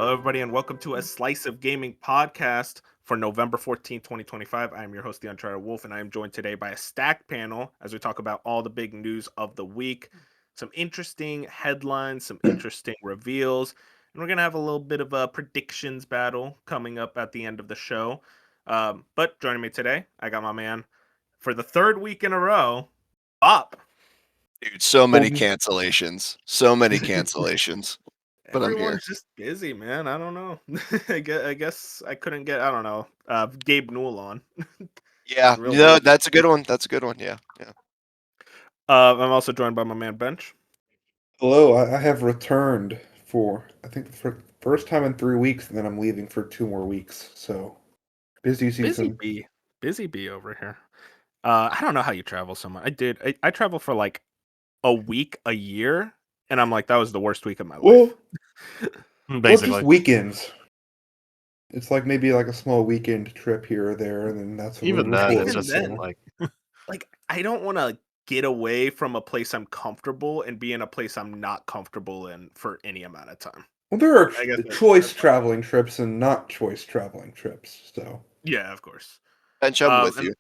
Hello, everybody, and welcome to a Slice of Gaming podcast for November 14th, 2025. I am your host, the Uncharted Wolf, and I am joined today by a stacked panel as we talk about all the big news of the week, some interesting headlines, some interesting reveals, and we're going to have a little bit of a predictions battle coming up at the end of the show. But joining me today, I got my man for the third week in a row, Bop. Dude, so many Well, cancellations. So many cancellations. But I'm here. Everyone's just busy, man. I don't know. I guess I couldn't get, I don't know, Gabe Newell on. Yeah, Real busy. that's a good one. That's a good one. Yeah. I'm also joined by my man Bench. hello, I have returned for I think the first time in 3 weeks, and then I'm leaving for 2 more weeks. So busy Busy season. bee. Busy bee over here. I don't know how you travel so much. I travel for like a week a year, and I'm like, that was the worst week of my life. Well, well, just Basically. weekends. It's like maybe like a small weekend trip here or there, and then that's when Even we then, move it's Even just then, like like I don't want to get away from a place I'm comfortable and be in a place I'm not comfortable in for any amount of time. Well, there are I guess choice that's traveling trips and not choice traveling trips. So yeah, of course. Bench, I'm with And you.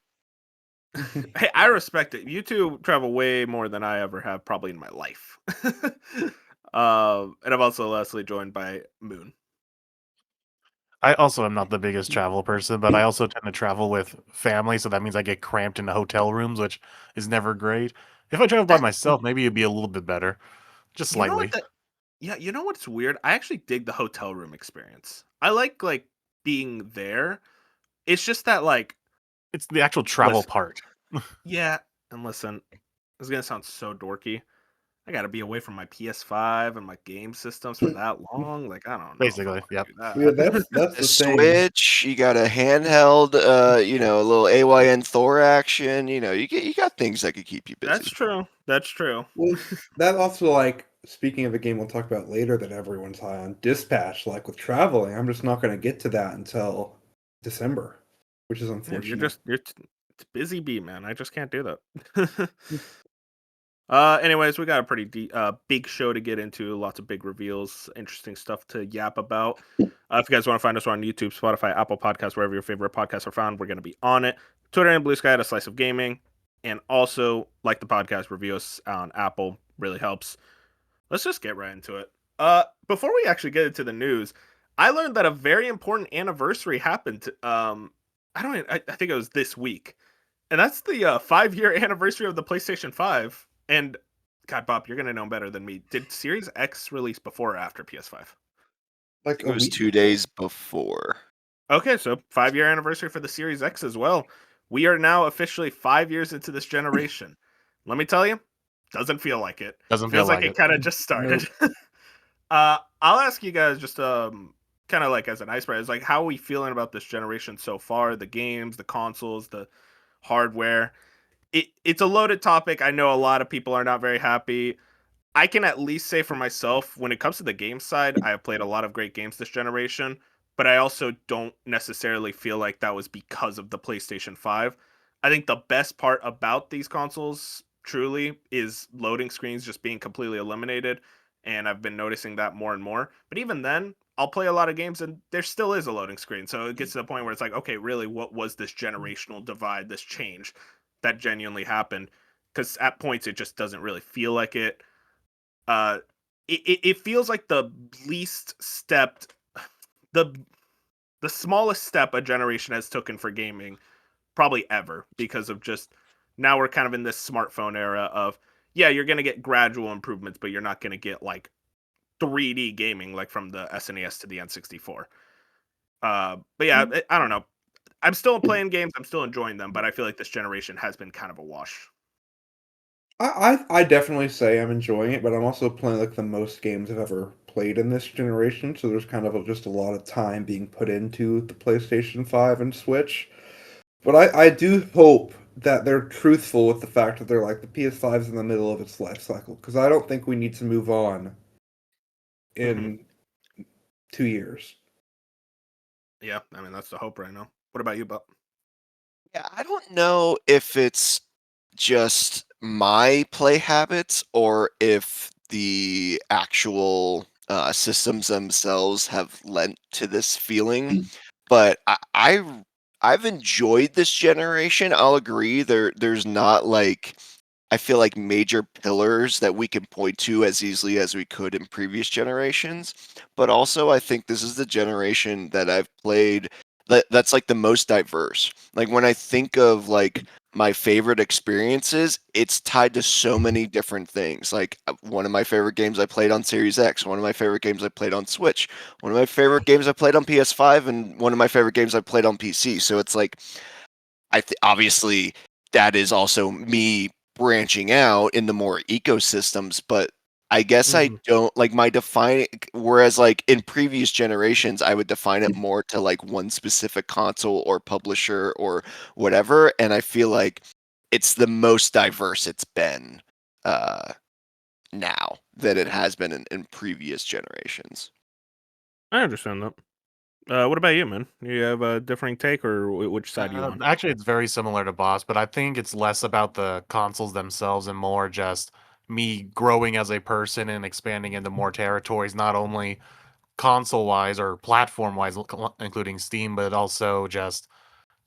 hey, I respect it. You two travel way more than I ever have, probably in my life. And I'm also lastly joined by Moon. I also am not the biggest travel person, but I also tend to travel with family, so that means I get cramped into hotel rooms, which is never great. If I travel by That myself, maybe it'd be a little bit better, just you know what slightly. that yeah, you know what's weird? I actually dig the hotel room experience. I like being there. It's just that like It's the actual travel listen, part. yeah, and listen, this is gonna sound so dorky. I gotta be away from my PS5 and my game systems for that long. Like, I don't know if I Basically, want yep. to do yeah, that. that's A the thing. Switch, you got a handheld, a little AYN Thor action. You got things that could keep you That's busy. true. That's true. Well, that also like speaking of a game we'll talk about later that everyone's high on, Dispatch. Like with traveling, I'm just not going to get to that until December, which is Yeah, unfortunate. it's busy bee, man. I just can't do that. Anyways, we got a pretty big show to get into. Lots of big reveals, interesting stuff to yap about. If you guys want to find us, we're on YouTube, Spotify, Apple Podcasts, wherever your favorite podcasts are found. We're going to be on it. Twitter and Blue Sky at A Slice of Gaming, and also like the podcast, review us on Apple. Really helps. Let's just get right into it. Before we actually get into the news, I learned that a very important anniversary happened. I think it was this week, and that's the 5-year anniversary of the PlayStation 5. And God, Bob, you're gonna know better than me. Did Series X release before or after PS5? I Like think a it was week 2 days before. Okay, so 5-year anniversary for the Series X as well. We are now officially 5 years into this generation. Let me tell you, doesn't feel like it. Doesn't feel Feels like like it it. kind of just started. Nope. I'll ask you guys just kind of like as an icebreaker, is like how are we feeling about this generation so far? The games, the consoles, the hardware. It's a loaded topic. I know a lot of people are not very happy. I can at least say for myself, when it comes to the game side, I have played a lot of great games this generation, but I also don't necessarily feel like that was because of the PlayStation 5. I think the best part about these consoles truly is loading screens just being completely eliminated, and I've been noticing that more and more. But even then, I'll play a lot of games and there still is a loading screen. So it gets to the point where it's like, okay, really, what was this generational divide, this change that genuinely happened? Because at points it just doesn't really feel like it. uh it feels like the least stepped, the the smallest step a generation has taken for gaming probably ever, because of just now we're kind of in this smartphone era of, yeah, you're going to get gradual improvements, but you're not going to get like 3D gaming like from the SNES to the N64. But yeah, I don't know, I'm still playing games, I'm still enjoying them, but I feel like this generation has been kind of a wash. I definitely say I'm enjoying it, but I'm also playing like the most games I've ever played in this generation. So there's kind of just a lot of time being put into the PlayStation 5 and Switch. But I do hope that they're truthful with the fact that they're like the PS5 is in the middle of its life cycle, because I don't think we need to move on Hmm. in 2 years. Yeah, I mean that's the hope right now. What about you, Bob? Yeah, I don't know if it's just my play habits or if the actual systems themselves have lent to this feeling. But I've enjoyed this generation. I'll agree. There's not like I feel like major pillars that we can point to as easily as we could in previous generations. But also, I think this is the generation that I've played that's like the most diverse. Like when I think of like my favorite experiences, it's tied to so many different things. Like one of my favorite games I played on Series X, one of my favorite games I played on Switch, one of my favorite games I played on PS5, and one of my favorite games I played on PC. So it's like obviously that is also me branching out into more ecosystems, but I guess I Mhm. don't like my define whereas like in previous generations I would define it more to like one specific console or publisher or whatever, and I feel like it's the most diverse it's been uh now than it has been in previous generations. I understand that. What about you, man? You have a differing take, or which side you on? Actually, it's very similar to Boss, but I think it's less about the consoles themselves and more just me growing as a person and expanding into more territories, not only console-wise or platform-wise, including Steam, but also just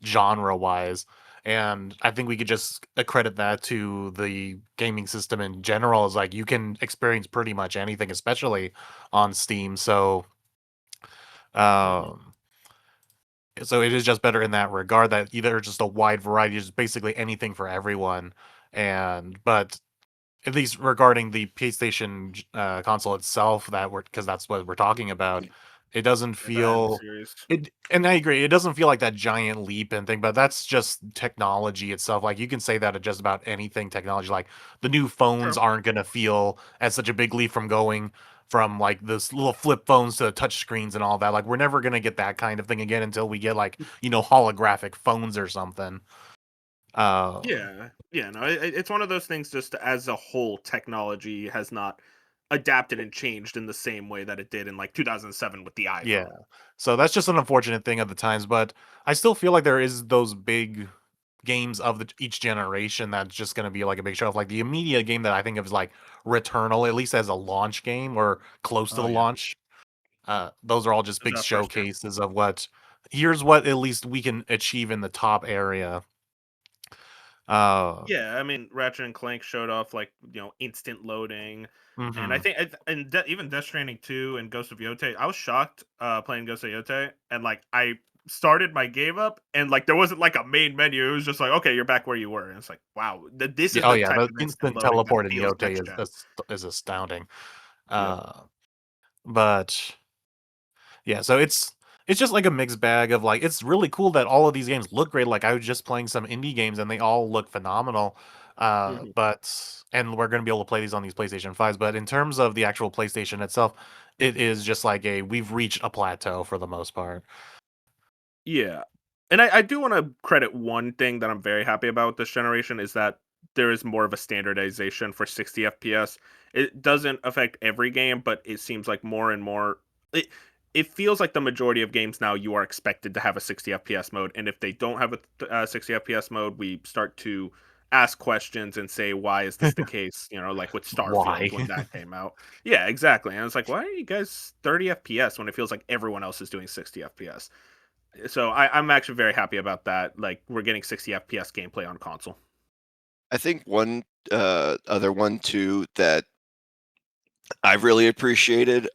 genre-wise. And I think we could just accredit that to the gaming system in general. Is like you can experience pretty much anything, especially on Steam. Mhm. Um, so it is just better in that regard that either just a wide variety, just basically anything for everyone. But at least regarding the PlayStation console itself, that we're because that's what we're talking about, it doesn't And the feel series. it. And I agree, it doesn't feel like that giant leap and thing, but that's just technology itself. Like you can say that at just about anything technology. Like the new phones Sure. aren't gonna feel as such a big leap from going from like this little flip phones to touch screens and all that. Like we're never gonna get that kind of thing again until we get like holographic phones or something. Um, Yeah, no, it's one of those things. Just as a whole, technology has not adapted and changed in the same way that it did in like 2007 with the Yeah. iPhone. So that's just an unfortunate thing of the times, but I still feel like there is those big games of each generation that's just going to be like a big show off. Like the immediate game that I think of is like Returnal, at least as a launch game or close to Oh the yeah, launch. Those are all just big that first year. showcases of here's what at least we can achieve in the top area. Uh, Yeah, I mean, Ratchet and Clank showed off like instant loading, and I mhm. think even Death Stranding 2 and Ghost of Yotei. I was shocked playing Ghost of Yotei, and like I started my game up, and like there wasn't like a main menu. It was just like, okay, you're back where you were, and it's like, wow, this Yeah, is oh the yeah, type the of instant instant loading that teleport in feels Yote next gen. is astounding. Yep. Uh, but Yeah, so it's just like a mixed bag of like it's really cool that all of these games look great. Like I was just playing some indie games and they all look phenomenal. Mhm. But and we're gonna be able to play these on these PlayStation 5s. But in terms of the actual PlayStation itself, it is just like we've reached a plateau for the most part. Yeah. And I do want to credit one thing that I'm very happy about with this generation is that there is more of a standardization for 60 FPS. It doesn't affect every game, but it seems like more and more it it feels like the majority of games now you are expected to have a 60 FPS mode, and if they don't have a 60 FPS mode, we start to ask questions and say why is this the case, like with Starfield Why? when that came out. Yeah, exactly. And it's like, why are you guys 30 FPS when it feels like everyone else is doing 60 FPS? So I'm actually very happy about that. Like we're getting 60 FPS gameplay on console. I think one other one too that I've really appreciated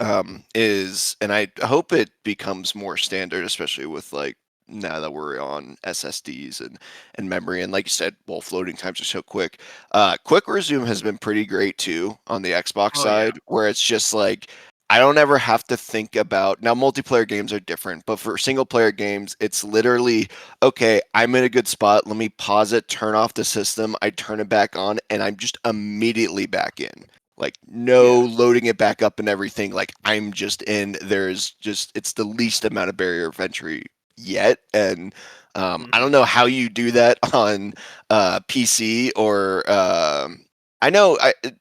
is, and I hope it becomes more standard, especially with like now that we're on SSDs and memory, and like you said, well, floating times are so quick. Quick resume has been pretty great too on the Xbox Oh yeah. side, where it's just like I don't ever have to think about now. Multiplayer games are different, but for single player games, it's literally okay. I'm in a good spot. Let me pause it, turn off the system. I turn it back on, and I'm just immediately back in, like no Yeah. loading it back up and everything. Like I'm just in. There's just it's the least amount of barrier of entry yet, and I Hmm. don't know how you do that on PC or I know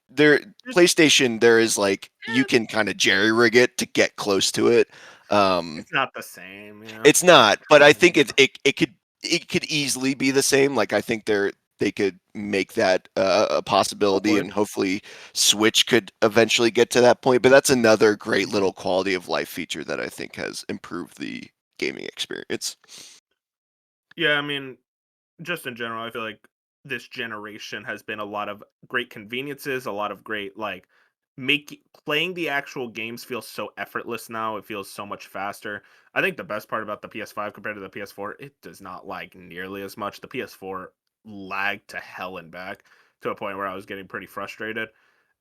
there Just PlayStation. There is like you eh, can kind of jerry rig it to get close to it. Um, it's not the same. it's not, but I think Yeah. it could easily be the same. Like I think they could make that a possibility, Hopefully. and hopefully Switch could eventually get to that point. But that's another great little quality of life feature that I think has improved the gaming experience. Yeah, I mean, just in general, I feel like this generation has been a lot of great conveniences, a lot of great like make playing the actual games feels so effortless now. It feels so much faster. I think the best part about the PS5 compared to the PS4, it does not lag nearly as much. The PS4 lagged to hell and back to a point where I was getting pretty frustrated.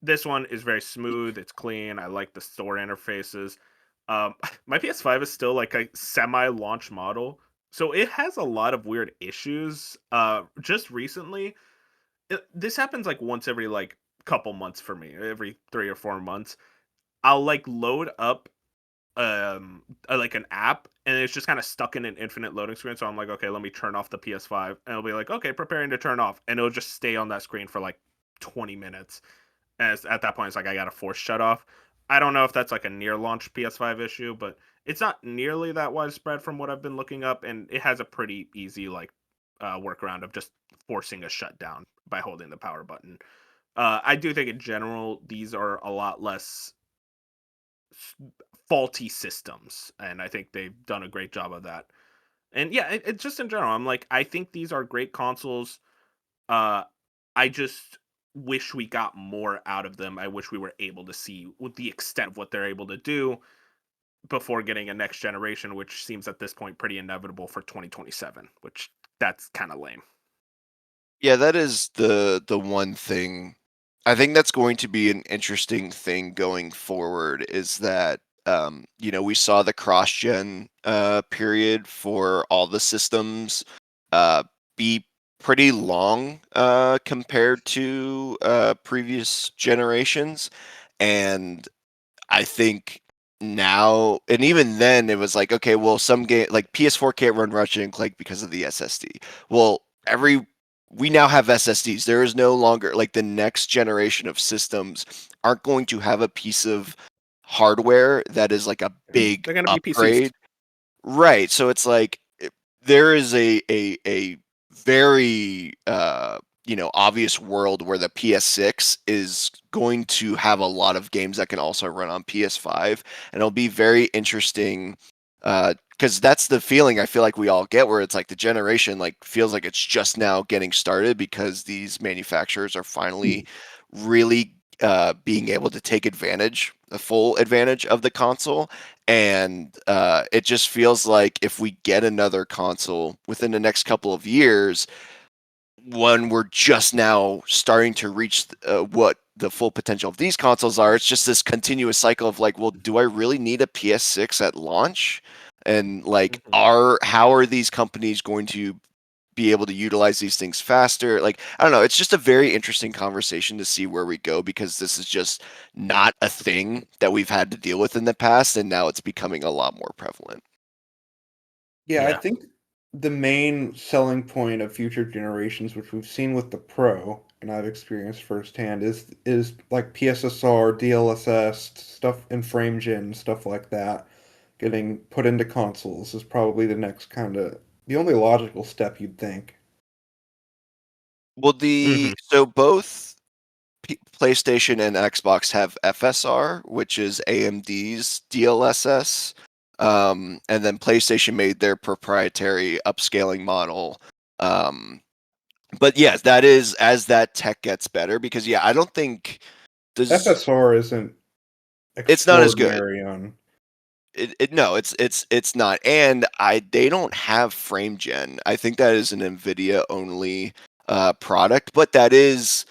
This one is very smooth, it's clean. I like the store interfaces. My PS5 is still like a semi-launch model, so it has a lot of weird issues. Just recently, this happens like once every like couple months for me, every 3 or 4 months. I'll like load up like an app and it's just kind of stuck in an infinite loading screen. So I'm like, okay, let me turn off the PS5, and it'll be like, okay, preparing to turn off, and it'll just stay on that screen for like 20 minutes. As at that point, it's like I got to force shut off. I don't know if that's like a near launch PS5 issue, but it's not nearly that widespread from what I've been looking up, and it has a pretty easy like workaround of just forcing a shutdown by holding the power button. I do think in general these are a lot less faulty systems, and I think they've done a great job of that. And yeah, it just in general, I'm like, I think these are great consoles. uh, I just wish we got more out of them. I wish we were able to see with the extent of what they're able to do before getting a next generation, which seems at this point pretty inevitable for 2027, which that's kind of lame. Yeah, that is the one thing. I think that's going to be an interesting thing going forward is that we saw the cross-gen period for all the systems uh be pretty long compared to previous generations. And I think now, and even then, it was like, okay, well, some game like PS4 can't run Ratchet and Clank because of the SSD. Well, we now have SSDs. There is no longer like the next generation of systems aren't going to have a piece of hardware that is like a big They're going to be PCs. upgrade. Right. So it's like there is a very obvious world where the PS6 is going to have a lot of games that can also run on PS5, and it'll be very interesting because that's the feeling I feel like we all get, where it's like the generation like feels like it's just now getting started because these manufacturers are finally really being able to take advantage, the full advantage of the console. And it just feels like if we get another console within the next couple of years, when we're just now starting to reach what the full potential of these consoles are, it's just this continuous cycle of like, well, do I really need a PS6 at launch? And like, Mhm. how are these companies going to be able to utilize these things faster? Like, I don't know. It's just a very interesting conversation to see where we go, because this is just not a thing that we've had to deal with in the past, and now it's becoming a lot more prevalent. Yeah, I Yeah. think the main selling point of future generations, which we've seen with the Pro, and I've experienced firsthand, is like PSSR, DLSS stuff, and frame gen stuff like that getting put into consoles is probably the next kind of the only logical step you'd think. Well, Hmm. so both PlayStation and Xbox have FSR, which is AMD's DLSS. And then PlayStation made their proprietary upscaling model. Um, but yes, that is as that tech gets better, because yeah, I don't think does FSR isn't it's not as good. extraordinary on. No, it's not. And they don't have frame gen. I think that is an Nvidia only product, but that is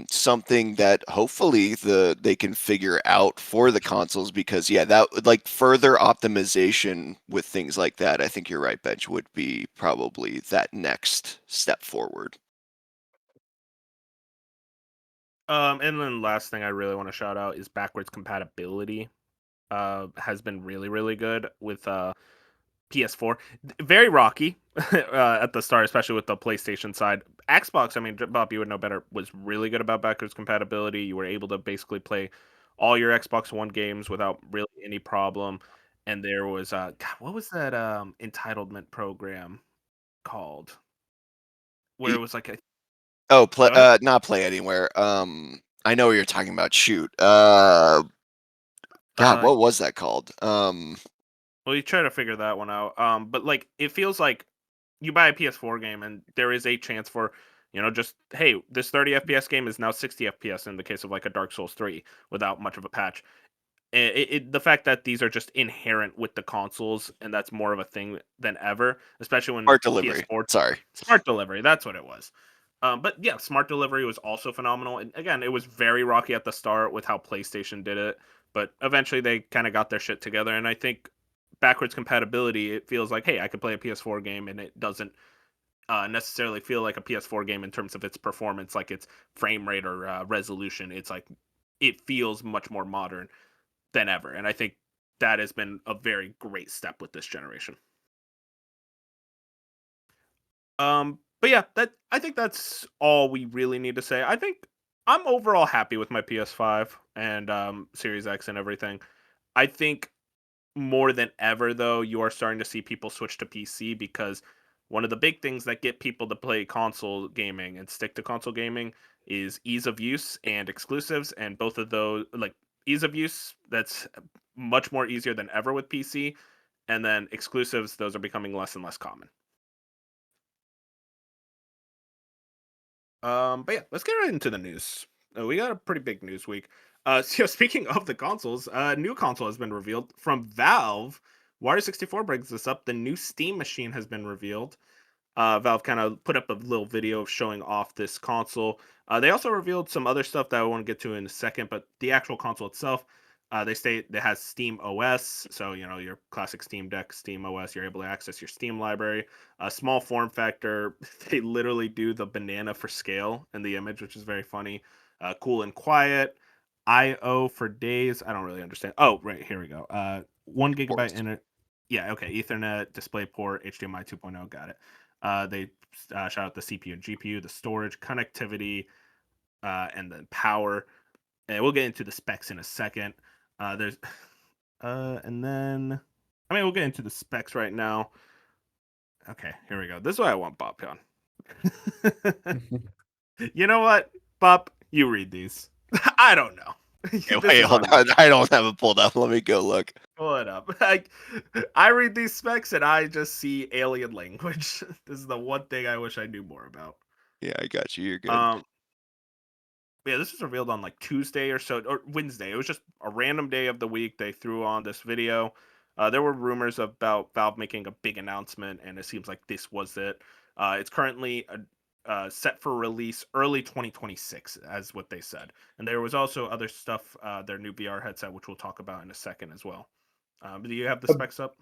something that hopefully they can figure out for the consoles, because yeah, that would like further optimization with things like that. I think you're right, Bench, would be probably that next step forward. And then last thing I really want to shout out is backwards compatibility. Has been really really good with PS4. Very rocky at the start, especially with the PlayStation side. Xbox, I mean, Bob, you would know better, was really good about backwards compatibility. You were able to basically play all your Xbox One games without really any problem. And there was God, what was that entitlement program called? where it was like a Oh, Go ahead. not Play Anywhere. I know what you're talking about. Shoot. God, Uh, what was that called? well, you try to figure that one out. But like it feels like you buy a PS4 game and there is a chance for just hey, this 30 FPS game is now 60 FPS in the case of like a Dark Souls 3 without much of a patch. The fact that these are just inherent with the consoles and that's more of a thing than ever, especially when Art Delivery. PS4 Sorry. smart delivery. That's what it was. But yeah, smart delivery was also phenomenal. And again, it was very rocky at the start with how PlayStation did it, but eventually they kind of got their shit together. And I think backwards compatibility, it feels like, hey, I could play a PS4 game and it doesn't necessarily feel like a PS4 game in terms of its performance, like its frame rate or resolution. It's like it feels much more modern than ever, and I think that has been a very great step with this generation. But yeah, that I think that's all we really need to say. I think I'm overall happy with my PS5 and Series X and everything. I think more than ever though, you are starting to see people switch to PC because one of the big things that get people to play console gaming and stick to console gaming is ease of use and exclusives, and both of those, like ease of use, that's much more easier than ever with PC, and then exclusives, those are becoming less and less common. But yeah, let's get right into the news. We got a pretty big news week. So speaking of the consoles, a new console has been revealed from Valve. Water64 brings this up. The new Steam machine has been revealed. Valve kind of put up a little video showing off this console. They also revealed some other stuff that I want to get to in a second, but the actual console itself, they state it has Steam OS, so your classic Steam Deck, Steam OS. You're able to access your Steam library. A small form factor. They literally do the banana for scale in the image, which is very funny. Cool and quiet. I/O for days. I don't really understand. Oh, right, here we go. 1 GB Ports. internet. Yeah, okay. Ethernet, DisplayPort, HDMI 2.0. Got it. They shout out the CPU and GPU, the storage, connectivity, and then power. And we'll get into the specs in a second. There's, and then, I mean, we'll get into the specs right now. Okay, here we go. This is what I want Bob on. You know what, Bob? You read these. I don't know. Hey, This wait, is hold on you. on. I don't have it pulled up. Let me go look. Pull it up. I read these specs and I just see alien language. This is the one thing I wish I knew more about. Yeah, I got you. You're good. Um, yeah, this was revealed on like Tuesday or so, or Wednesday. It was just a random day of the week. They threw on this video. There were rumors about Valve making a big announcement, and it seems like this was it. It's currently set for release early 2026, as what they said. And there was also other stuff, their new VR headset, which we'll talk about in a second as well. Do you have the Uh, specs up?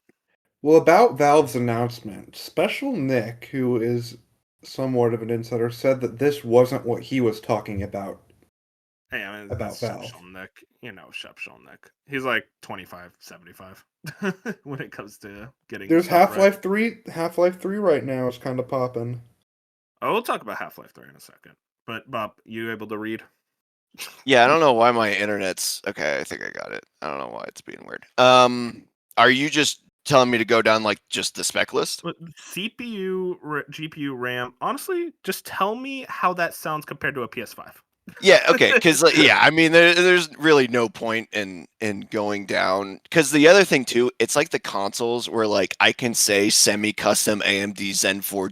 Well, about Valve's announcement, Special Nick, who is somewhat of an insider, said that this wasn't what he was talking Hey, I mean, about it's Valve. Shep Nick. Shep Nick. He's like 25, 75 when it comes to getting There's stuff right. Half-Life 3 right now is kind of popping. Oh, we'll talk about Half-Life 3 in a second. But Bob, you able to read? Yeah, I don't know why my internet's okay. I think I got it. I don't know why it's being weird. Are you just telling me to go down like just the spec list? CPU, GPU, RAM. Honestly, just tell me how that sounds compared to a PS5. Yeah, okay, because yeah, I mean, there's really no point in going down. Because the other thing too, it's like the consoles where like I can say semi-custom AMD Zen 4,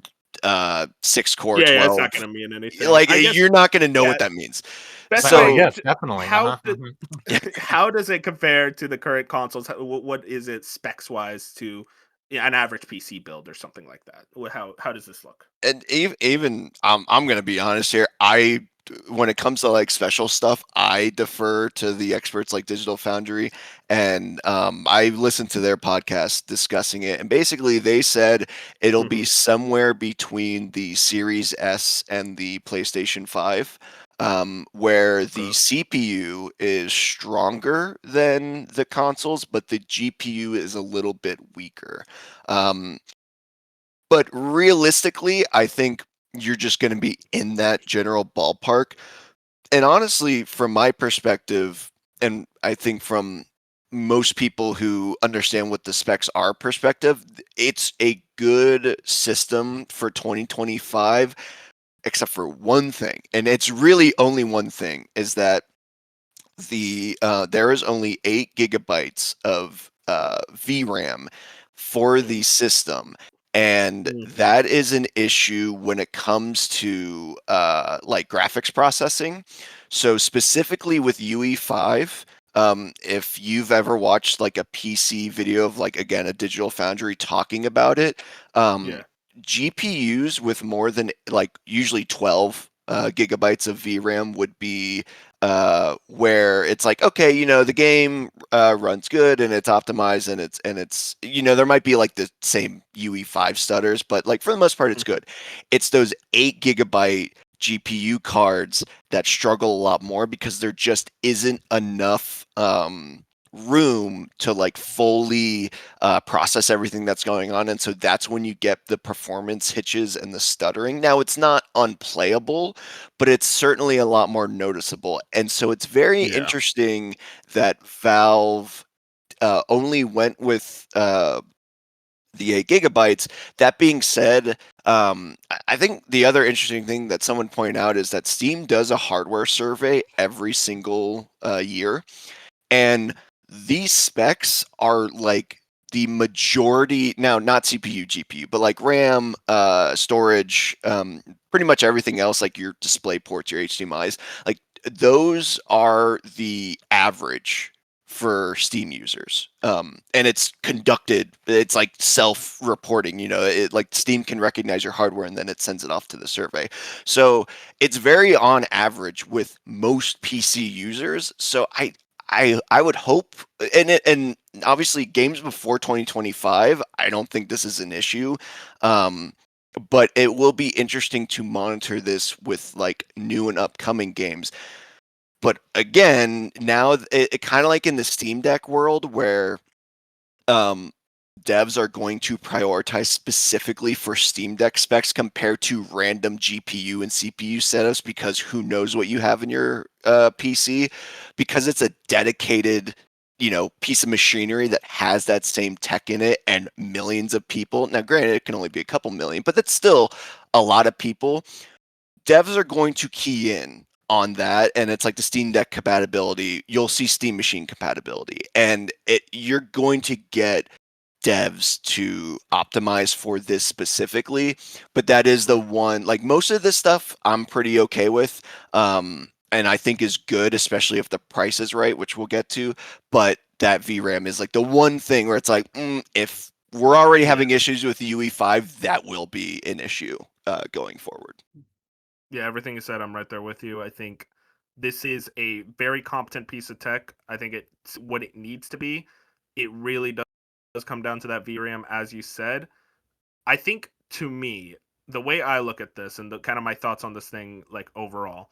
6 core Yeah, it's 12. not going to mean anything. Like I guess, you're not gonna know yeah, what that means. best way. So Yes, definitely. How Mhm. how does it compare to the current consoles? What is it specs wise to an average PC build or something like that? How does this look? and even I'm gonna be honest here. When it comes to like special stuff, I defer to the experts like Digital Foundry, and I listened to their podcast discussing it, and basically they said it'll Hmm. be somewhere between the Series S and the PlayStation 5. Where the CPU is stronger than the consoles, but the GPU is a little bit weaker. Um, but realistically, I think you're just going to be in that general ballpark. And honestly, from my perspective, and I think from most people who understand what the specs are perspective, it's a good system for 2025 except for one thing, and it's really only one thing, is that there is only 8 GB of VRAM for the system, and Mhm. that is an issue when it comes to like graphics processing. So specifically with UE5, if you've ever watched like a PC video of like again a Digital Foundry talking about it, um, Yeah. GPUs with more than like usually 12 gigabytes of VRAM would be where it's like, okay, the game runs good and it's optimized and it's there might be like the same UE5 stutters, but like for the most part, it's Mhm. good. It's those 8 GB GPU cards that struggle a lot more because there just isn't enough room to like fully process everything that's going on, and so that's when you get the performance hitches and the stuttering. Now it's not unplayable, but it's certainly a lot more noticeable. And so it's very Yeah. interesting that Valve only went with the 8 GB. That being said, I think the other interesting thing that someone pointed out is that Steam does a hardware survey every single year, and these specs are like the majority now, not CPU, GPU, but like RAM, storage, pretty much everything else, like your display ports, your HDMIs, like those are the average for Steam users. And it's conducted, it's like self-reporting, it like Steam can recognize your hardware and then it sends it off to the survey. So it's very on average with most PC users. So I would hope, and obviously games before 2025, I don't think this is an issue. Um, but it will be interesting to monitor this with like new and upcoming games. But again, now it kind of like in the Steam Deck world where um, devs are going to prioritize specifically for Steam Deck specs compared to random GPU and CPU setups, because who knows what you have in your PC, because it's a dedicated piece of machinery that has that same tech in it and millions of people. Now granted, it can only be a couple million, but that's still a lot of people. Devs are going to key in on that, and it's like the Steam Deck compatibility. You'll see Steam Machine compatibility, and you're going to get devs to optimize for this specifically. But that is the one, like most of this stuff I'm pretty okay with, and I think is good, especially if the price is right, which we'll get to. But that VRAM is like the one thing where it's like, if we're already Yeah. having issues with the UE5, that will be an issue going forward. Yeah, everything you said, I'm right there with you. I think this is a very competent piece of tech. I think it's what it needs to be. It really does come down to that VRAM, as you said. I think to me, the way I look at this and the kind of my thoughts on this thing, like overall,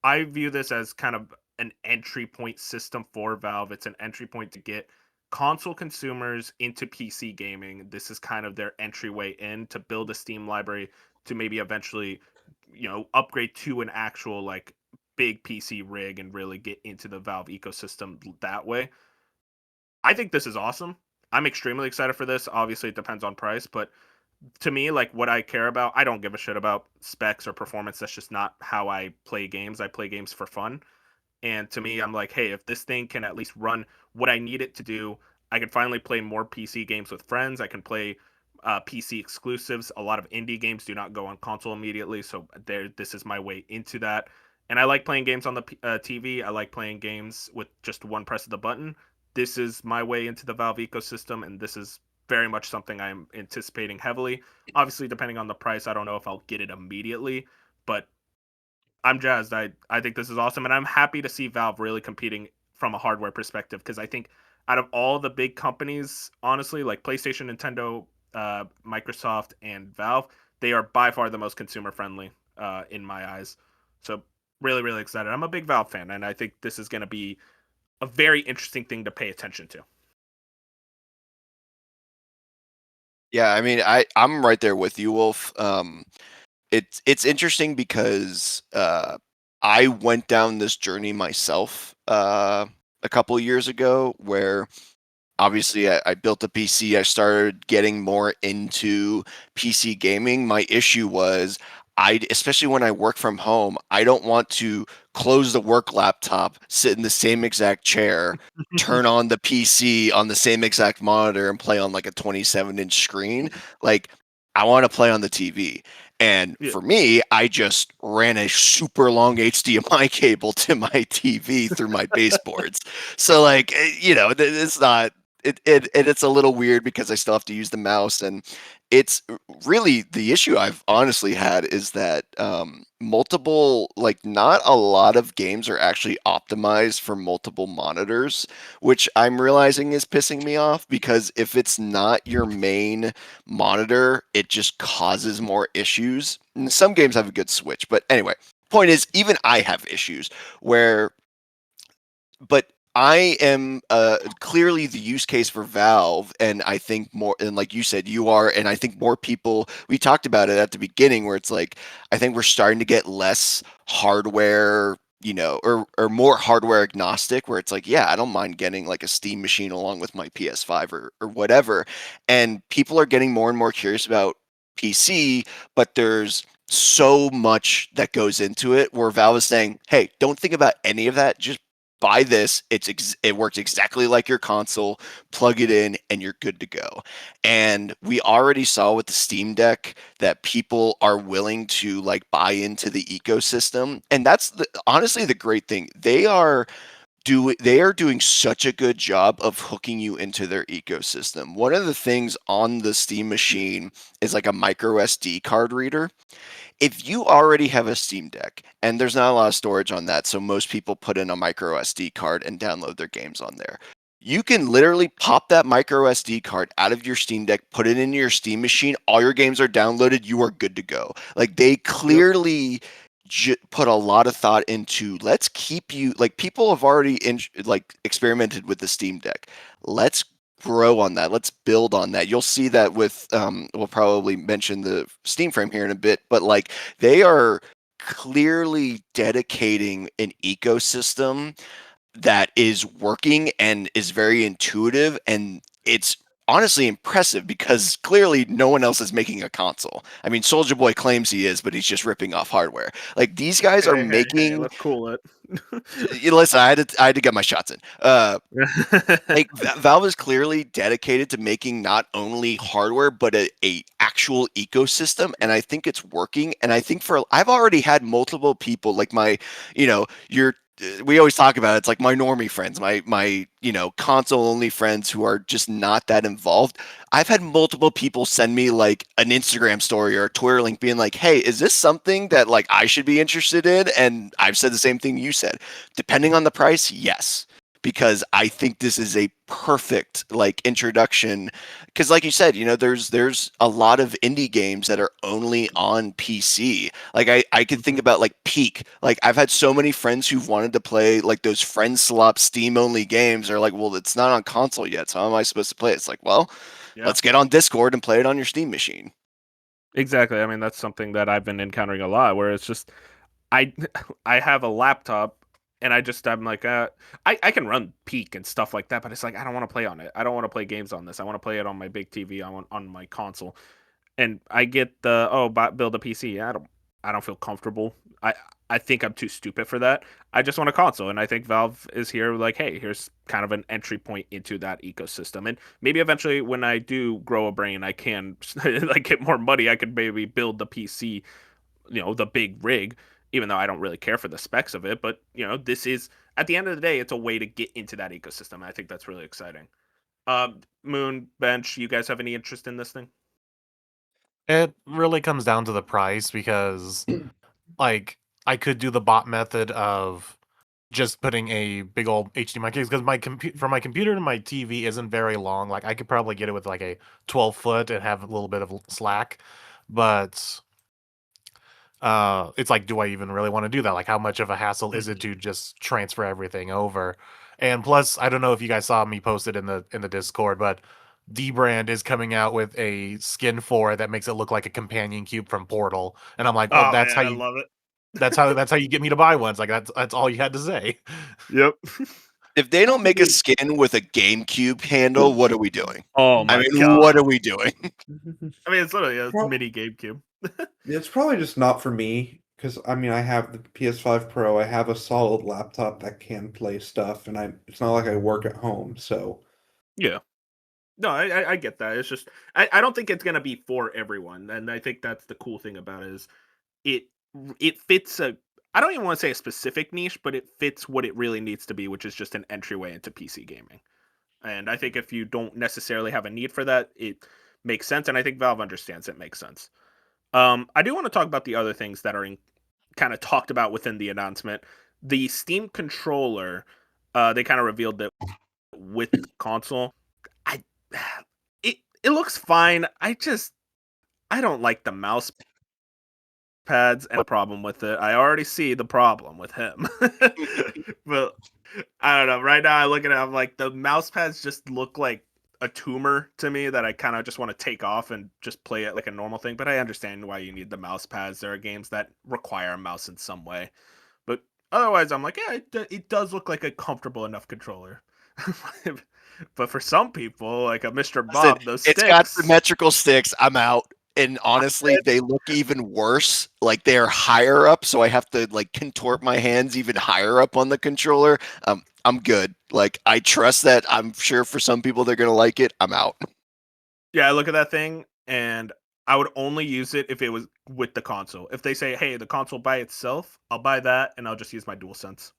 I view this as kind of an entry point system for Valve. It's an entry point to get console consumers into PC gaming. This is kind of their entryway in to build a Steam library to maybe eventually, upgrade to an actual like big PC rig and really get into the Valve ecosystem that way. I think this is awesome. I'm extremely excited for this. Obviously, it depends on price, but to me, like what I care about, I don't give a shit about specs or performance. That's just not how I play games. I play games for fun. And to me, I'm like, hey, if this thing can at least run what I need it to do, I can finally play more PC games with friends. I can play PC exclusives. A lot of indie games do not go on console immediately, so this is my way into that. And I like playing games on the TV. I like playing games with just one press of the button. This is my way into the Valve ecosystem, and this is very much something I'm anticipating heavily. Obviously, depending on the price, I don't know if I'll get it immediately, but I'm jazzed. I think this is awesome, and I'm happy to see Valve really competing from a hardware perspective because I think out of all the big companies, honestly, like PlayStation, Nintendo, Microsoft, and Valve, they are by far the most consumer friendly in my eyes. So really, really excited. I'm a big Valve fan, and I think this is going to be a very interesting thing to pay attention to. Yeah, I mean, I'm right there with you, Wolf. It's interesting because I went down this journey myself a couple years ago, where obviously I built a PC. I started getting more into PC gaming. My issue was especially when I work from home, I don't want to close the work laptop, sit in the same exact chair, turn on the PC on the same exact monitor and play on like a 27-inch screen. Like, I want to play on the TV. And Yeah. for me, I just ran a super long HDMI cable to my TV through my baseboards. So like, it's not it's a little weird because I still have to use the mouse, and it's really the issue I've honestly had is that multiple, like, not a lot of games are actually optimized for multiple monitors, which I'm realizing is pissing me off because if it's not your main monitor, it just causes more issues. And some games have a good switch, but anyway, point is, even I have issues where, but I am clearly the use case for Valve, and I think more, and like you said, you are, and I think more people. We talked about it at the beginning, where it's like I think we're starting to get less hardware, or more hardware agnostic, where it's like, yeah, I don't mind getting like a Steam machine along with my PS5 or whatever, and people are getting more and more curious about PC, but there's so much that goes into it where Valve is saying, hey, don't think about any of that, just buy this. It works exactly like your console. Plug it in, and you're good to go. And we already saw with the Steam Deck that people are willing to like buy into the ecosystem, and that's honestly the great thing. They are doing such a good job of hooking you into their ecosystem. One of the things on the Steam machine is like a micro SD card reader. If you already have a Steam Deck, and there's not a lot of storage on that, so most people put in a micro SD card and download their games on there. You can literally pop that micro SD card out of your Steam Deck, put it into your Steam machine, all your games are downloaded, you are good to go. Like, they clearly put a lot of thought into, let's keep you, like, people have already experimented with the Steam Deck. Let's grow on that. Let's build on that. You'll see that with we'll probably mention the Steam Frame here in a bit, but like, they are clearly dedicating an ecosystem that is working and is very intuitive, and it's honestly impressive because clearly no one else is making a console. I mean, Soldier Boy claims he is, but he's just ripping off hardware. Like, these guys are Hey, making let's cool it. listen, I had to get my shots in. Like, Valve is clearly dedicated to making not only hardware but a actual ecosystem, and I think it's working. And I think I've already had multiple people like your we always talk about it, it's like my normie friends, my console only friends who are just not that involved. I've had multiple people send me like an Instagram story or a Twitter link being like, "Hey, is this something that like I should be interested in?" And I've said the same thing you said. Depending on the price, yes, because I think this is a perfect like introduction. Because like you said, there's a lot of indie games that are only on PC. Like, I could think about like Peak. Like, I've had so many friends who've wanted to play like those friend swap Steam only games. They're like, well, it's not on console yet, so how am I supposed to play it? It's like, well, Yeah, let's get on Discord and play it on your Steam machine. exactly. I mean, that's something that I've been encountering a lot, where it's just I I have a laptop, and I'm like, I can run Peak and stuff like that, but it's like I don't want to play on it. I don't want to play games on this. I want to play it on my big TV, on my console. And I get build a PC. I don't feel comfortable. I think I'm too stupid for that. I just want a console, and I think Valve is here like, hey, here's kind of an entry point into that ecosystem, and maybe eventually when I do grow a brain, I can like get more money. I could maybe build the PC, the big rig, even though I don't really care for the specs of it. But this is, at the end of the day, it's a way to get into that ecosystem. And I think that's really exciting. Moon, Bench, you guys have any interest in this thing? It really comes down to the price because, like, I could do the bot method of just putting a big old HDMI case because from my computer to my TV isn't very long. Like, I could probably get it with like a 12 foot and have a little bit of slack, but it's like, do I even really want to do that? Like, how much of a hassle is it to just transfer everything over? And plus, I don't know if you guys saw me posted in the Discord, but D-Brand is coming out with a skin for it that makes it look like a companion cube from Portal, and I'm like, oh, Oh man, I love it. that's how you get me to buy one. It's like, that's all you had to say. Yep. If they don't Probably make a be- skin with a GameCube handle, what are we doing? Oh I my mean, god. what are we doing? I mean, it's literally a Prob- mini GameCube. It's probably just not for me because I mean I have the PS5 Pro. I have a solid laptop that can play stuff, and it's not like I work at home, so Yeah. No, I get that. It's just I don't think it's gonna be for everyone, and I think that's the cool thing about it is it it fits a I don't even want to say a specific niche, but it fits what it really needs to be, which is just an entryway into PC gaming. And I think if you don't necessarily have a need for that, it makes sense. And I think Valve understands it makes sense. I do want to talk about the other things that are kind of talked about within the announcement. The Steam controller, they kind of revealed that with the console. I it looks fine. I don't like the mouse pads and the problem with it. I already see the problem with him. But I don't know. Right now I look at it, I'm like the mouse pads just look like a tumor to me that I kind of just want to take off and just play it like a normal thing. But I understand why you need the mouse pads. There are games that require a mouse in some way. But otherwise, I'm like, yeah, it does look like a comfortable enough controller. But for some people, like a Mr. Listen, Bob, those it's got sticks. symmetrical sticks. I'm out. And honestly, they look even worse. Like they're higher up, so I have to like contort my hands even higher up on the controller. I'm good. Like I trust that. I'm sure for some people they're gonna like it. I'm out. Yeah, I look at that thing and I would only use it if it was with the console. If they say, "Hey, the console by itself," I'll buy that and I'll just use my DualSense.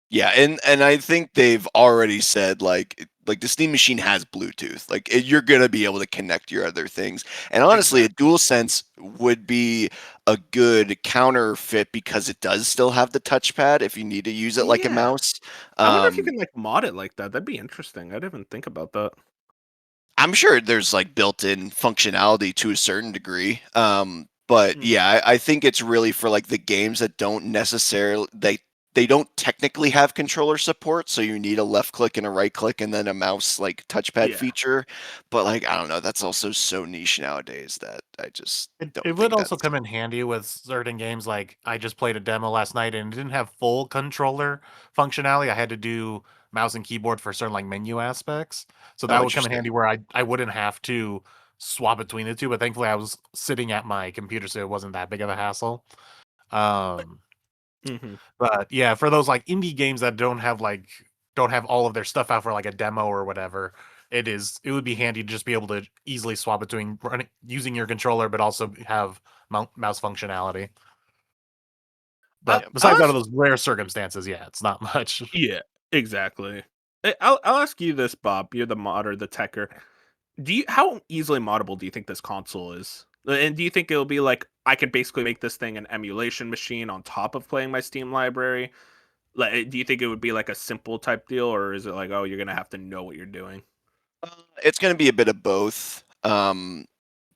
Yeah, and I think they've already said like the Steam Machine has Bluetooth. Like you're gonna be able to connect your other things. And honestly, a Exactly. DualSense would be a good counterfeit because it does still have the touchpad if you need to use it like a Yeah. mouse. I wonder if you Um, can like mod it like that. That'd be interesting. I didn't even think about that. I'm sure there's like built-in functionality to a certain degree. But Mhm. yeah, I think it's really for like the games that don't necessarily they don't technically have controller support, so you need a left click and a right click and then a mouse like touchpad Yeah. feature. But like I don't know, that's also so niche nowadays that I just It don't would think also that's come in handy with certain games, like, I just played a demo last night and it didn't have full controller functionality. I had to do mouse and keyboard for certain, like, menu aspects. So that oh would come in handy interesting. where I wouldn't have to swap between the 2, but thankfully I was sitting at my computer, so it wasn't that big of a hassle. Um, Hmm. but yeah, for those, like, indie games that don't have all of their stuff out for, like, a demo or whatever, it would be handy to just be able to easily swap between using your controller, but also have mouse functionality. But I'll, besides I'll out of ask. those rare circumstances, yeah, it's not much. Yeah, exactly. I'll ask you this, Bob. You're the modder, the techer. Do you how easily moddable do you think this console is? And do you think it'll be like I could basically make this thing an emulation machine on top of playing my Steam library? Like, do you think it would be like a simple type deal, or is it like, oh, you're gonna have to know what you're doing? It's going to be a bit of both.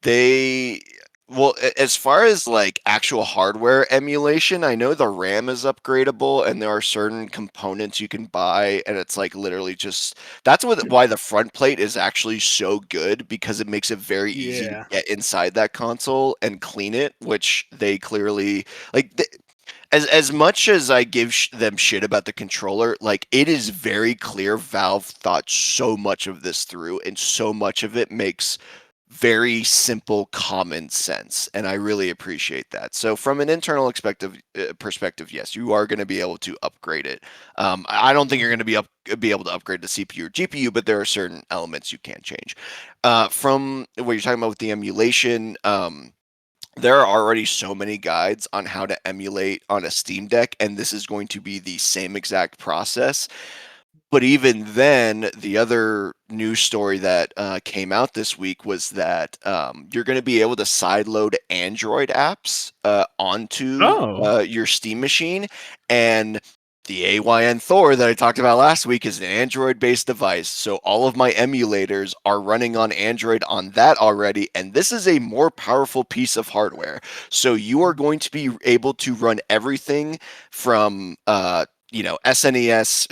They well, as far as like actual hardware emulation, I know the RAM is upgradable and there are certain components you can buy and it's like literally just that's why the front plate is actually so good because it makes it very easy to Yeah. get inside that console and clean it, which they clearly like as much as I give them shit about the controller, like it is very clear Valve thought so much of this through, and so much of it makes very simple common sense, and I really appreciate that. So from an internal perspective, yes, you are going to be able to upgrade it. I don't think you're Mhm. going to be able to upgrade the CPU or GPU, but there are certain elements you can change. From what you're talking about with the emulation. There are already so many guides on how to emulate on a Steam Deck, and this is going to be the same exact process. But even then, the other news story that came out this week was that you're going to be able to sideload Android apps onto Oh. your Steam machine. And the AYN Thor that I talked about last week is an Android based device. So all of my emulators are running on Android on that already. And this is a more powerful piece of hardware. So you are going to be able to run everything from SNES,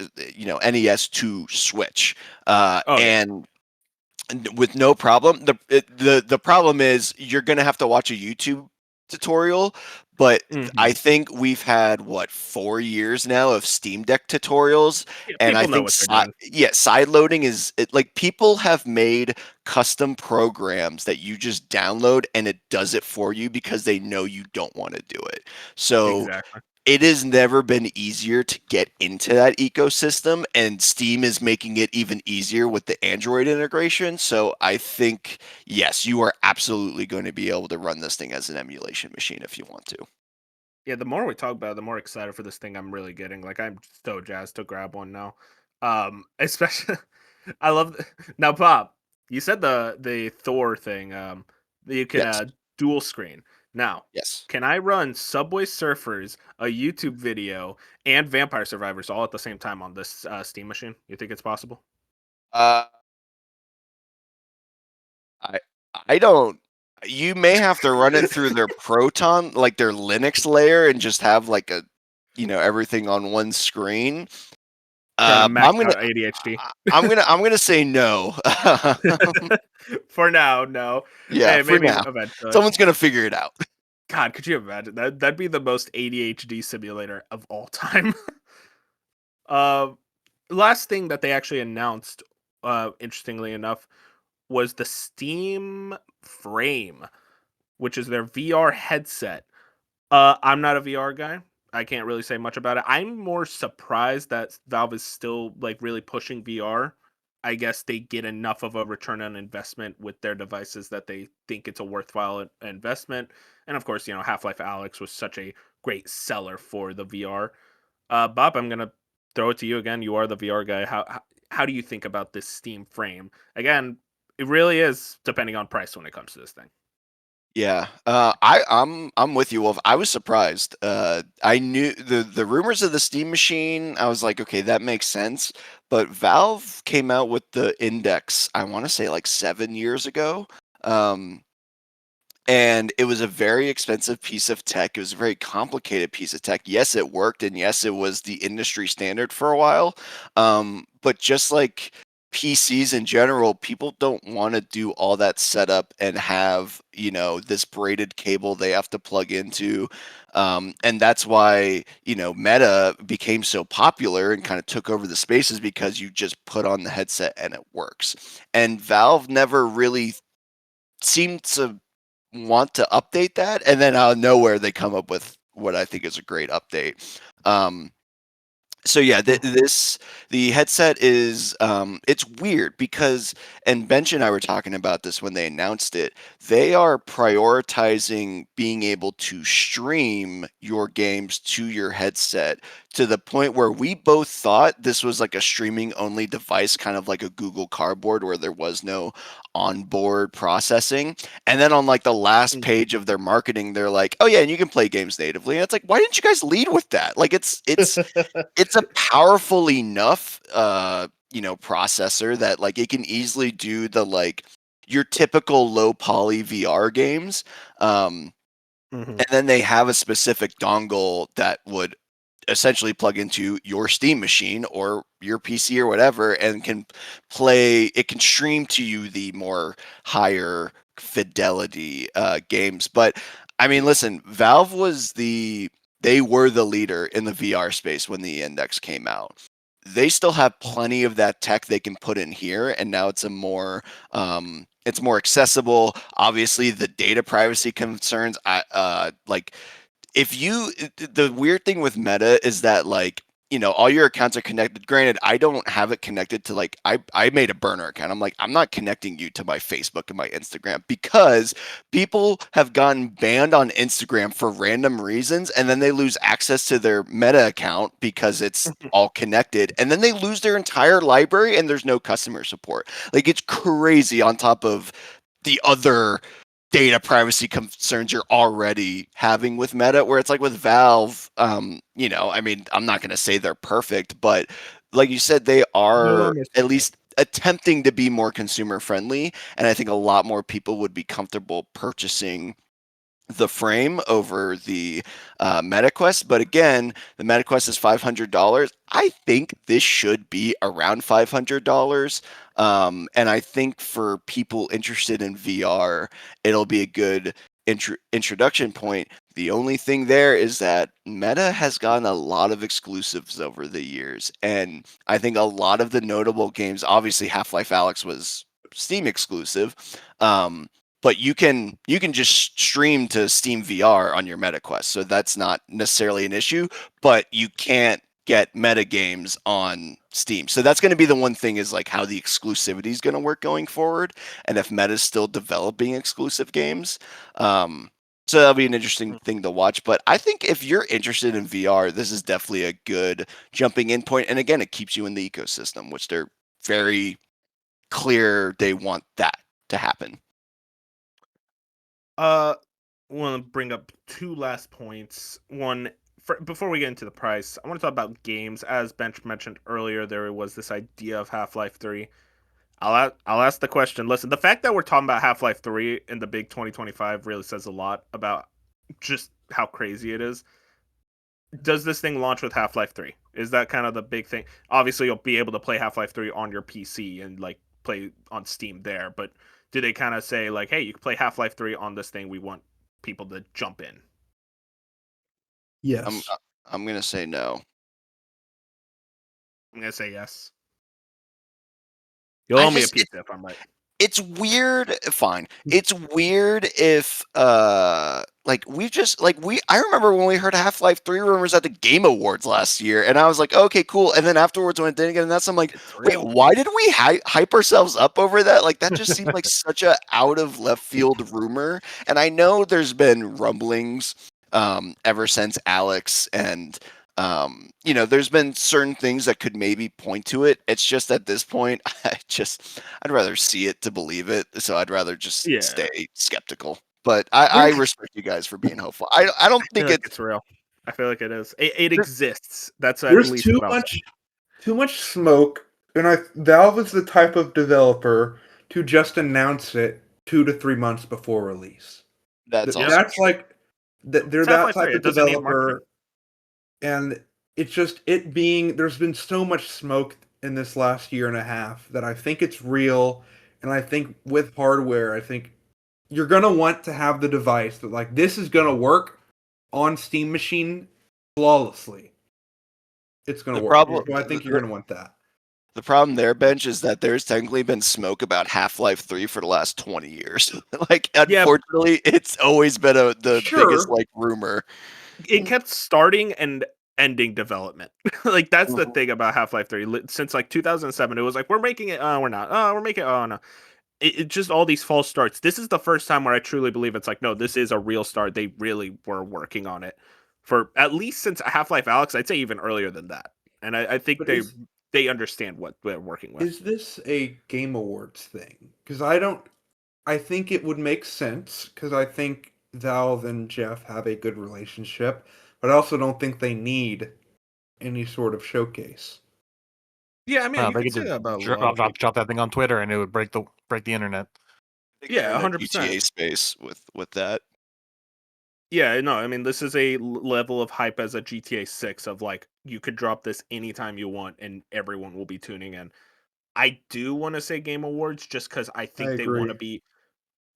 NES to Switch, Oh yeah. and with no problem. The problem is you're gonna have to watch a YouTube tutorial, but Hmm. I think we've had what 4 years now of Steam Deck tutorials, Yeah. and I People know think what they're doing. side loading like people have made custom programs that you just download and it does it for you because they know you don't want to do it. So Exactly. it has never been easier to get into that ecosystem, and Steam is making it even easier with the Android integration. So I think, yes, you are absolutely going to be able to run this thing as an emulation machine if you want to. Yeah, the more we talk about it, the more excited for this thing I'm really getting. Like I'm so jazzed to grab one now. Especially I love now, Bob. You said the Thor thing. That you can Yes, dual screen. Now, yes. can I run Subway Surfers, a YouTube video, and Vampire Survivors all at the same time on this Steam machine? You think it's possible? Uh, I I don't. You may have to run it through their Proton, like their Linux layer, and just have like everything on one screen. Trying to max I'm gonna out ADHD. I'm gonna say no. For now, no. Yeah, Hey, for maybe now. eventually. Someone's gonna figure it out. God, could you imagine that? That'd be the most ADHD simulator of all time. uh, Last thing that they actually announced, interestingly enough, was the Steam Frame, which is their VR headset. I'm not a VR guy. I can't really say much about it. I'm more surprised that Valve is still like really pushing VR. I guess they get enough of a return on investment with their devices that they think it's a worthwhile investment. And of course, Half-Life Alex was such a great seller for the VR. Bob, I'm gonna throw it to you again. You are the VR guy. How do you think about this Steam Frame? Again, it really is depending on price when it comes to this thing. Yeah, I'm with you, Wolf. I was surprised. I knew the rumors of the Steam Machine. I was like, okay, that makes sense. But Valve came out with the Index. I want to say like 7 years ago. Um, and it was a very expensive piece of tech. It was a very complicated piece of tech. Yes, it worked, and yes, it was the industry standard for a while. But just like PCs in general, people don't want to do all that setup and have, this braided cable they have to plug into. And that's why, Meta became so popular and kind of took over the spaces because you just put on the headset and it works. And Valve never really seemed to want to update that, and then out of nowhere they come up with what I think is a great update. So yeah, the headset is it's weird because, and Bench and I were talking about this when they announced it. They are prioritizing being able to stream your games to your headset to the point where we both thought this was like a streaming only device, kind of like a Google Cardboard where there was no onboard processing. And then on like the last Mhm. page of their marketing, they're like, "Oh yeah, and you can play games natively." And it's like, why didn't you guys lead with that? Like it's a powerful enough processor that like it can easily do the like your typical low poly VR games. Mhm. And then they have a specific dongle that would essentially plug into your Steam machine or your PC or whatever and can stream to you the more higher fidelity games. But I mean, listen, they were the leader in the VR space when the Index came out. They still have plenty of that tech they can put in here, and now it's more accessible. Obviously, the data privacy concerns, like if you the weird thing with Meta is that like all your accounts are connected. Granted, I don't have it connected to like I made a burner account. I'm like, I'm not connecting you to my Facebook and my Instagram because people have gotten banned on Instagram for random reasons, and then they lose access to their Meta account because it's all connected, and then they lose their entire library and there's no customer support. Like it's crazy on top of the other data privacy concerns you're already having with Meta, where it's like with Valve, I mean, I'm not going to say they're perfect, but like you said, they No, are almost. at least attempting to be more consumer friendly. And I think a lot more people would be comfortable purchasing the frame over the MetaQuest. But again, the MetaQuest is $500. I think this should be around $500. And I think for people interested in VR, it'll be a good introduction point. The only thing there is that Meta has gotten a lot of exclusives over the years. And I think a lot of the notable games, obviously Half-Life Alex was Steam exclusive. But you can just stream to Steam VR on your MetaQuest, so that's not necessarily an issue. But you can't get meta games on Steam, so that's going to be the one thing, is like how the exclusivity is going to work going forward, and if Meta's still developing exclusive games. So that'll be an interesting thing to watch. But I think if you're interested in VR, this is definitely a good jumping in point. And again, it keeps you in the ecosystem, which they're very clear they want that to happen. Want to bring up two last points. One, before we get into the price, I want to talk about games. As Bench mentioned earlier, there was this idea of Half-Life 3. I'll ask the question. Listen, the fact that we're talking about Half-Life 3 in the big 2025 really says a lot about just how crazy it is. Does this thing launch with Half-Life 3? Is that kind of the big thing? Obviously, you'll be able to play Half-Life 3 on your PC and like play on Steam there, but do they kind of say like, hey, you can play Half-Life 3 on this thing, we want people to jump in? I'm Yes. I'm gonna say no. I'm going to say yes. You'll I owe me a just pizza if I'm right. It's weird. Fine. It's weird if like I remember when we heard Half-Life 3 rumors at the Game Awards last year, and I was like, okay, cool. And then afterwards when it didn't get announced, I'm like, It's wait, real. why did we hype ourselves up over that? Like that just seemed like such a out of left field rumor. And I know there's been rumblings ever since Alex, and there's been certain things that could maybe point to it. It's just at this point, I'd rather see it to believe it. So I'd rather just Yeah. stay skeptical. But I respect you guys for being hopeful. I don't I feel think like it's it's real. I feel like it is. It There- exists. That's at There's least what I'll say. too much smoke, and Valve is the type of developer to just announce it 2 to 3 months before release. that's Yep. also That's like they're It's that Half-Life 3. type It of doesn't need marketing. developer, and it's just it being there's been so much smoke in this last year and a half that I think it's real, and I think with hardware, I think you're gonna want to have the device that like this is gonna work on Steam machine flawlessly. It's gonna the work. problem. So I think you're gonna want that. The problem there, Bench, is that there's technically been smoke about Half-Life 3 for the last 20 years. Like, Yeah, unfortunately, it's always been the biggest Sure, like rumor. it kept starting and ending development. Like that's the Mhm. thing about Half-Life 3. Since like 2007, it was like we're making it. Oh, we're not. Oh, we're making it. Oh, no. It just all these false starts. This is the first time where I truly believe it's like no, this is a real start. They really were working on it for at least since Half-Life Alex. I'd say even earlier than that. And I think but they understand what they're working with. is this a Game Awards thing? Because I don't. I think it would make sense because I think Valve and Jeff have a good relationship, but I also don't think they need any sort of showcase. Yeah, I mean, you They could could say just that about a lot of people. drop that thing on Twitter and it would break the internet. I think they're Yeah, in a 100%. GTA space with that. Yeah, no, I mean, this is a level of hype as a GTA 6 of like you could drop this anytime you want and everyone will be tuning in. I do want to say Game Awards just because I I think they want to agree. be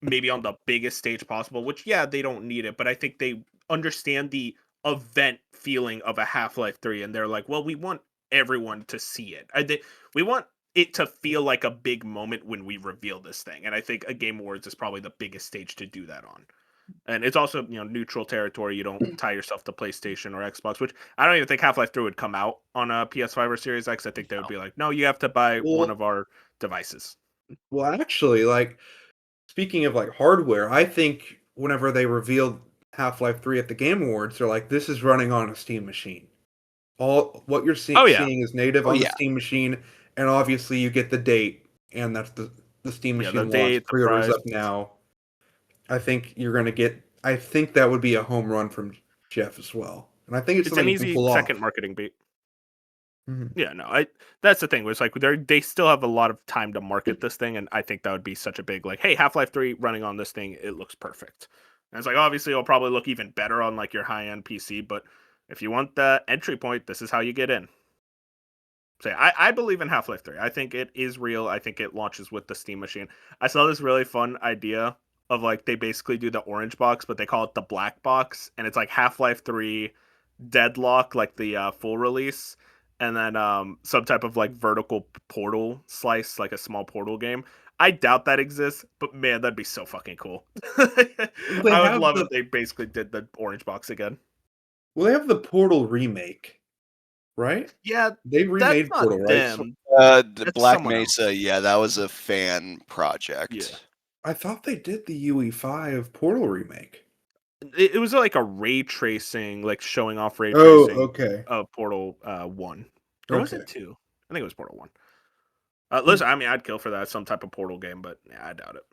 maybe on the biggest stage possible, which, yeah, they don't need it, but I think they understand the event feeling of a Half-Life 3 and they're like, well, we want everyone to see it. We want it to feel like a big moment when we reveal this thing. And I think a Game Awards is probably the biggest stage to do that on. And it's also, neutral territory. You don't tie yourself to PlayStation or Xbox, which I don't even think Half-Life 3 would come out on a PS5 or Series X. I think they would be like, no, you have to buy one Well, of our devices. well, actually, like speaking of like hardware, I think whenever they revealed Half-Life 3 at the Game Awards, they're like, this is running on a Steam machine. All what you're Oh, yeah. seeing is native Oh on the yeah, Steam machine, and obviously you get the date, and that's the Steam Yeah, the machine launch. date, the Pre-orders price. up now. I think you're gonna get. I think that would be a home run from Jeff as well, and I think it's It's something an you can easy pull second off. marketing beat. Mhm. Yeah, no, that's the thing. Was like they still have a lot of time to market this thing, and I think that would be such a big like, hey, Half Life 3 running on this thing, it looks perfect. And it's like obviously it'll probably look even better on like your high end PC, but if you want the entry point, this is how you get in. Say, I believe in Half Life 3. I think it is real. I think it launches with the Steam machine. I saw this really fun idea of like they basically do the orange box, but they call it the black box, and it's like Half Life 3 Deadlock, like the full release, and then some type of like vertical portal slice, like a small portal game. I doubt that exists, but man, that'd be so fucking cool. They I would have love the if they basically did the orange box again. well, they have the Portal remake, right? Yeah, They that's remade not Portal, right? So them. The That's Black someone Mesa, else. yeah, that was a fan Yeah. project. I thought they did the UE5 Portal remake. It was like a ray tracing, like showing off ray Oh, tracing okay. of Portal 1. Or was Okay. it 2? I think it was Portal 1. Listen, Hmm. I mean, I'd kill for that, some type of Portal game, but yeah, I doubt it.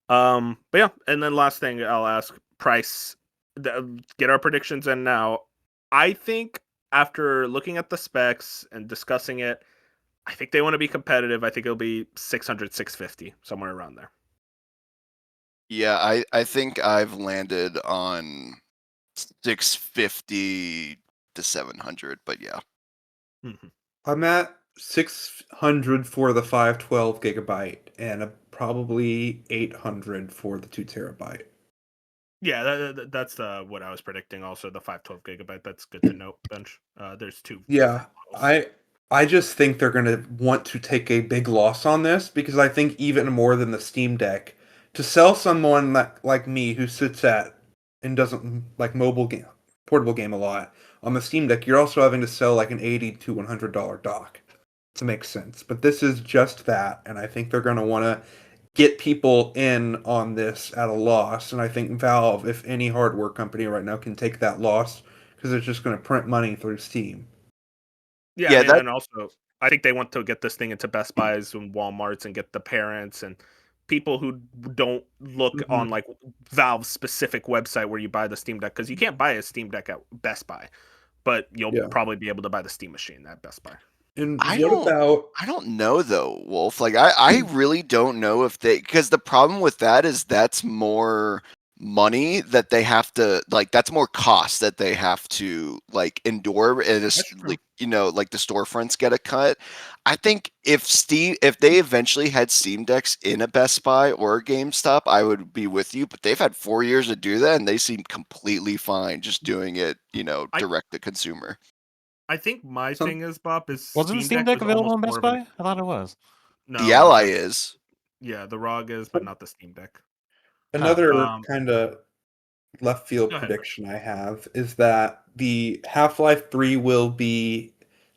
But yeah, and then last thing I'll ask, price. Get our predictions in now. I think after looking at the specs and discussing it, I think they want to be competitive. I think it'll be 600, 650, somewhere around there. Yeah, I think I've landed on 650 to 700, but yeah. Mm-hmm. I'm at 600 for the 512 gigabyte and probably 800 for the 2 terabyte. Yeah, that's what I was predicting. Also, the 512 gigabyte. That's good to note, Bench. There's two Yeah, different models. I just think they're going to want to take a big loss on this because I think even more than the Steam Deck, to sell someone like me who sits at and doesn't like portable game a lot on the Steam Deck, you're also having to sell like an $80 to $100 dock to make sense. But this is just that, and I think they're going to want to get people in on this at a loss. And I think Valve, if any hardware company right now, can take that loss because it's just going to print money through Steam. Yeah, I Yeah, mean, that and also I think they want to get this thing into Best Buys and WalMarts and get the parents and people who don't look Hmm. on like Valve's specific website where you buy the Steam Deck, because you can't buy a Steam Deck at Best Buy, but you'll Yeah. probably be able to buy the Steam machine at Best Buy. And I what don't about I don't know though, Wolf. Like I really don't know if they, because the problem with that is that's more money that they have to, like, that's more cost that they have to like endure, and it's that's true. like, like the storefronts get a cut. I think if they eventually had Steam Decks in a Best Buy or a GameStop, I would be with you, but they've had 4 years to do that and they seem completely fine just doing it, I direct to consumer. I think my Some thing is, Bob, is Wasn't the Steam Steam Deck Deck was available almost on more Best of an Buy? I thought it was. The no, no, Ally the is. yeah, the ROG is, but not the Steam Deck. Huh. another kind of left field Go ahead, Bench. prediction I have is that the Half-Life 3 will be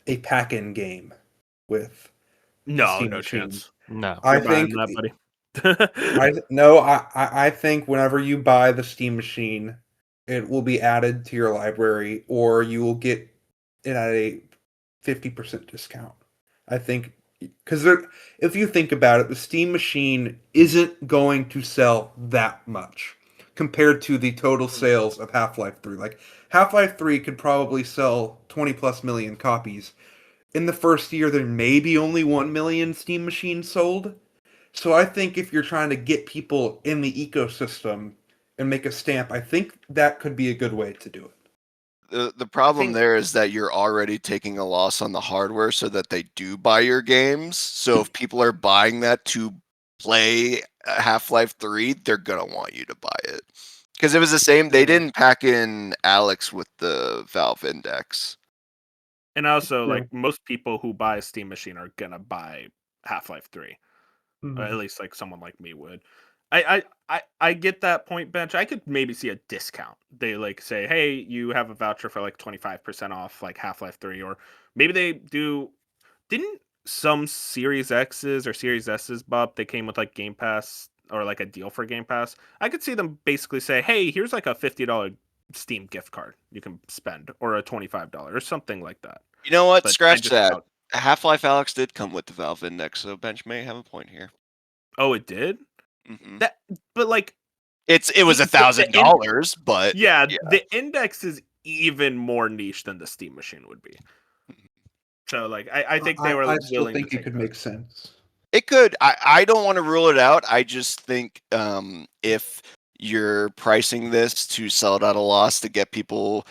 a pack-in game with the No, Steam no machine. chance. No. I You're buying think that, buddy. I no, I think whenever you buy the Steam machine, it will be added to your library, or you will get it at a 50% discount. I think because if you think about it, the Steam machine isn't going to sell that much compared to the total sales of Half-Life 3. Like Half-Life 3 could probably sell 20 plus million copies. In the first year, there may be only 1 million Steam machines sold. So I think if you're trying to get people in the ecosystem and make a stamp, I think that could be a good way to do it. The I problem think there is that you're already taking a loss on the hardware so that they do buy your games. So if people are buying that to play Half-Life 3, they're gonna want you to buy it. Because it was the same, they Yeah. didn't pack in Alex with the Valve Index. And also, Yeah. like, most people who buy a Steam machine are gonna buy Half-Life 3. At Mhm. least like someone like me would. I get that point, Bench. I could maybe see a discount. They like say, hey, you have a voucher for like 25% off like Half-Life 3, or maybe they do. Didn't some Series X's or Series S's, Bob, they came with like Game Pass or like a deal for Game Pass? I could see them basically say, hey, here's like a $50 Steam gift card you can spend, or a $25 or something like that. You know what? But I Scratch just that. doubt. Half-Life Alex did come with the Valve Index, so Bench may have a point here. Oh, it did Hmm. that, but like It was the in $1,000, but yeah, yeah. the index is even more niche than the Steam machine would be. So like I think they were I still willing to think it take could that. make sense. It could. I don't want to rule it out. I just think if you're pricing this to sell it at a loss to get people,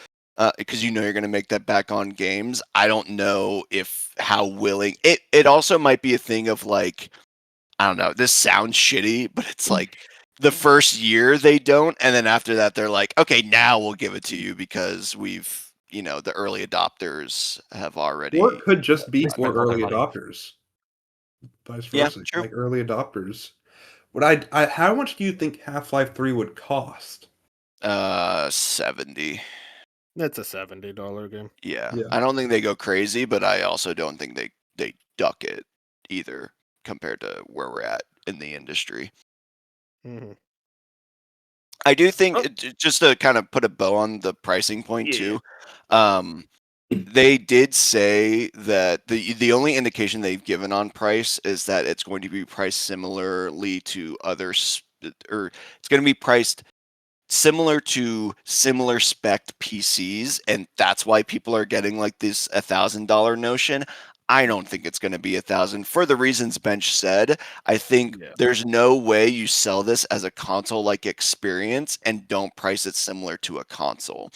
because you're going to make that back on games, I don't know if how willing it. It also might be a thing of like, I don't know. This sounds shitty, but it's like the first year they don't, and then after that they're like, okay, now we'll give it to you because we've, the early adopters have Or it already could just be They for spent all their early money. adopters. vice Yeah, versa, true. like early adopters. How much do you think Half-Life 3 would cost? 70. That's a $70 game. Yeah. Yeah. I don't think they go crazy, but I also don't think they duck it either compared to where we're at in the industry. Mm-hmm. I do think Oh, just to kind of put a bow on the pricing point yeah. too. They did say that the only indication they've given on price is that it's going to be priced similarly to or it's going to be priced similar to similar spec PCs, and that's why people are getting like this $1,000 notion. I don't think it's going to be 1,000 for the reasons Bench said. I think Yeah. there's no way you sell this as a console-like experience and don't price it similar to a console.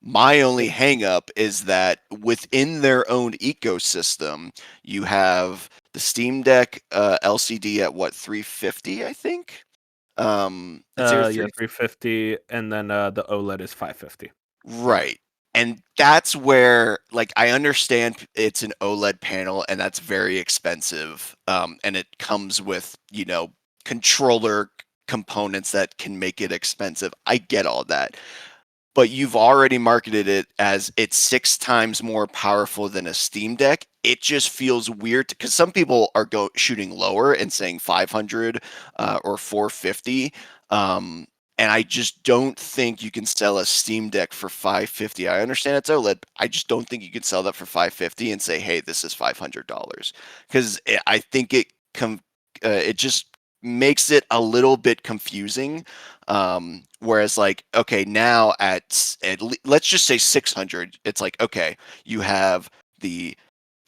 My only hangup is that within their own ecosystem, you have the Steam Deck LCD at what, 350, I think. It's either Yeah, 350, and then the OLED is 550. right. And that's where, like, I understand it's an OLED panel and that's very expensive. And it comes with, controller components that can make it expensive. I get all that. But you've already marketed it as it's 6 times more powerful than a Steam Deck. It just feels weird because some people are shooting lower and saying 500 or 450. And I just don't think you can sell a Steam Deck for 550. I understand it's OLED. I just don't think you can sell that for 550 and say, "Hey, this is $500," because I think it just makes it a little bit confusing. Whereas, like, okay, now let's just say 600, it's like, okay, you have the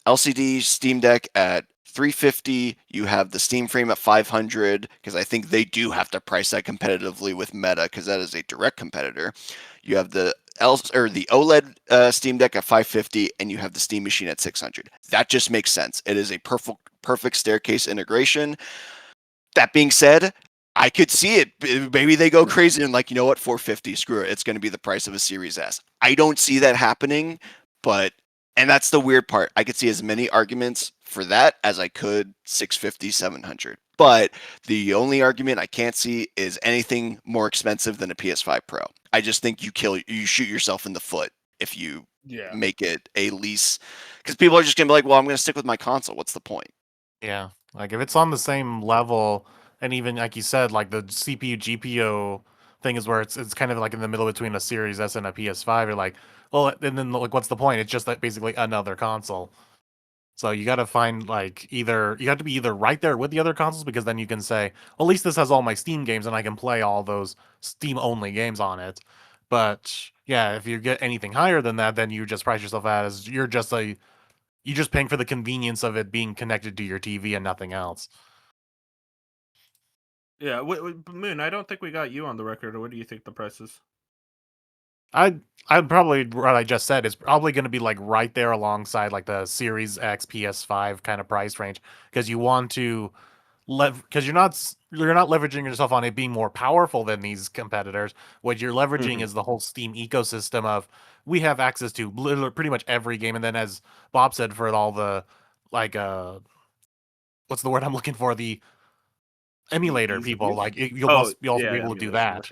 LCD Steam Deck at 350, you have the Steam Frame at 500, because I think they do have to price that competitively with Meta, because that is a direct competitor. You have the the OLED Steam Deck at 550, and you have the Steam Machine at 600. That just makes sense. It is a perfect staircase integration. That being said, I could see it. Maybe they go crazy and like, you know what, 450, screw it. It's going to be the price of a Series S. I don't see that happening, but and that's the weird part. I could see as many arguments for that as I could 650, 700. But the only argument I can't see is anything more expensive than a PS5 Pro. I just think you shoot yourself in the foot if you Yeah. make it a lease, because people are just going to be like, well, I'm going to stick with my console. What's the point? Yeah. Like if it's on the same level, and even like you said, like the CPU GPU thing is where it's kind of like in the middle between a Series S and a PS5. You're like, well, and then like what's the point? It's just like basically another console. So you got to find like either you have to be either right there with the other consoles, because then you can say, well, at least this has all my Steam games and I can play all those Steam only games on it. But yeah, if you get anything higher than that, then you just price yourself out as you're just paying for the convenience of it being connected to your TV and nothing else. Yeah. Moon, I don't think we got you on the record. What do you think the price is? I'd probably what I just said is probably going to be like right there alongside like the Series X PS5 kind of price range, because you want to because you're not leveraging yourself on it being more powerful than these competitors. What you're leveraging Mhm. is the whole Steam ecosystem of we have access to pretty much every game, and then as Bob said, for all the like what's the word I'm looking for, the emulator Ease of people, use? like Oh, you'll also be yeah, able to do emulation that.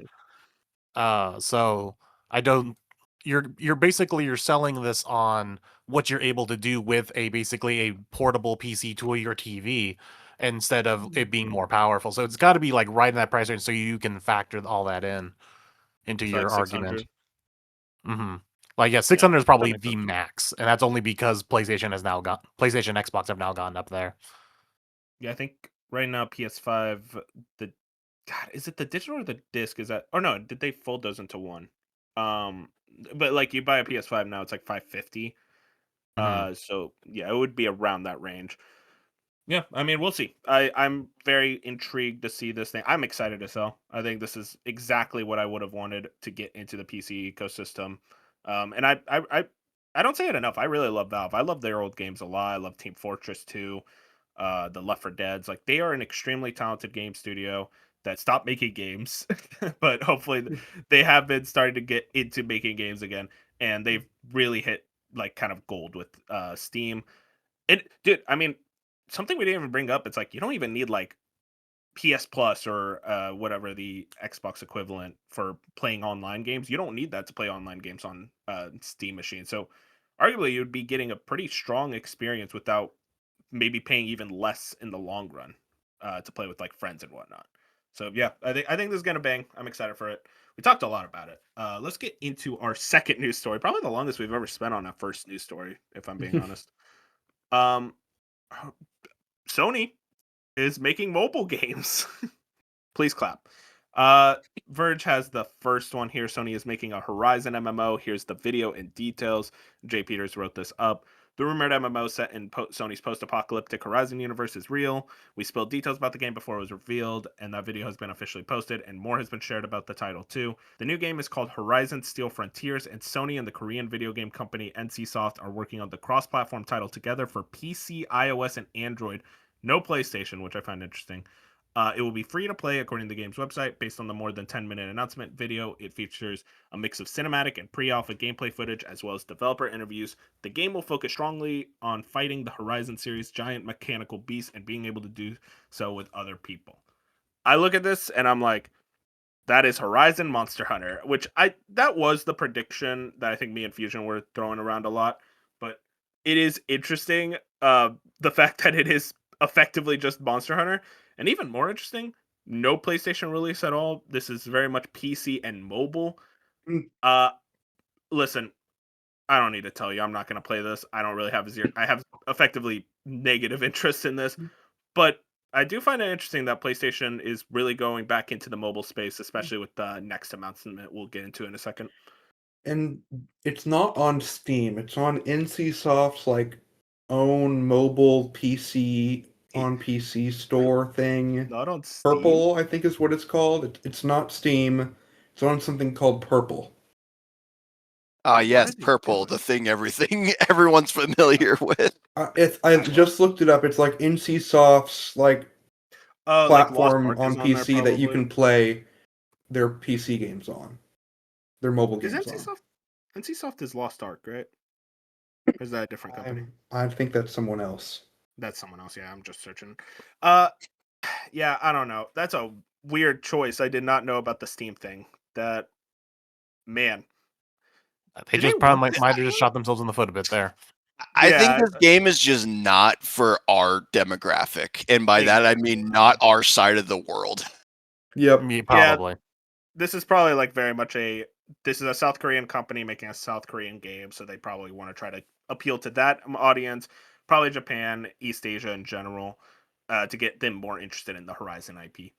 version. So I don't. You're basically you're selling this on what you're able to do with a basically a portable PC to your TV instead of it being more powerful. So it's got to be like right in that price range, so you can factor all that in into It's like your 600. argument. Hmm. Like yeah, Yeah, 600 is that probably makes the sense. max, and that's only because PlayStation, Xbox have now gone up there. Yeah, I think right now PS5, the God, is it the digital or the disc? Is that, or no, did they fold those into one? Um, but like you buy a PS5 now, it's like 550. Hmm. So yeah, it would be around that range. Yeah, I mean, we'll see. I'm very intrigued to see this thing. I'm excited to sell. I think this is exactly what I would have wanted to get into the PC ecosystem. And I don't say it enough. I really love Valve. I love their old games a lot. I love Team Fortress 2, the Left 4 Dead's. Like they are an extremely talented game studio that stopped making games, but hopefully they have been starting to get into making games again, and they've really hit like kind of gold with Steam. Dude, I mean, something we didn't even bring up. It's like you don't even need like PS Plus or whatever the Xbox equivalent for playing online games. You don't need that to play online games on Steam machine. So arguably, you'd be getting a pretty strong experience without maybe paying even less in the long run to play with like friends and whatnot. So yeah, I think this is gonna bang. I'm excited for it. We talked a lot about it. Let's get into our second news story. Probably the longest we've ever spent on a first news story, if I'm being honest. Um, Sony is making mobile games. Please clap. Uh, Verge has the first one here. Sony is making a Horizon MMO. Here's the video and details. Jay Peters wrote this up. The rumored MMO set in Sony's post-apocalyptic Horizon universe is real. We spilled details about the game before it was revealed, and that video has been officially posted, and more has been shared about the title too. The new game is called Horizon Steel Frontiers, and Sony and the Korean video game company NCSoft are working on the cross-platform title together for PC, iOS, and Android. No PlayStation, which I find interesting. It will be free to play according to the game's website. Based on the more than 10-minute announcement video, it features a mix of cinematic and pre-alpha gameplay footage as well as developer interviews. The game will focus strongly on fighting the Horizon series giant mechanical beasts and being able to do so with other people. I look at this and I'm like, that is Horizon Monster Hunter, which that was the prediction that I think me and Fusion were throwing around a lot. But it is interesting, the fact that it is effectively just Monster Hunter, and even more interesting, no PlayStation release at all. This is very much PC and mobile. Mm. Listen, I don't need to tell you, I'm not going to play this. I don't really have I have effectively negative interest in this, but I do find it interesting that PlayStation is really going back into the mobile space, especially with the next announcement we'll get into in a second. And it's not on Steam. It's on NCSoft's like own mobile PC on PC store thing. Not on Steam. Purple, I think is what it's called. It's not Steam. It's on something called Purple. Yes, Purple, the thing everyone's familiar with. I just looked it up. It's like NCSoft's like Like Lost platform Ark on is on there, PC that you probably. can play their PC games on. Their mobile Is games on. NCSoft is Lost Ark, right? Or is that a different company? I think that's someone else. That's someone else. Yeah, I'm just searching. Yeah, I don't know. That's a weird choice. I did not know about the Steam thing. That, man. They Did just they probably want might have just shot themselves in the foot a bit there. I think Yeah. this game is just not for our demographic, and by that I mean Exactly. not our side of the world. Yep. Me, probably. This is probably like very much this is a South Korean company making a South Korean game, so they probably want to try to appeal to that audience, probably Japan, East Asia in general, to get them more interested in the Horizon IP.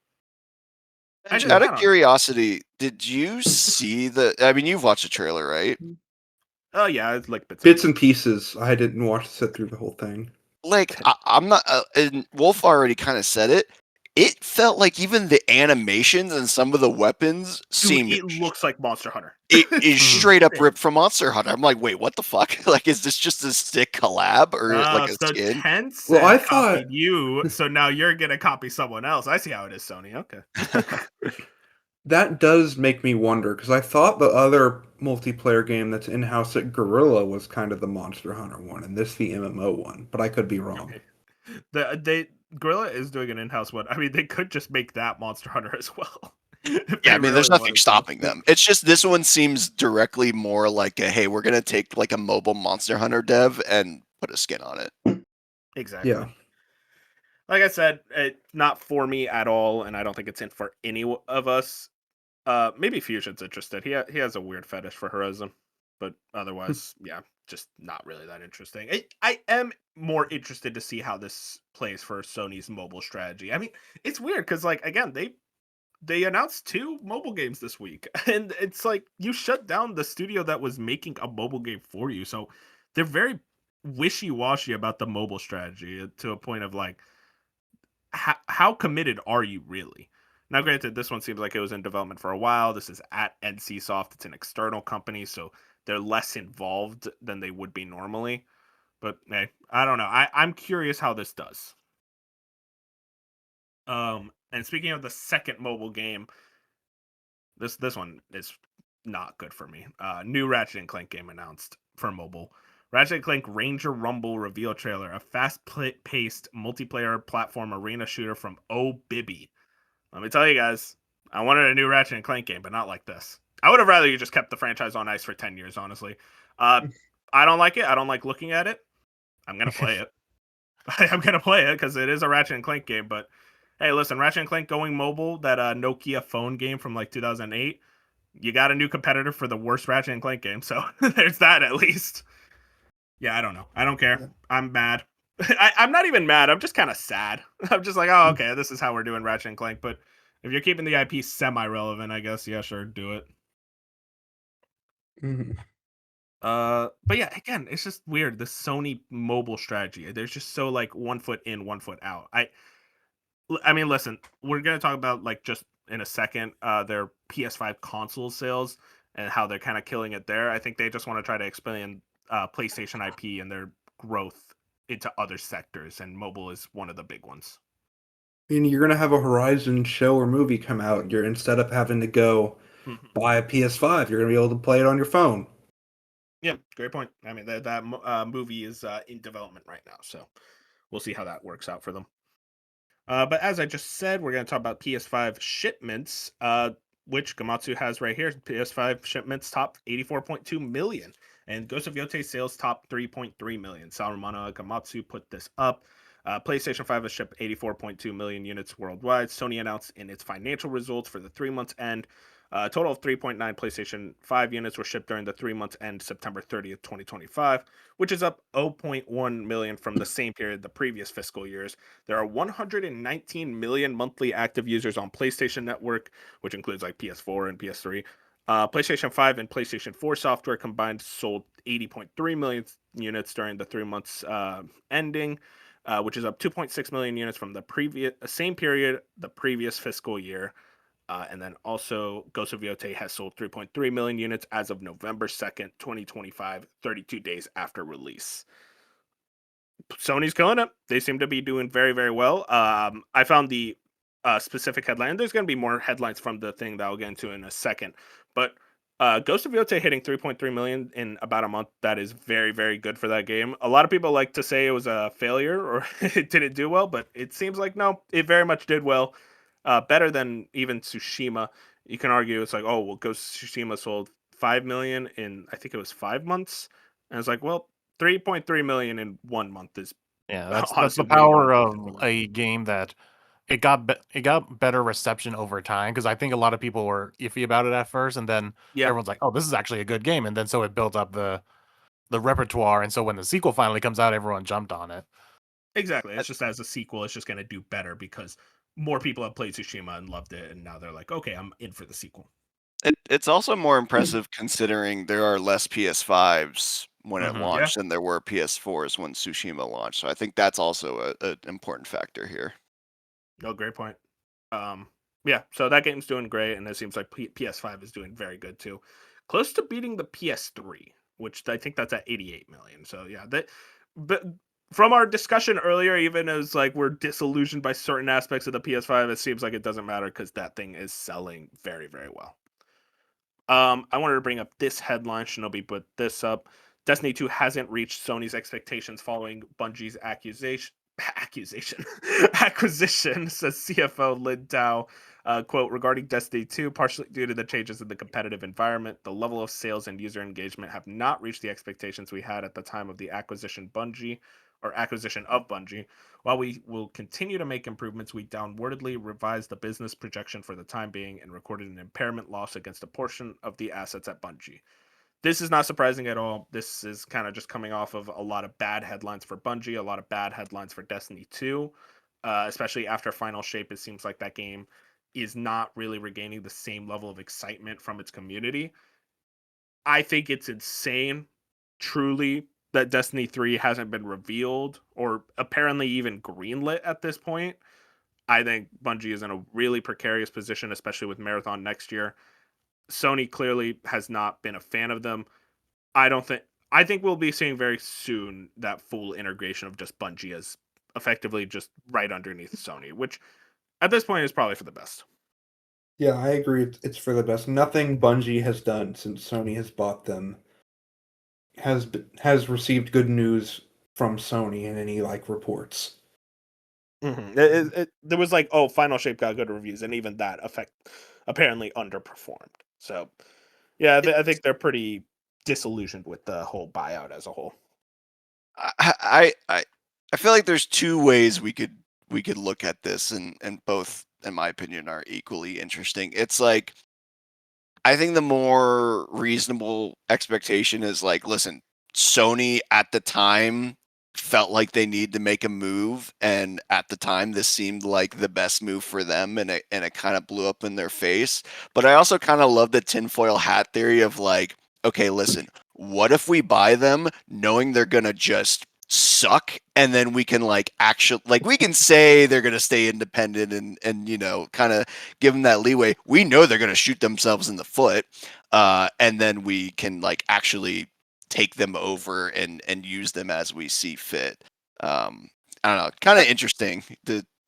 Out I of don't know. curiosity, did you see I mean, you've watched the trailer, right? Oh yeah, it's like Bits and pieces. I didn't watch sit through the whole thing. Like, I'm not, and Wolf already kind of said it. It felt like even the animations and some of the weapons Dude, seemed. it looks like Monster Hunter. It is Mhm. straight up ripped from Monster Hunter. I'm like, wait, what the fuck? Like, is this just a stick collab or like a So skin? Tencent Well, I copied thought you, so now you're gonna copy someone else. I see how it is, Sony. Okay. that does make me wonder because I thought the other multiplayer game that's in house at Gorilla was kind of the Monster Hunter one, and this the MMO one. But I could be wrong. Gorilla is doing an in-house one. I mean, they could just make that Monster Hunter as well. Yeah, I mean, there's nothing stopping them. It's just this one seems directly more like a, hey, we're gonna take like a mobile Monster Hunter dev and put a skin on it. Exactly. Yeah. Like I said, it's not for me at all, and I don't think it's in for any of us. Maybe Fusion's interested. He has a weird fetish for Horizon, but otherwise, yeah, just not really that interesting. I am more interested to see how this plays for Sony's mobile strategy. I mean, it's weird because, like, again, they announced 2 mobile games this week, and it's like you shut down the studio that was making a mobile game for you. So they're very wishy-washy about the mobile strategy to a point of like, how committed are you really? Now, granted, this one seems like it was in development for a while. This is at NCSoft. It's an external company, so they're less involved than they would be normally. But hey, I don't know. I'm curious how this does. And speaking of the second mobile game, this one is not good for me. New Ratchet and Clank game announced for mobile. Ratchet and Clank Ranger Rumble reveal trailer, a fast-paced multiplayer platform arena shooter from Oh Bibby. Let me tell you guys, I wanted a new Ratchet and Clank game, but not like this. I would have rather you just kept the franchise on ice for 10 years, honestly. I don't like it. I don't like looking at it. I'm going to play it. I'm going to play it because it is a Ratchet and Clank game, but hey, listen, Ratchet and Clank going mobile, that Nokia phone game from like 2008, you got a new competitor for the worst Ratchet and Clank game, so there's that at least. Yeah, I don't know. I don't care. Yeah. I'm mad. I'm not even mad. I'm just kind of sad. I'm just like, oh, okay, this is how we're doing Ratchet and Clank. But if you're keeping the IP semi-relevant, I guess, yeah, sure, do it. Mhm. But yeah, again, it's just weird. The Sony mobile strategy. There's just so like 1 foot in, 1 foot out. I mean, listen, we're gonna talk about like just in a second, their PS5 console sales and how they're kind of killing it there. I think they just want to try to explain PlayStation IP and their growth into other sectors, and mobile is one of the big ones. I mean, you're gonna have a Horizon show or movie come out. You're instead of having to go Mhm. buy a PS5, you're gonna be able to play it on your phone. Yeah, great point. I mean, that movie is in development right now, so we'll see how that works out for them. But as I just said, we're going to talk about PS5 shipments, which Gamatsu has right here. PS5 shipments top 84.2 million, and Ghost of Yote sales top 3.3 million. Saruman Gamatsu put this up. PlayStation 5 has shipped 84.2 million units worldwide. Sony announced in its financial results for the 3 months end. A total of 3.9 PlayStation 5 units were shipped during the 3 months end September 30th, 2025, which is up 0.1 million from the same period the previous fiscal years. There are 119 million monthly active users on PlayStation Network, which includes like PS4 and PS3. PlayStation 5 and PlayStation 4 software combined sold 80.3 million units during the 3 months ending, which is up 2.6 million units from the previous same period the previous fiscal year. And then also, Ghost of Yote has sold 3.3 million units as of November 2nd, 2025, 32 days after release. Sony's killing it. They seem to be doing very, very well. I found the specific headline. There's going to be more headlines from the thing that I'll get into in a second. But Ghost of Yote hitting 3.3 million in about a month, that is very, very good for that game. A lot of people like to say it was a failure or it didn't do well, but it seems like no, it very much did well. Better than even Tsushima. You can argue it's like, oh, well, Ghost of Tsushima sold 5 million in, I think it was 5 months. And it's like, well, 3.3 million in 1 month is Yeah, that's honestly the way more power than of equivalent. a game that it got better reception over time because I think a lot of people were iffy about it at first, and then Yeah, everyone's like, "Oh, this is actually a good game," and then so it built up the repertoire, and so when the sequel finally comes out, everyone jumped on it. exactly. It's just as a sequel, it's just going to do better because more people have played Tsushima and loved it, and now they're like, okay, I'm in for the sequel. It's also more impressive considering there are less PS5s when it Mhm. Yeah, launched than there were PS4s when Tsushima launched. So I think that's also an important factor here. no, great point. Um, yeah, so that game's doing great, and it seems like PS5 is doing very good too, close to beating the PS3, which I think that's at 88 million. So yeah, that. But from our discussion earlier, even as like we're disillusioned by certain aspects of the PS5, it seems like it doesn't matter because that thing is selling very, very well. I wanted to bring up this headline. Shinobi put this up. Destiny 2 hasn't reached Sony's expectations following Bungie's accusation acquisition, says CFO Lin Tao. Quote, regarding Destiny 2, partially due to the changes in the competitive environment, the level of sales and user engagement have not reached the expectations we had at the time of the acquisition of Bungie. While we will continue to make improvements, we downwardly revised the business projection for the time being and recorded an impairment loss against a portion of the assets at Bungie. This is not surprising at all. This is kind of just coming off of a lot of bad headlines for Bungie, a lot of bad headlines for Destiny 2, especially after Final Shape. It seems like that game is not really regaining the same level of excitement from its community. I think it's insane, truly, that Destiny 3 hasn't been revealed or apparently even greenlit at this point. I think Bungie is in a really precarious position, especially with Marathon next year. Sony clearly has not been a fan of them. I don't think I think we'll be seeing very soon that full integration of just Bungie as effectively just right underneath Sony, which at this point is probably for the best. Yeah, I agree. It's for the best. Nothing Bungie has done since Sony has bought them has received good news from Sony in any like reports. There was like, oh, Final Shape got good reviews, and even that effect apparently underperformed. So, yeah, I think they're pretty disillusioned with the whole buyout as a whole. I feel like there's two ways we could look at this, and both, in my opinion, are equally interesting. It's like I think the more reasonable expectation is like, listen, Sony at the time felt like they need to make a move, and at the time this seemed like the best move for them, and it kind of blew up in their face. But I also kind of love the tinfoil hat theory of like, okay, listen, what if we buy them knowing they're gonna just suck, and then we can like actually like we can say they're gonna stay independent and you know kind of give them that leeway. We know they're going to shoot themselves in the foot, and then we can like actually take them over and use them as we see fit. I don't know, kind of That- interesting.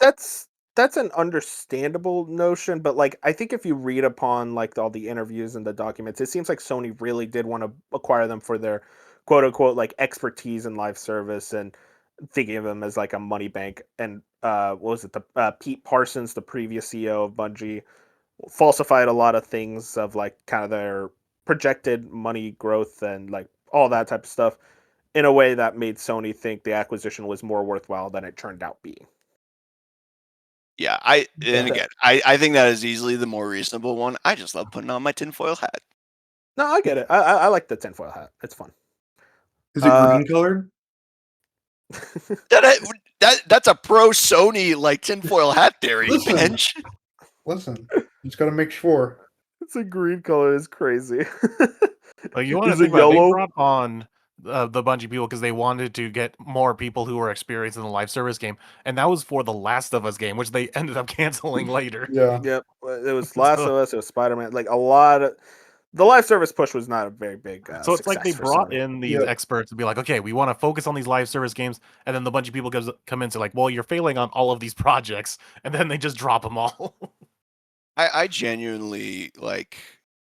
That's that's an understandable notion, but like I think if you read upon like all the interviews and the documents, it seems like Sony really did want to acquire them for their quote unquote like expertise in live service and thinking of them as like a money bank. And what was it? The Pete Parsons, the previous CEO of Bungie, falsified a lot of things of like kind of their projected money growth and like all that type of stuff in a way that made Sony think the acquisition was more worthwhile than it turned out being. Yeah, and Yeah. again, I think that is easily the more reasonable one. I just love putting on my tinfoil hat. No, I get it. I like the tinfoil hat. It's fun. Is it Uh, green colored? That's a pro Sony like tinfoil hat theory, Listen, Bench. listen. Just gotta make sure. it's a green color. Is crazy. Like, you want to Is think it about it, they yellow? brought on the Bungie people because they wanted to get more people who were experienced in the live service game, and that was for the Last of Us game, which they ended up canceling later. Yeah. Yep. It was Last So, of Us. It was Spider Man. Like a lot of the live service push was not a very big so it's like they success for brought Sony. in these Yep. experts to be like, okay, we want to focus on these live service games, and then the Bungie people come in and say like, well, you're failing on all of these projects, and then they just drop them all. I genuinely like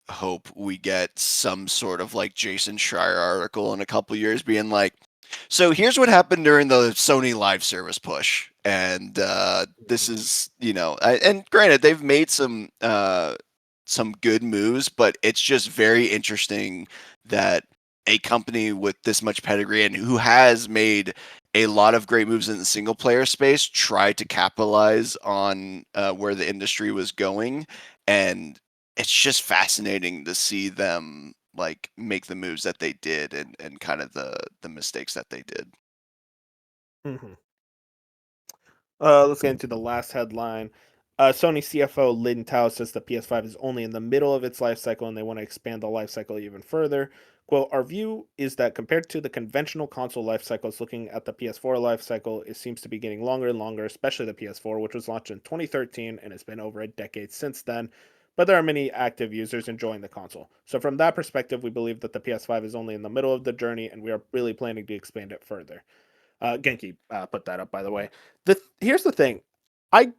hope we get some sort of like Jason Schreier article in a couple years being like, so here's what happened during the Sony live service push. And this is, you know, and granted they've made some good moves, but it's just very interesting that a company with this much pedigree and who has made a lot of great moves in the single player space tried to capitalize on where the industry was going, and it's just fascinating to see them like make the moves that they did and kind of the mistakes that they did. Hmm. Let's get into the last headline. Sony CFO Lin Tao says the PS5 is only in the middle of its life cycle and they want to expand the life cycle even further. Quote, our view is that compared to the conventional console life cycles, looking at the PS4 life cycle, it seems to be getting longer and longer, especially the PS4, which was launched in 2013 and it's been over a decade since then. But there are many active users enjoying the console. So, from that perspective, we believe that the PS5 is only in the middle of the journey and we are really planning to expand it further. Genki put that up, by the way. Here's the thing, I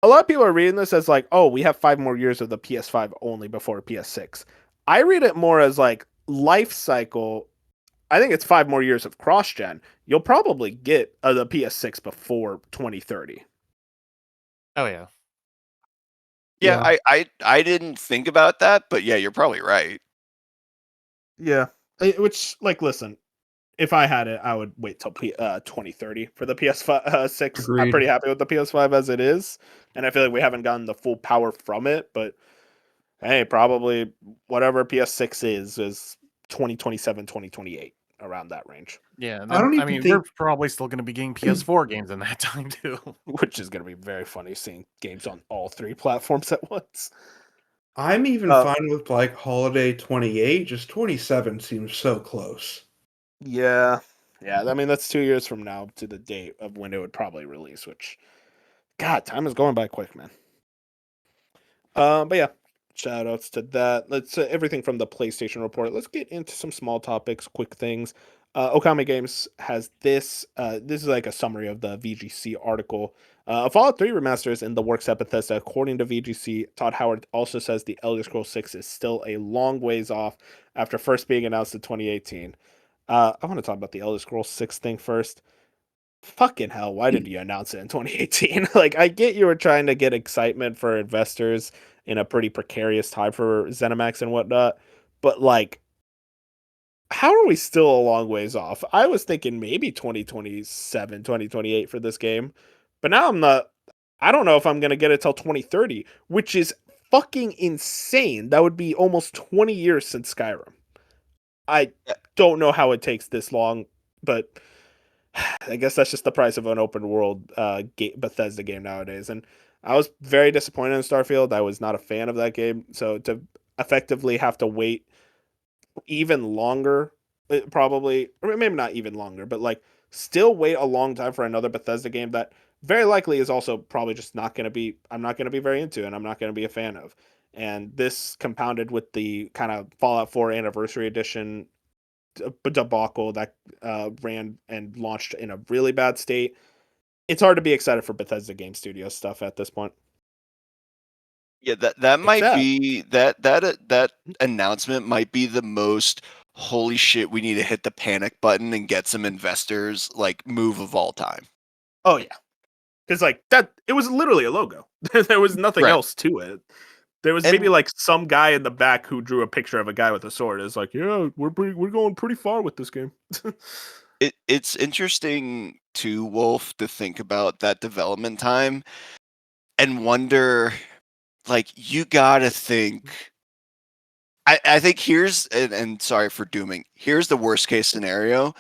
a lot of people are reading this as like, oh, we have 5 more years of the PS5 only before PS6. I read it more as like life cycle. I think it's 5 more years of cross gen. You'll probably get the PS6 before 2030. Oh yeah. Yeah, Yeah. I didn't think about that, but yeah, you're probably right. Yeah, which like, listen, if I had it, I would wait till 2030 for the PS5 6. I'm Agreed. pretty happy with the PS5 as it is, and I feel like we haven't gotten the full power from it. But hey, probably whatever PS6 is 2027, 2028, around that range, Yeah, and I then don't I even mean we're think probably still going to be getting PS4 games in that time too. which is going to be very funny seeing games on all three platforms at once. I'm even Uh, fine with like holiday 28, just 27 seems so close. yeah, yeah. I mean, that's 2 years from now to the date of when it would probably release. Which, God, time is going by quick, man. But yeah, shout outs to that. Let's everything from the PlayStation report. Let's get into some small topics, quick things. Okami Games has this. This is like a summary of the VGC article. Fallout 3 remaster is in the works at Bethesda, according to VGC. Todd Howard also says the Elder Scrolls 6 is still a long ways off after first being announced in 2018. I want to talk about the Elder Scrolls 6 thing first. Fucking hell, why did you announce it in 2018? Like, I get you were trying to get excitement for investors in a pretty precarious time for ZeniMax and whatnot, but like, how are we still a long ways off? I was thinking maybe 2027, 2028 for this game, but now I'm not. I don't know if I'm going to get it till 2030, which is fucking insane. That would be almost 20 years since Skyrim. I Yeah, don't know how it takes this long, but I guess that's just the price of an open world Bethesda game nowadays. And I was very disappointed in Starfield. I was not a fan of that game, so to effectively have to wait even longer, probably, or maybe not even longer, but like still wait a long time for another Bethesda game that very likely is also probably just not going to be, I'm not going to be very into and I'm not going to be a fan of. And this compounded with the kind of Fallout 4 Anniversary Edition debacle that ran and launched in a really bad state. It's hard to be excited for Bethesda Game Studios stuff at this point. yeah, that might Except, be that announcement might be the most holy shit, we need to hit the panic button and get some investors like move of all time. oh yeah, because like that, it was literally a logo. There was nothing Right. else to it. There was maybe And like some guy in the back who drew a picture of a guy with a sword. It's like, yeah, we're going pretty far with this game. it's interesting too, Wolf, to think about that development time and wonder, like, you gotta think. I think here's and sorry for dooming. Here's the worst case scenario.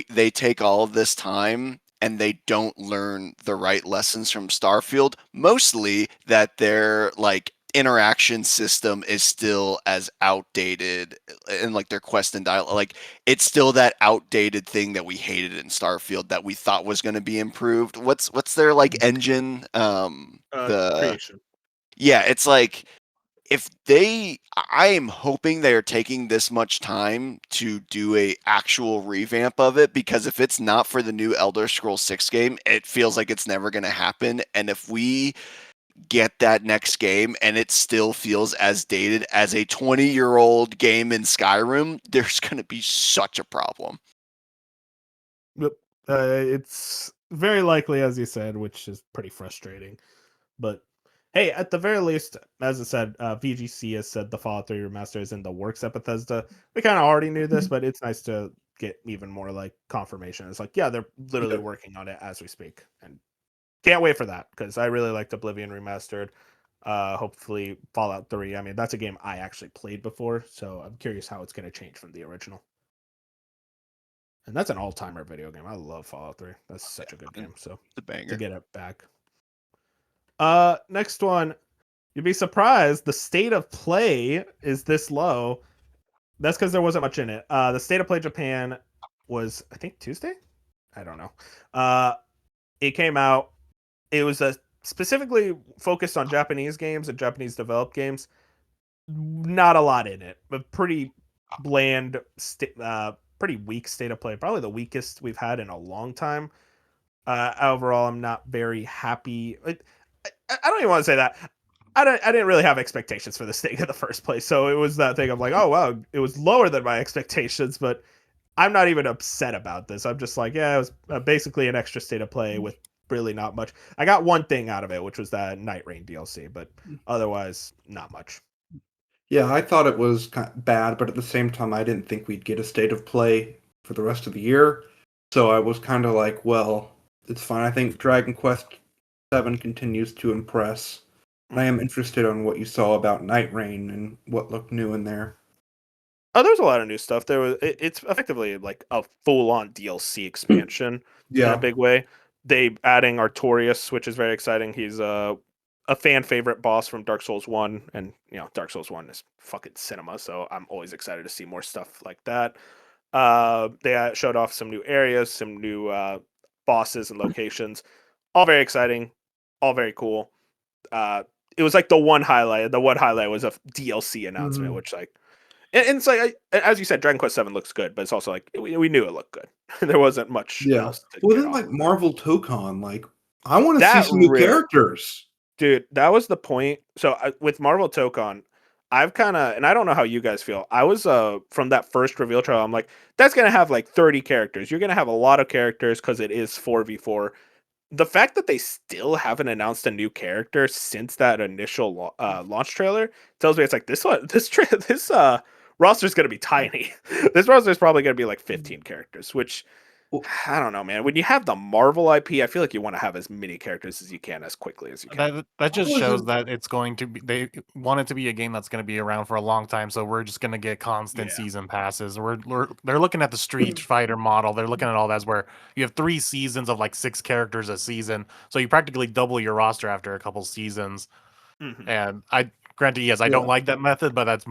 They take all of this time and they don't learn the right lessons from Starfield, mostly that their like interaction system is still as outdated and like their quest and dialogue, like it's still that outdated thing that we hated in Starfield that we thought was going to be improved. What's their like engine, the Creation. yeah, it's like if they, I am hoping they are taking this much time to do a actual revamp of it, because if it's not for the new Elder Scrolls 6 game, it feels like it's never going to happen. And if we get that next game and it still feels as dated as a 20-year-old game in Skyrim, there's going to be such a problem. Yep. It's very likely, as you said, which is pretty frustrating. But hey, at the very least, as I said, VGC has said the Fallout 3 remaster is in the works at Bethesda. We kind of already knew this, but it's nice to get even more like confirmation. It's like, yeah, they're literally Yeah. working on it as we speak, and can't wait for that because I really liked Oblivion remastered. Hopefully Fallout 3. I mean, that's a game I actually played before, so I'm curious how it's going to change from the original. And that's an all-timer video game. I love Fallout 3. That's such a good game. So The to banger. get it back. Next one. You'd be surprised the state of play is this low. That's because there wasn't much in it. The state of play Japan was, I think, Tuesday. I don't know. It came out. It was specifically focused on Japanese games and Japanese developed games. Not a lot in it, but pretty bland, pretty weak state of play. Probably the weakest we've had in a long time. Overall, I'm not very happy. I don't even want to say that. I didn't really have expectations for this thing in the first place. So it was that thing of like, oh wow, it was lower than my expectations, but I'm not even upset about this. I'm just like, yeah, it was basically an extra state of play with really not much. I got one thing out of it, which was that Night Rain DLC, but otherwise, not much. Yeah, I thought it was kind of bad, but at the same time, I didn't think we'd get a state of play for the rest of the year. So I was kind of like, well, it's fine. I think Dragon Quest VII continues to impress. And I am interested on what you saw about Night Rain and what looked new in there. Oh, there's a lot of new stuff. It's effectively like a full-on DLC expansion in a Yeah. big way. They adding Artorias, which is very exciting. He's a fan favorite boss from Dark Souls 1, and you know, Dark Souls 1 is fucking cinema, so I'm always excited to see more stuff like that. They showed off some new areas, some new bosses and locations. All very exciting, all very cool. It was like the one highlight. The one highlight was a DLC announcement, Mhm. which like, and it's like as you said, Dragon Quest 7 looks good, but it's also like we knew it looked good. There wasn't much Yeah. else to Well, get then, off like, of that. Marvel Tokon, like, I want to see That some new real characters. Dude, that was the point. So with Marvel Tokon, I've kind of, and I don't know how you guys feel. I was from that first reveal trailer, I'm like, that's gonna have like 30 characters. You're gonna have a lot of characters because it is 4v4. The fact that they still haven't announced a new character since that initial launch trailer tells me it's like this roster is gonna be tiny. This roster is probably gonna be like 15 characters, which Well, I don't know, man. When you have the Marvel IP, I feel like you want to have as many characters as you can as quickly as you can. That I just shows wasn't. that it's going to be they want it to be a game that's going to be around for a long time. So we're just going to get constant Yeah. season passes. They're looking at the Street Fighter model. They're looking at all that where you have 3 seasons of like 6 characters a season. So you practically double your roster after a couple seasons. Hmm. And I granted, yes, I don't Yeah. like that method, but that's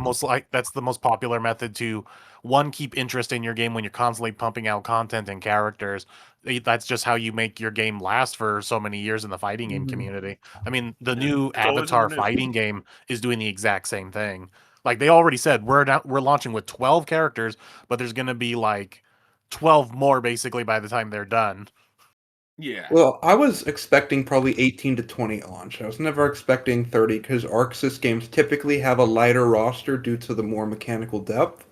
the most popular method to one, keep interest in your game when you're constantly pumping out content and characters. That's just how you make your game last for so many years in the fighting game Mhm. community. I mean, the Yeah. new It's always in the Avatar news. fighting game is doing the exact same thing. Like they already said, we're launching with 12 characters, but there's gonna be like 12 more basically by the time they're done. Yeah. Well, I was expecting probably 18 to 20 at launch. I was never expecting 30 because ArcSys games typically have a lighter roster due to the more mechanical depth.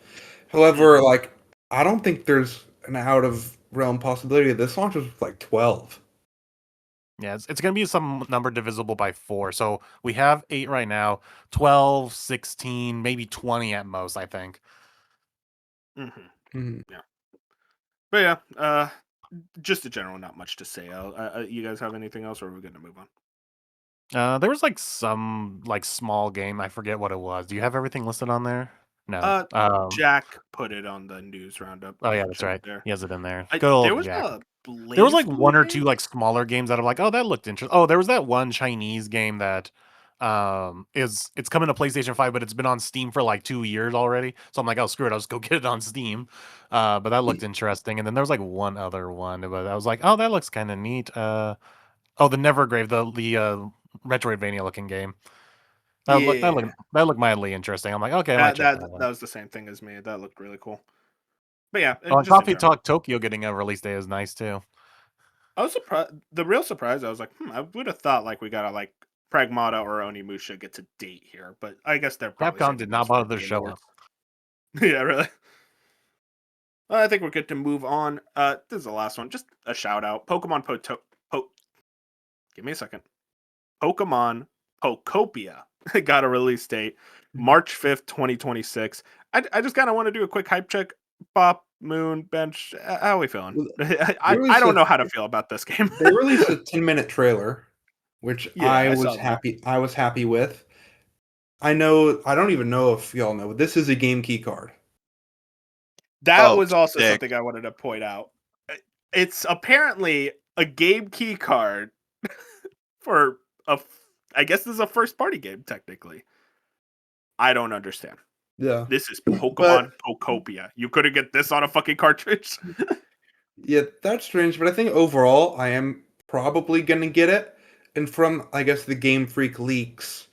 However, Mhm. like I don't think there's an out of realm possibility. This launch was like 12. Yeah, it's going to be some number divisible by 4. So we have 8 right now, 12, 16, maybe 20 at most, I think. Mhm. Mhm. Yeah. But yeah, just in general, not much to say. You guys have anything else, or are we going to move on? There was like some like small game, I forget what it was. Do you have everything listed on there? No. Jack put it on the news roundup. Oh yeah, that's Mentioned right. there. He has it in there. Good There old was Jack. a There was Blaze like Blue one or two game. like smaller games that are like, oh, that looked interesting. Oh, there was that one Chinese game that it's coming to PlayStation 5, but it's been on Steam for like 2 years already. So I'm like, oh screw it, I'll just go get it on Steam. But that looked interesting. And then there was like one other one, but I was like, oh, that looks kind of neat. Oh, the Nevergrave, the Metroidvania looking game. Yeah, That looked mildly interesting. I'm like, okay, I might that check that that that out. was the same thing as me. That looked really cool. But yeah, Oh, and just in Coffee general, Talk Tokyo getting a release day is nice too. I was surprised. The real surprise, I was like, I would have thought like we gotta like Pragmata or Onimusha gets a date here, but I guess they're probably Capcom saving did those not for the bother to Game show up. Awards. Yeah, really. Well, I think we're good to move on. This is the last one. Just a shout out. Give me a second. Pokemon Pokopia got a release date, March 5th, 2026. I just kind of want to do a quick hype check. Bop, Moon, Bench, how are we feeling? Well, They I released don't a know how to feel about this game. they released a 10-minute trailer, which Yeah, I saw that. I was happy with. I know I don't even know if y'all know, but this is a game key card. That Oh, was also sick. something I wanted to point out. It's apparently a game key card for I guess this is a first party game, technically. I don't understand. Yeah. This is But Pokemon Pokopia. You couldn't get this on a fucking cartridge? yeah, that's strange, but I think overall I am probably gonna get it. And from I guess the Game Freak leaks,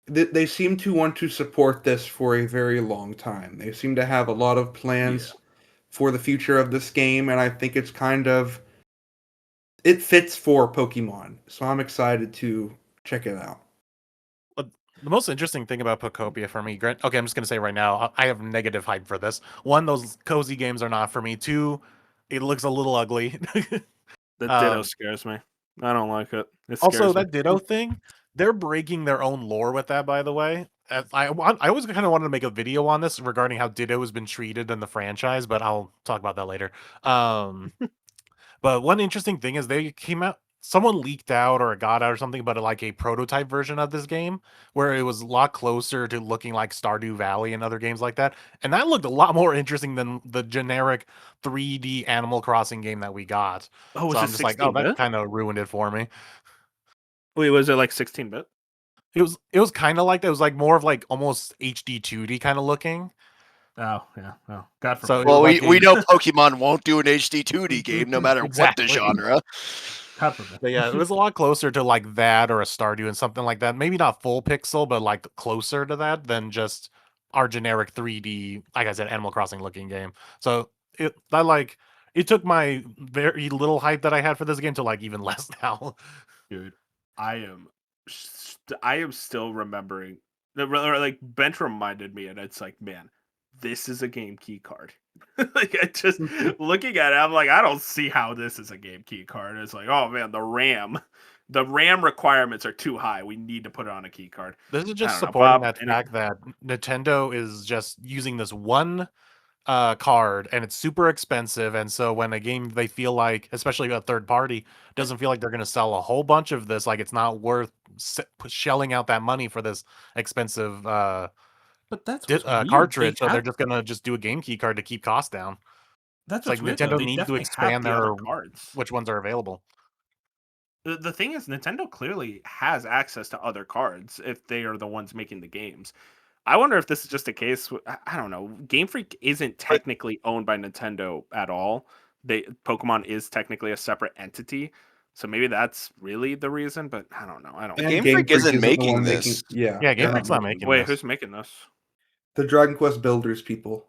they seem to want to support this for a very long time. They seem to have a lot of Yeah. plans for the future of this game, and I think it's kind of it fits for Pokemon. So I'm excited to check it out. But the most interesting thing about Pokopia for me, okay, I'm just gonna say right now, I have negative hype for this. One, those cozy games are not for me. Two, it looks a little ugly. The Ditto um, scares me. I don't like it. It Also, scares me. that Ditto thing, they're breaking their own lore with that, by the way. I always kind of wanted to make a video on this regarding how Ditto has been treated in the franchise, but I'll talk about that later. But one interesting thing is they came out, someone leaked out or it got out or something, but like a prototype version of this game where it was a lot closer to looking like Stardew Valley and other games like that. And that looked a lot more interesting than the generic 3D Animal Crossing game that we got. Oh, So was it I'm just like, oh, 16 that bit? kind of ruined it for me. Wait, was it like 16 bit? It was kind of like that. It was like more of like almost HD 2D kind of looking. Oh, yeah. Oh, God So forbid. it was Well, like we a know Pokemon won't do an HD 2D game no matter what the exactly. genre. God forbid. But yeah, it was a lot closer to like that or a Stardew and something like that. Maybe not full pixel, but like closer to that than just our generic 3D, like I said, Animal Crossing looking game. So it took my very little hype that I had for this game to like even less now. Dude, I am still remembering Like Bench reminded me, and it's like, man, this is a game key card. Like I just looking at it, I'm like, I don't see how this is a game key card. It's like, oh man, the RAM requirements are too high. We need to put it on a key card. This is I just don't know, supporting Bob. that fact that Nintendo is just using this one card, and it's super expensive. And so when a game they feel like, especially a third party, doesn't feel like they're going to sell a whole bunch of this, like it's not worth shelling out that money for this expensive But that's what's weird. cartridge. So they're just going to just do a game key card to keep costs down. That's It's like what's weird, though. Nintendo They needs to definitely have expand the other their cards. which ones are available. The thing is, Nintendo clearly has access to other cards if they are the ones making the games. I wonder if this is just a case. I don't know. Game Freak isn't technically owned by Nintendo at all. Pokemon is technically a separate entity, so maybe that's really the reason. But I don't know. I don't. And Game Freak isn't the making one this. Yeah, Game Freak's not making Wait, this. who's making this? The Dragon Quest Builders people.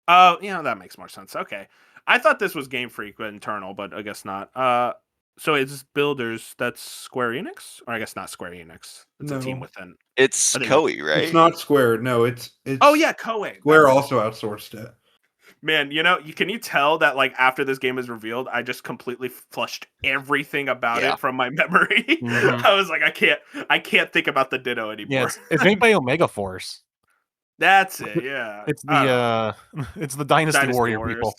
Oh, that makes more sense. Okay, I thought this was Game Freak internal, but I guess not. So it's Builders. That's Square Enix, or I guess not Square Enix. It's a team No. within. It's I think Koei, right? It's not Square. No, it's Oh yeah, Koei. Square also outsourced it. Man, can you tell that like after this game is revealed, I just completely flushed everything about Yeah. it from my memory. Mhm. I was like, I can't think about the Ditto anymore. Yeah, it's made by Omega Force. That's it. Yeah, It's the it's the Dynasty Warrior Warriors. people.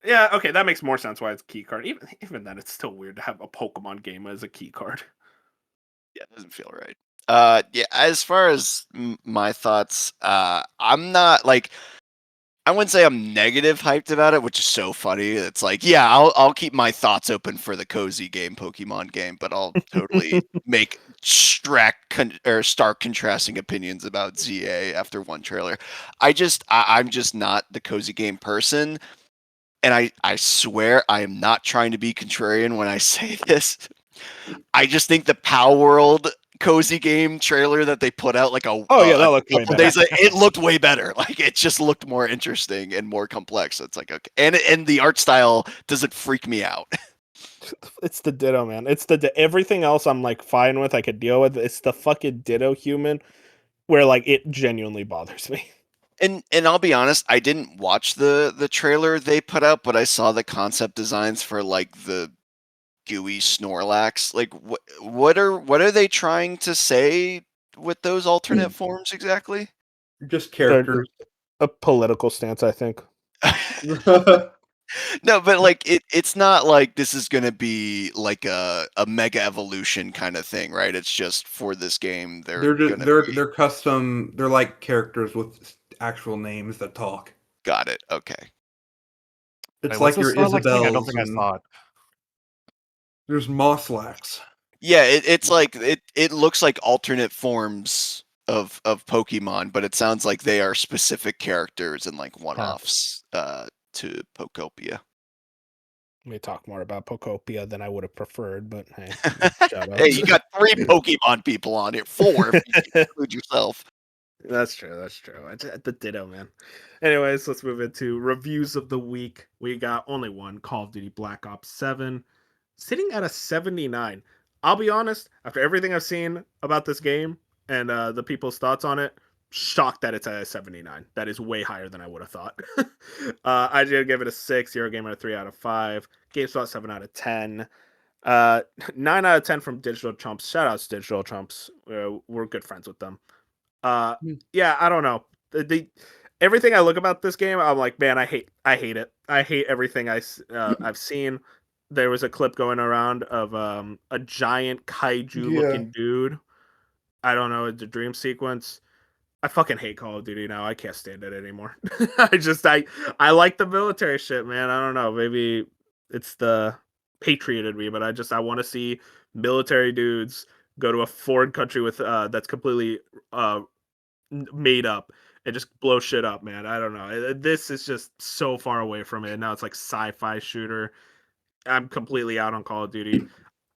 Yeah, okay, that makes more sense why it's key card. Even then, it's still weird to have a Pokemon game as a key card. Yeah, it doesn't feel right. Yeah, as far as my thoughts, I'm not like, I wouldn't say I'm negative hyped about it, which is so funny. It's like, yeah, I'll keep my thoughts open for the cozy game, Pokemon game, but I'll totally make stark contrasting opinions about ZA after one trailer. I'm just not the cozy game person. And I swear I am not trying to be contrarian when I say this. I just think the Power World cozy game trailer that they put out like that looked way couple better. days, it looked way better. Like it just looked more interesting and more complex. So it's like, okay, and the art style doesn't freak me out. It's the Ditto, man. It's everything else I'm like fine with. I could deal with. It's the fucking Ditto human, where like it genuinely bothers me. And I'll be honest, I didn't watch the trailer they put out, but I saw the concept designs for like the gooey Snorlax. Like what are they trying to say with those alternate forms exactly? Just characters. A political stance, I think. No, but like it's not like this is gonna be like a mega evolution kind of thing, right? It's just for this game They're custom. They're like characters with actual names that talk. Got it. Okay. It's What's like the your Snorlax thing? I don't Isabels. think I saw it. There's Mosslax. Yeah, it's like it looks like alternate forms of Pokemon, but it sounds like they are specific characters and like one-offs to Pokopia. May talk more about Pokopia than I would have preferred, but hey, hey, you got 3 Pokemon people on here, 4 if you include yourself. That's true. That's true. The Ditto, man. Anyways, let's move into reviews of the week. We got only one, Call of Duty Black Ops 7, sitting at a 79. I'll be honest, after everything I've seen about this game and the people's thoughts on it, shocked that it's at a 79. That is way higher than I would have thought. I did give it a 6, Eurogamer a 3 out of 5, GameSpot 7 out of 10. 9 out of 10 from Digital Chumps. Shout outs Digital Chumps. We're good friends with them. Yeah, I don't know. Everything I look about this game, I'm like, man, I hate it. I hate everything I've seen. There was a clip going around of a giant kaiju looking dude. I don't know, it's a dream sequence. I fucking hate Call of Duty now. I can't stand it anymore. I like the military shit, man. I don't know. Maybe it's the patriot in me, but I want to see military dudes go to a foreign country with that's completely made up and just blow shit up, man. I don't know. This is just so far away from it. Now it's like sci-fi shooter. I'm completely out on Call of Duty.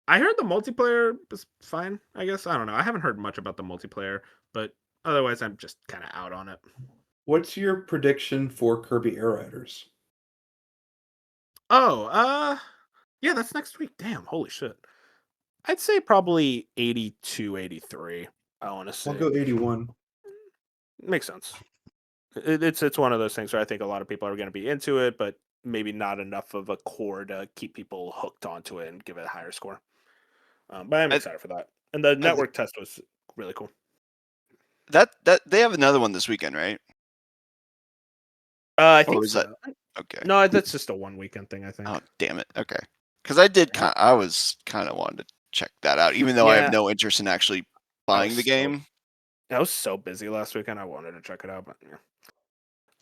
I heard the multiplayer is fine, I guess. I don't know. I haven't heard much about the multiplayer, but otherwise I'm just kind of out on it. What's your prediction for Kirby Air Riders? Oh, yeah, that's next week. Damn, holy shit. I'd say probably 82, 83. I want to say I'll go 81. makes sense. It's one of those things where I think a lot of people are going to be into it, but maybe not enough of a core to keep people hooked onto it and give it a higher score. But I'm I, excited for that. And the I think network test was really cool. that they have another one this weekend, right? I Or think was that so. okay? No, that's just a 1 weekend thing, I think. Oh, damn it. Okay. Because I did Yeah. I was kind of wanted to check that out, even though I have Yeah, no interest in actually I buying was the so game. I was so busy last weekend. I wanted to check it out, but yeah.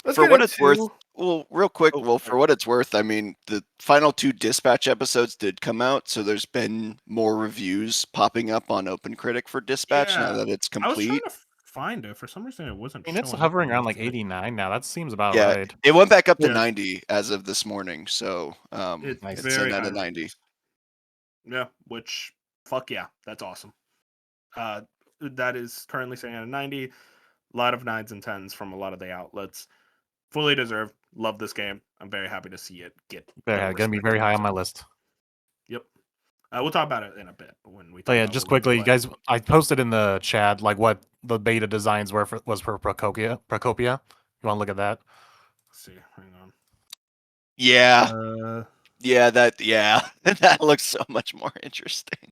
Let's For get what it's worth, into. well, real quick, Oh, for what it's worth, I mean, the final 2 Dispatch episodes did come out, so there's been more reviews popping up on OpenCritic for Dispatch now yeah. that it's I was trying complete. to find it. For some reason, it wasn't I mean, it's showing up on hovering the around like website. 89 now. That seems about Yeah, right. it went back up to Yeah. 90 as of this morning, so It's Nice. it's very at high a 90. ratings. Yeah, which fuck yeah, that's awesome. That is currently sitting at a 90. A lot of 9s and 10s from a lot of the outlets. Fully deserved. Love this game. I'm very happy to see it get the They're going to be respect very it high on my deserves. list. Yep. We'll talk about it in a bit when we So talk yeah, about just what we quickly, you play. guys, I posted in the chat like what the beta designs was for Procopia. You want to look at that? Let's see, hang on. Yeah. Uh, Yeah, that looks so much more interesting.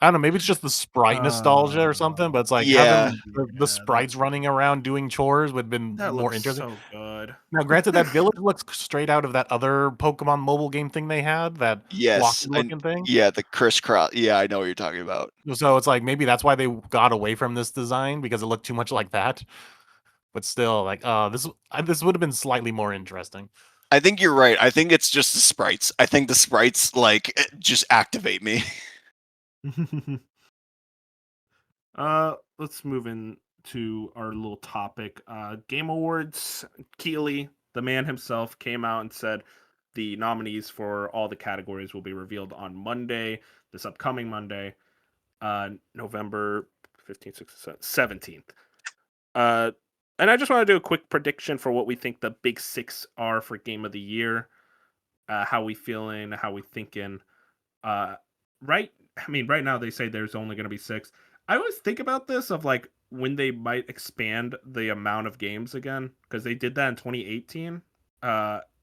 I don't know, maybe it's just the sprite nostalgia or something, but it's like Yeah. having the sprites running around doing chores would have been that more looks interesting. so good. Now, granted, that village looks straight out of that other Pokemon mobile game thing they had, that Yes. blocky-looking thing. Yeah, the crisscross. Yeah, I know what you're talking about. So it's like maybe that's why they got away from this design because it looked too much like that. But still, like, this would have been slightly more interesting. I think you're right. I think it's just the sprites. I think the sprites just activate me. Let's move into our little topic. Game Awards. Keeley, the man himself, came out and said the nominees for all the categories will be revealed on Monday, this upcoming Monday, November 15th, 16th, 17th. And I just want to do a quick prediction for what we think the big 6 are for Game of the Year. How we feeling? How we thinking? Uh, right. I mean, right now they say there's only going to be 6. I always think about this of like when they might expand the amount of games again because they did that in 2018.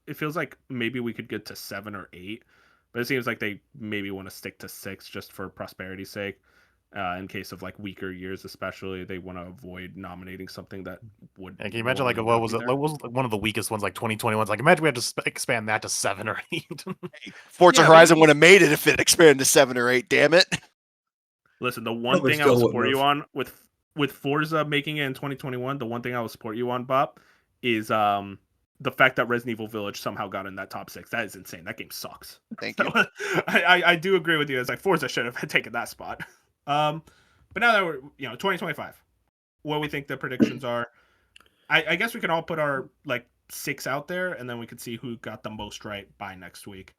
It feels like maybe we could get to 7 or 8, but it seems like they maybe want to stick to 6 just for prosperity's sake. In case of like weaker years, especially, they want to avoid nominating something that would. And can you imagine like normally what not was be it? there. What was one of the weakest ones, like 2021? Like imagine we had to expand that to 7 or 8. Forza Yeah, Horizon would have made it if it expanded to 7 or 8. Damn it. Listen, the one Probably thing I will still support wouldn't you have. on with Forza making it in 2021, the one thing I will support you on, Bob, is the fact that Resident Evil Village somehow got in that top 6. That is insane. That game sucks. Thank So, you. I do agree with you. It's like Forza should have taken that spot. But now that we're 2025, what we think the predictions are, I guess we can all put our like 6 out there, and then we can see who got the most right by next week.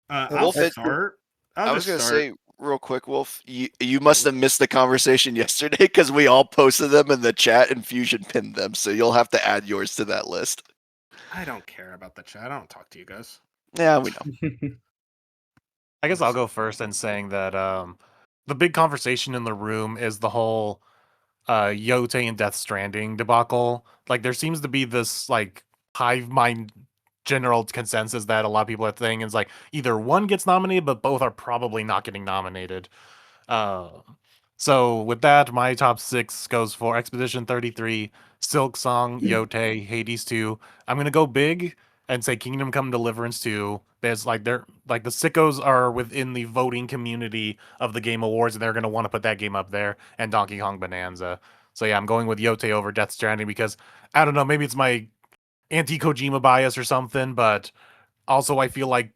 I'll Wolf, start. I I'll was just gonna start. say real quick, Wolf, you must have missed the conversation yesterday because we all posted them in the chat and Fusion pinned them, so you'll have to add yours to that list. I don't care about the chat. I don't talk to you guys. Yeah, we know. I guess I'll go first in saying that the big conversation in the room is the whole Yote and Death Stranding debacle. Like there seems to be this like hive mind general consensus that a lot of people are saying is like either one gets nominated, but both are probably not getting nominated. Uh, so with that, my top 6 goes for Expedition 33, Silk Song, Yote, Hades 2. I'm gonna go big and say Kingdom Come Deliverance 2. There's like they're like the sickos are within the voting community of the Game Awards, and they're gonna want to put that game up there, and Donkey Kong Bonanza. So yeah, I'm going with Yote over Death Stranding because I don't know, maybe it's my anti-Kojima bias or something, but also I feel like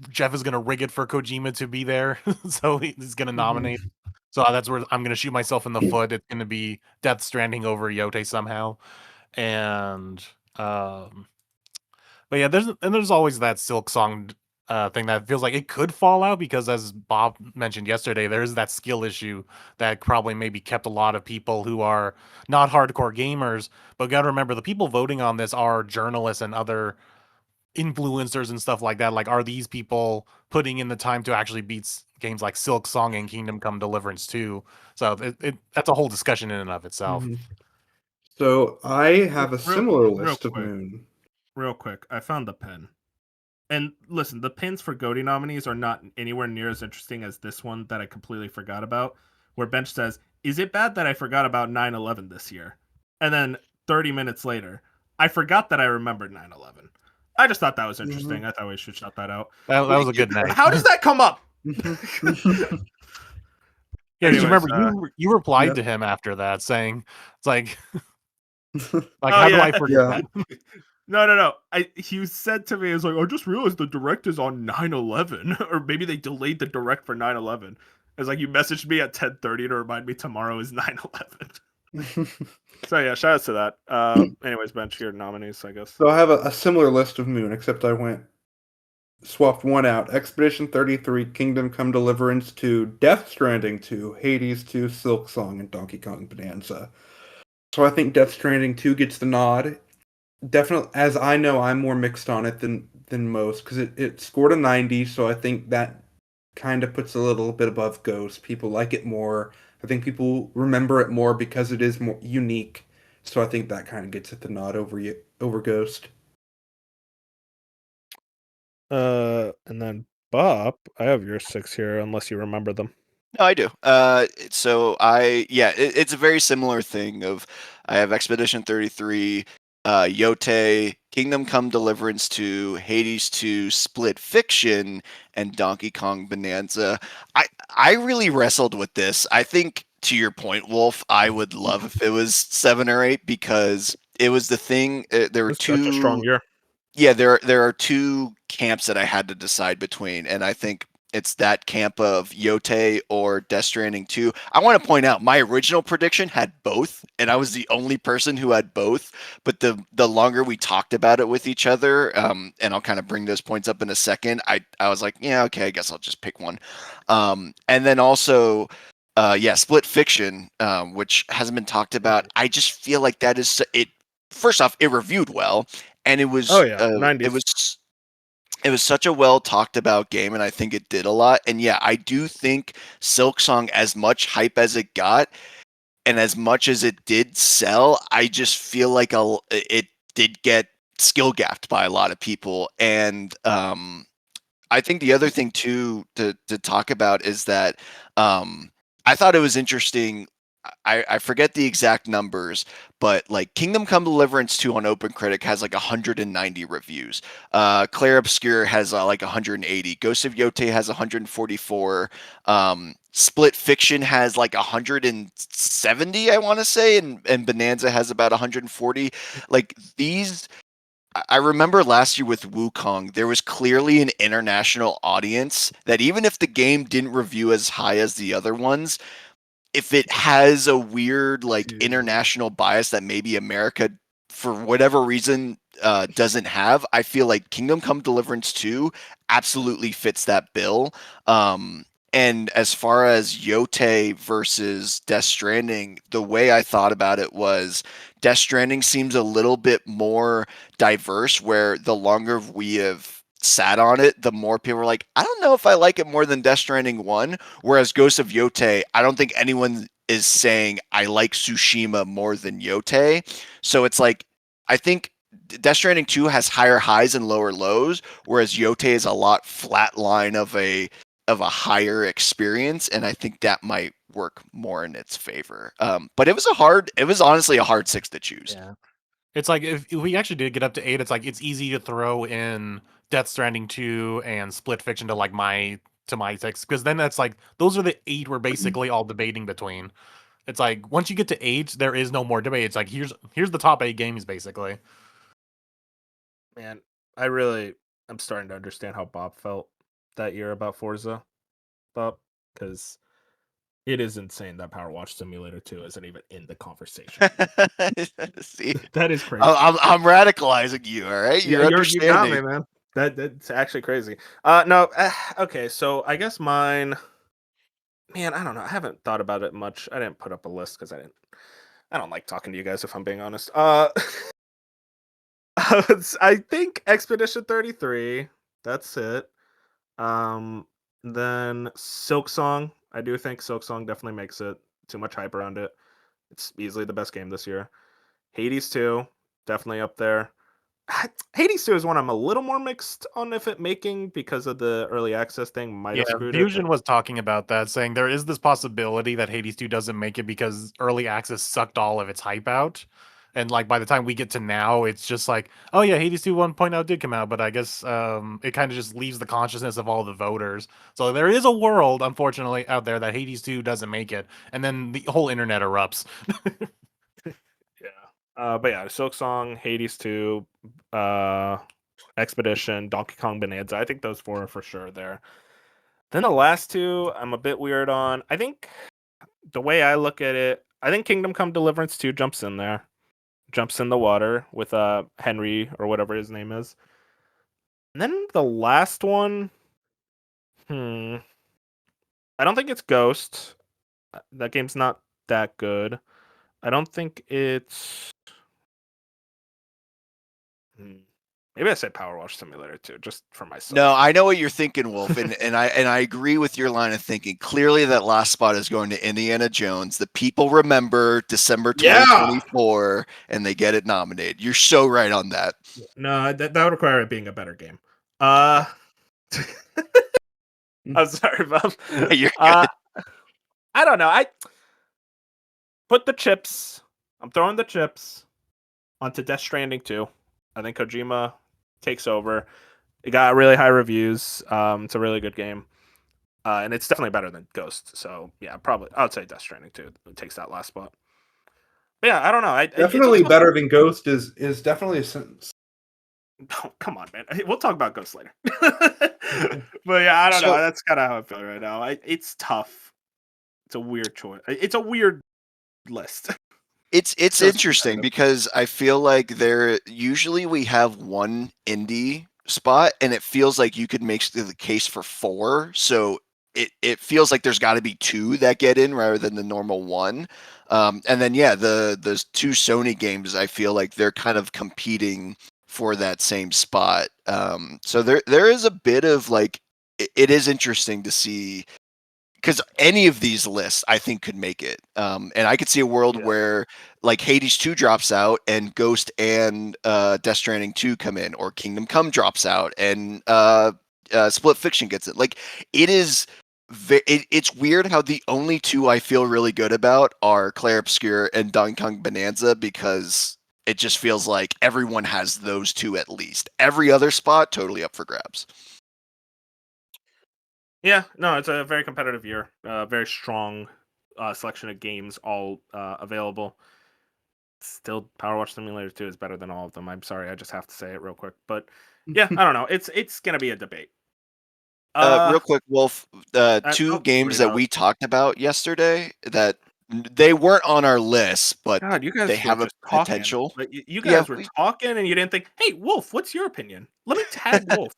Jeff is gonna rig it for Kojima to be there, so he's gonna nominate. So that's where I'm gonna shoot myself in the foot. It's gonna be Death Stranding over Yote somehow, and but yeah, there's always that Silk Song thing that feels like it could fall out because, as Bob mentioned yesterday, there is that skill issue that probably maybe kept a lot of people who are not hardcore gamers. But got to remember, the people voting on this are journalists and other influencers and stuff like that. Like, are these people putting in the time to actually beat games like Silk Song and Kingdom Come Deliverance 2. So that's a whole discussion in and of itself. Mhm. So I have a similar real list of quick. Moon. Real quick, I found the pin. And listen, the pins for GOTY nominees are not anywhere near as interesting as this one that I completely forgot about, where Bench says, "Is it bad that I forgot about 9/11 this year?" And then 30 minutes later, "I forgot that I remembered 9/11." I just thought that was interesting. I thought we should shout that out. That was a good night. How does that come up? Yeah, because Anyways, remember you replied yeah. to him after that saying, "It's like, like Oh, how do yeah. I forget Yeah. that?" No. He said to me, "It's like I just realized the direct is on 9/11, or maybe they delayed the direct for 9/11." It's like you messaged me at 10:30 to remind me tomorrow is 9/11. So yeah, shout outs to that. Anyways, Bench, your nominees, I guess. So I have a similar list of Moon, except I swapped one out. Expedition 33, Kingdom Come Deliverance 2, Death Stranding 2, Hades 2, Silk Song, and Donkey Kong Bonanza. So I think Death Stranding 2 gets the nod. Definitely, as I know, I'm more mixed on it than most, because it scored a 90, so I think that kind of puts a little bit above Ghost. People like it more. I think people remember it more because it is more unique. So I think that kind of gets it the nod over Ghost. And then Bob, I have your 6 here, unless you remember them. No, I do. It's a very similar thing of I have Expedition 33, Yote, Kingdom Come Deliverance 2, Hades 2, Split Fiction, and Donkey Kong Bonanza. I really wrestled with this. I think to your point, Wolf, I would love if it was 7 or 8 because it was the thing. There were It's such a strong two. year. Yeah, there are two camps that I had to decide between, and I think it's that camp of Yote or Death Stranding 2. I want to point out my original prediction had both, and I was the only person who had both. But the longer we talked about it with each other, and I'll kind of bring those points up in a second, I was like, yeah, okay, I guess I'll just pick one. And then also, Split Fiction, which hasn't been talked about. I just feel like that is it. First off, it reviewed well, and it Oh was yeah, 90s. it was such a well talked about game, and I think it did a lot. And yeah, I do think Silk Song, as much hype as it got, and as much as it did sell, I just feel like it did get skill gapped by a lot of people. And I think the other thing too to talk about is that I thought it was interesting. I forget the exact numbers, but like Kingdom Come Deliverance 2 on OpenCritic has like 190 reviews. Claire Obscure has like 180. Ghost of Yote has 144. Split Fiction has like 170, I want to say, and Bonanza has about 140. Like these I remember last year with Wukong, there was clearly an international audience that even if the game didn't review as high as the other ones, if it has a weird like international bias that maybe America, for whatever reason, doesn't have, I feel like Kingdom Come Deliverance 2 absolutely fits that bill. And as far as Yote versus Death Stranding, the way I thought about it was Death Stranding seems a little bit more diverse, where the longer we have sat on it, the more people are like, I don't know if I like it more than Death Stranding 1. Whereas Ghost of Yote, I don't think anyone is saying I like Tsushima more than Yote. So it's like, I think Death Stranding 2 has higher highs and lower lows, whereas Yote is a lot flat line of a higher experience, and I think that might work more in its favor. But it was honestly a hard 6 to choose. Yeah. It's like if we actually did get up to 8, it's like it's easy to throw in Death Stranding 2 and Split Fiction to my 6, because then that's like those are the 8 we're basically all debating between. It's like once you get to 8, there is no more debate. It's like here's the top 8 games basically. Man, I'm starting to understand how Bob felt that year about Forza, Bob, because it is insane that Power Watch Simulator 2 isn't even in the conversation. See, That is crazy. I'm radicalizing you. All right, Yeah, you're you got me, understanding. man. That's actually crazy. Okay, so I guess mine. Man, I don't know. I haven't thought about it much. I didn't put up a list because I don't like talking to you guys if I'm being honest. I think Expedition 33. That's it. Um, Then Silk Song. I do think Silk Song definitely makes it too much hype around it. It's easily the best game this year. Hades 2, definitely up there. Hades 2 is one I'm a little more mixed on if it making because of the early access thing might Yeah, have screwed it. Fusion was talking about that, saying there is this possibility that Hades 2 doesn't make it because early access sucked all of its hype out. And like by the time we get to now, it's just like, oh yeah, Hades 2 1.0 did come out, but I guess it kind of just leaves the consciousness of all the voters. So there is a world, unfortunately, out there that Hades 2 doesn't make it, and then the whole internet erupts. Yeah. But yeah, Silk Song, Hades 2, Expedition, Donkey Kong Bonanza. I think those four are for sure there. Then the last two, I'm a bit weird on. I think the way I look at it, I think Kingdom Come Deliverance 2 jumps in there. Jumps in the water with Henry or whatever his name is. And then the last one, I don't think it's Ghost. That game's not that good. I don't think it's. Maybe I say Power Wash Simulator 2, just for myself. No, I know what you're thinking, Wolf, and I agree with your line of thinking. Clearly, that last spot is going to Indiana Jones. The people remember December Yeah! 2024, and they get it nominated. You're so right on that. No, that would require it being a better game. I'm sorry, Bob. You're good. I don't know. I put the chips. I'm throwing the chips onto Death Stranding 2. I think Kojima takes over. It got really high reviews. It's a really good game. And it's definitely better than Ghost. So yeah, probably I would say Death Stranding 2 takes that last spot. But yeah, I don't know. Definitely better than Ghost is definitely a sentence. Oh, come on, man. We'll talk about Ghost later. But yeah, I don't know. That's kind of how I feel right now. It's tough. It's a weird choice. It's a weird list. It's interesting because I feel like usually we have one indie spot, and it feels like you could make the case for 4. So it feels like there's got to be 2 that get in rather than the normal one. And then yeah, the 2 Sony games, I feel like they're kind of competing for that same spot. So there is a bit of like it is interesting to see. Because any of these lists, I think, could make it. And I could see a world where, like, Hades 2 drops out and Ghost and Death Stranding 2 come in, or Kingdom Come drops out and Split Fiction gets it. Like, it is... it's weird how the only 2 I feel really good about are Clair Obscur and Donkey Kong Bonanza, because it just feels like everyone has those 2 at least. Every other spot, totally up for grabs. Yeah, no, it's a very competitive year. Very strong selection of games, all available. Still, Power Wash Simulator 2 is better than all of them. I'm sorry, I just have to say it real quick. But yeah, I don't know. It's gonna be a debate. Real quick, Wolf, 2 games that we talked about yesterday that they weren't on our list, but God, you guys they have a just talking, potential. But you guys were talking, and you didn't think, "Hey, Wolf, what's your opinion? Let me tag Wolf."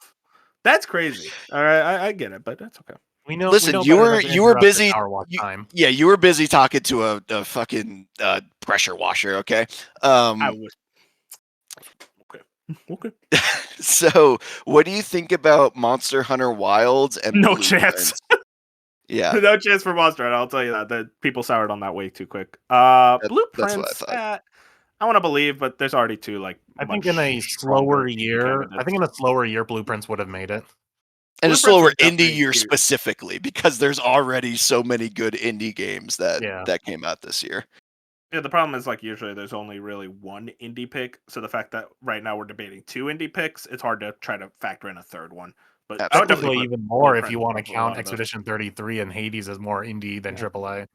That's crazy. All right, I get it, but that's okay. We know. Listen, we know you better than to were interrupt the busy. Power Wash time. Yeah, you were busy talking to a fucking pressure washer. Okay. I was okay. So, what do you think about Monster Hunter Wilds and No Blueprints? chance. Yeah, No chance for Monster Hunter. I'll tell you that. The people soured on that way too quick. that's Blueprints. what I thought. I want to believe, but there's already 2 like. I think in a slower year, Blueprints would have made it. And a slower indie year specifically, because there's already so many good indie games that came out this year. Yeah, the problem is like usually there's only really one indie pick, so the fact that right now we're debating 2 indie picks, it's hard to try to factor in a third one. But Absolutely. I would definitely even more if you want to count Expedition 33 and Hades as more indie than AAA.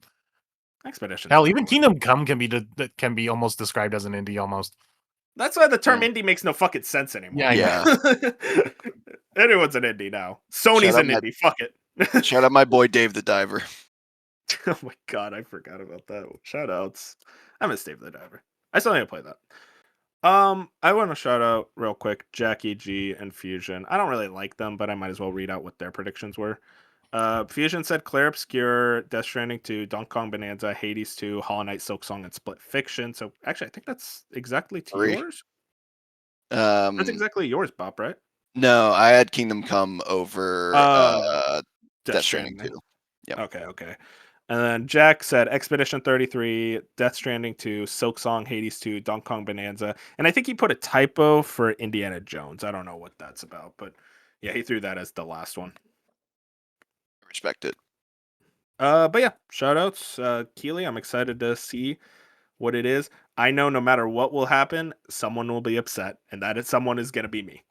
Expedition. Hell, even Kingdom Come can be almost described as an indie almost. That's why the term indie makes no fucking sense anymore. Yeah. Anyone's an indie now. Sony's an indie. Fuck it. Shout out my boy Dave the Diver. Oh my god, I forgot about that. Shout outs. I miss Dave the Diver. I still need to play that. I want to shout out real quick Jackie G and Fusion. I don't really like them, but I might as well read out what their predictions were. Fusion said Clair Obscur, Death Stranding 2, Donkey Kong Bonanza, Hades 2, Hollow Knight, Silk Song, and Split Fiction. So actually, I think that's exactly yours. That's exactly yours, Bob, right? No, I had Kingdom Come over Death Stranding 2. Yep. Okay. And then Jack said Expedition 33, Death Stranding 2, Silk Song, Hades 2, Donkey Kong Bonanza. And I think he put a typo for Indiana Jones. I don't know what that's about, but yeah, he threw that as the last one. Respect it. But yeah, shout outs. Keely, I'm excited to see what it is. I know no matter what will happen, someone will be upset, and that someone is going to be me.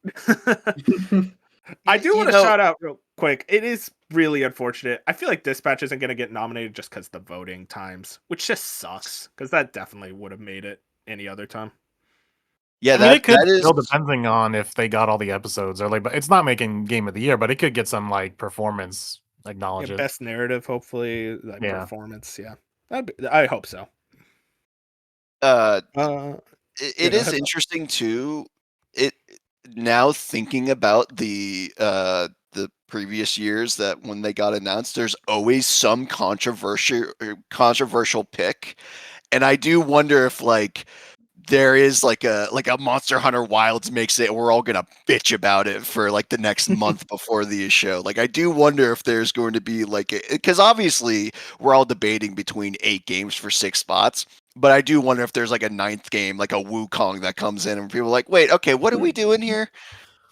I do want to shout out real quick. It is really unfortunate. I feel like Dispatch isn't going to get nominated just because the voting times, which just sucks, because that definitely would have made it any other time. Yeah, I mean, it could that is still, depending on if they got all the episodes early, but it's not making Game of the Year, but it could get some like performance Yeah, acknowledged. best narrative, hopefully, like Yeah. performance. Yeah, I hope so. it Yeah, go is ahead. interesting too. It now thinking about the previous years that when they got announced, there's always some controversial pick, and I do wonder if like there is like a Monster Hunter Wilds makes it, we're all gonna bitch about it for like the next month before the show. Like I do wonder if there's going to be like because obviously we're all debating between 8 games for 6 spots. But I do wonder if there's like a 9th game, like a Wukong that comes in and people are like, wait, okay, what are we doing here?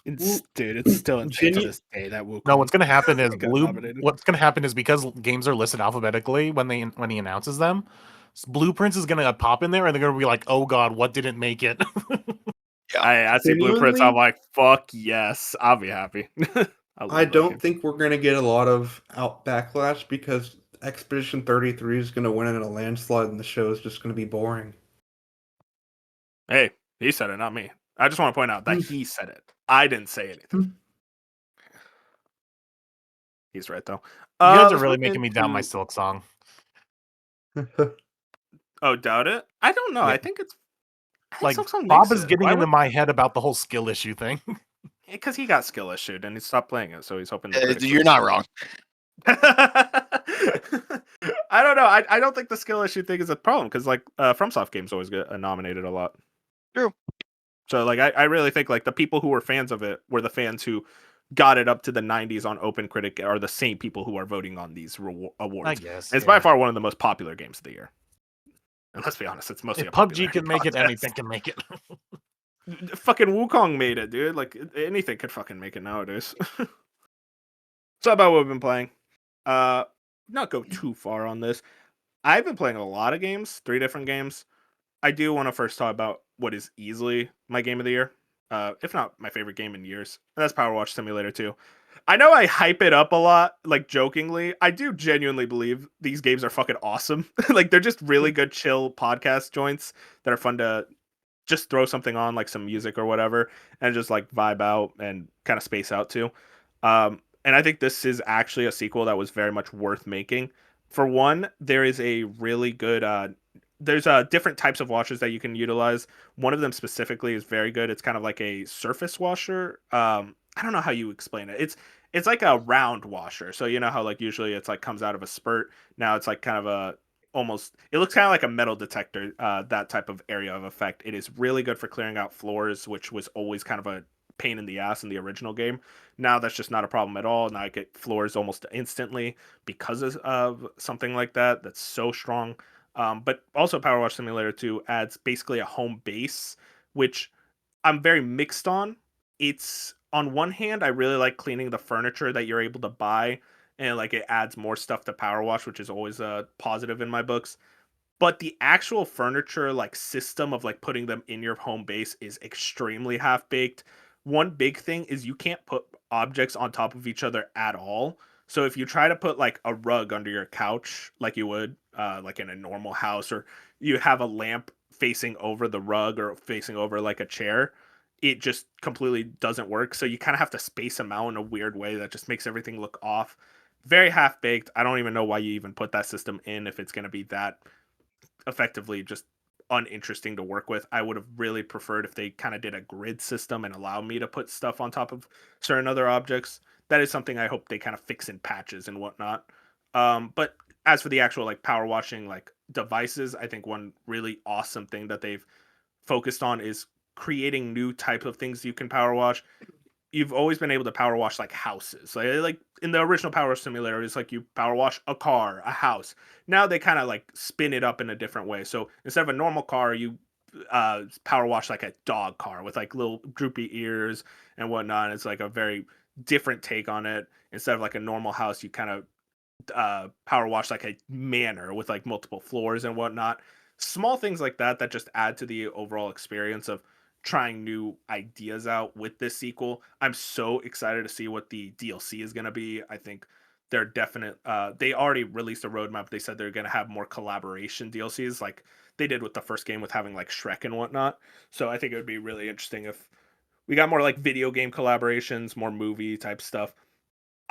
It's still insane to this day that Wukong. No, what's going to happen is nominated. What's going to happen is because games are listed alphabetically when he announces them, Blueprints is going to pop in there, and they're going to be like, "Oh God, what didn't make it?" I see Blueprints. I'm like, fuck yes, I'll be happy. I don't think we're going to get a lot of backlash because Expedition 33 is going to win in a landslide and the show is just going to be boring. Hey, he said it, not me. I just want to point out that he said it. I didn't say anything. He's right, though. You guys are really making me doubt my Silk Song. Oh, doubt it? I don't know. Yeah. I think it's... Like, Silk Song Bob makes is it. getting into my head about the whole skill issue thing. Because he got skill issued and he stopped playing it, so he's hoping... You're not wrong. I don't know. I don't think the skill issue thing is a problem because like FromSoft games always get nominated a lot. True. So like I really think like the people who were fans of it were the fans who got it up to the 90s on OpenCritic are the same people who are voting on these awards. I guess. And it's by far one of the most popular games of the year. And let's be honest, it's mostly if a PUBG can make contest. it, anything can make it. Fucking Wukong made it, dude. Like anything could fucking make it nowadays. So about what we've been playing. Not go too far on this. I've been playing a lot of games, 3 different games. I do want to first talk about what is easily my game of the year, if not my favorite game in years. And that's Power Wash Simulator 2. I know I hype it up a lot, like jokingly. I do genuinely believe these games are fucking awesome. Like they're just really good, chill podcast joints that are fun to just throw something on, like some music or whatever, and just like vibe out and kind of space out too. And I think this is actually a sequel that was very much worth making. For one, there is a really good there's different types of washers that you can utilize. One of them specifically is very good. It's kind of like a surface washer. I don't know how you explain it. It's like a round washer. So you know how like usually it's like comes out of a spurt. Now it's like kind of a almost it looks kind of like a metal detector, that type of area of effect. It is really good for clearing out floors, which was always kind of a pain in the ass in the original game. Now that's just not a problem at all. Now I get floors almost instantly because of something like that. That's so strong. But also Power Wash Simulator 2 adds basically a home base, which I'm very mixed on. It's on one hand, I really like cleaning the furniture that you're able to buy, and like it adds more stuff to Power Wash, which is always a positive in my books. But the actual furniture like system of like putting them in your home base is extremely half baked. One big thing is you can't put objects on top of each other at all. So if you try to put like a rug under your couch like you would like in a normal house, or you have a lamp facing over the rug or facing over like a chair, it just completely doesn't work. So you kind of have to space them out in a weird way that just makes everything look off. Very half baked. I don't even know why you even put that system in if it's going to be that effectively just uninteresting to work with. I would have really preferred if they kind of did a grid system and allow me to put stuff on top of certain other objects. That is something I hope they kind of fix in patches and whatnot. But as for the actual like power washing like devices, I think one really awesome thing that they've focused on is creating new types of things you can power wash. you've always been able to power wash like houses. Like in the original Power Wash Simulator, it's like you power wash a car, a house. Now they kind of like spin it up in a different way. So instead of a normal car, you power wash like a dog car with like little droopy ears and whatnot. It's like a very different take on it. Instead of like a normal house, you kind of power wash like a manor with like multiple floors and whatnot. Small things like that that just add to the overall experience of trying new ideas out with this sequel. I'm so excited to see what the DLC is going to be. I think they're definite. They already released a roadmap. They said they're going to have more collaboration DLCs, like they did with the first game with having like Shrek and whatnot. So I think it would be really interesting if we got more like video game collaborations, more movie type stuff.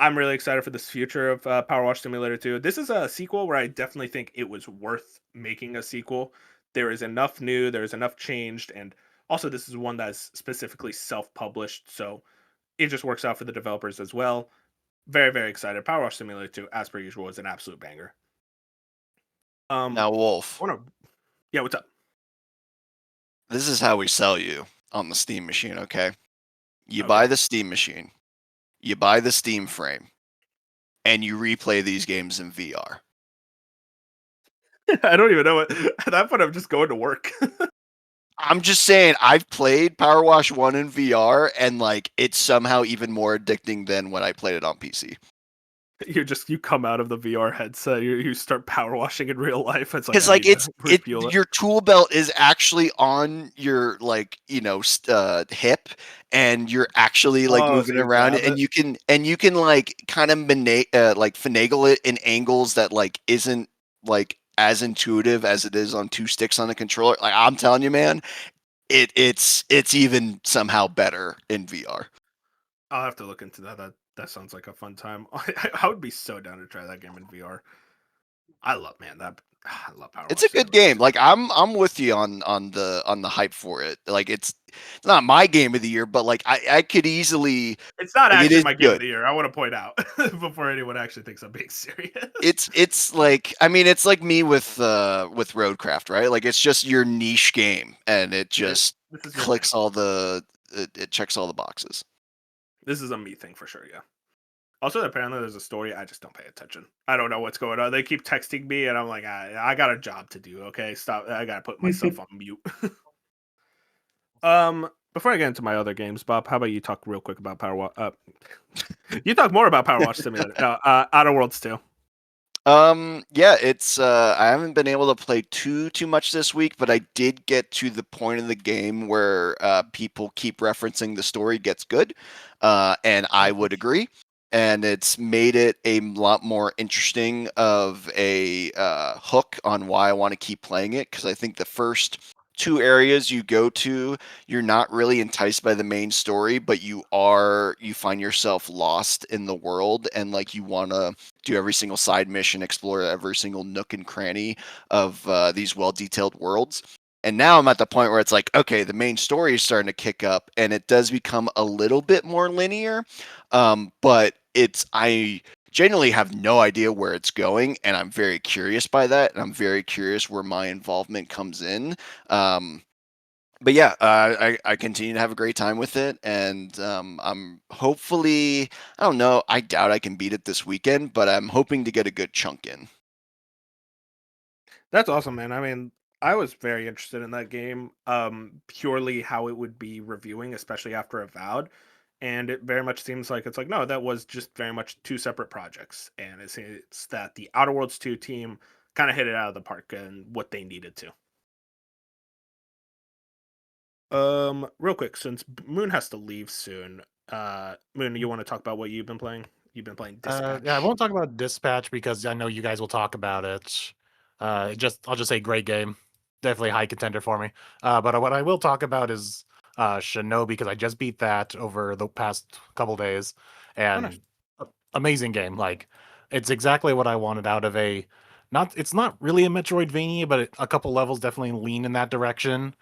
I'm really excited for this future of Power Wash Simulator 2. This is a sequel where I definitely think it was worth making a sequel. There is enough new, there is enough changed, and also this is one that's specifically self-published, so it just works out for the developers as well. Very, very excited. Power Wash Simulator 2, as per usual, is an absolute banger. Now, Wolf, I wanna, yeah, what's up? this is how we sell you on the Steam machine, okay? You Okay. buy the Steam machine, you buy the Steam frame, and you replay these games in VR. I don't even know what at that point I'm just going to work. I'm just saying, I've played Power Wash 1 in VR, and like it's somehow even more addicting than when I played it on PC. You come out of the VR headset, you start power washing in real life. It's like Because I like need to refuel it. your tool belt is actually on your like hip, and you're actually like Oh, so moving you around grab it, and it? you can like kind of like finagle it in angles that like isn't like as intuitive as it is on two sticks on the controller. Like I'm telling you, man, it's even somehow better in VR. I'll have to look into that. That sounds like a fun time. I would be so down to try that game in VR. I love man that I love Power It's a Wash good Simulator game. 2. Like I'm with you on the hype for it. Like it's not my game of the year, but like I could easily It's not like it actually is my game of good. the year. I want to point out before anyone actually thinks I'm being serious. It's like I mean it's like me with Roadcraft, right? Like it's just your niche game and it just This is your thing. clicks all the it checks all the boxes. This is a me thing for sure. Yeah. Also, apparently there's a story. I just don't pay attention. I don't know what's going on. They keep texting me, and I'm like, I got a job to do. Okay, stop. I gotta put myself on mute. Before I get into my other games, Bob, how about you talk real quick about Power Wash? You talk more about Power Wash Simulator. No, Outer Worlds 2. Yeah, it's I haven't been able to play too much this week, but I did get to the point of the game where people keep referencing the story gets good, and I would agree. And it's made it a lot more interesting of a hook on why I want to keep playing it, because I think the first two areas you go to, you're not really enticed by the main story, but you find yourself lost in the world, and like you want to do every single side mission, explore every single nook and cranny of these well-detailed worlds. And now I'm at the point where it's like, okay, the main story is starting to kick up, and it does become a little bit more linear. But I genuinely have no idea where it's going, and I'm very curious by that, and I'm very curious where my involvement comes in. But yeah, I continue to have a great time with it, and I'm hopefully, I don't know, I doubt I can beat it this weekend, but I'm hoping to get a good chunk in. That's awesome, man. I mean, I was very interested in that game, purely how it would be reviewing, especially after Avowed. And it very much seems like it's like, no, that was just very much two separate projects. And it's that the Outer Worlds 2 team kind of hit it out of the park and what they needed to. Real quick, since Moon has to leave soon, Moon, you want to talk about what you've been playing? You've been playing Dispatch. Yeah, I won't talk about Dispatch because I know you guys will talk about it. I'll just say great game, definitely high contender for me. But what I will talk about is Shinobi because I just beat that over the past couple days, Oh, nice. and amazing game. Like it's exactly what I wanted out of a. Not it's not really a Metroidvania, but a couple levels definitely lean in that direction.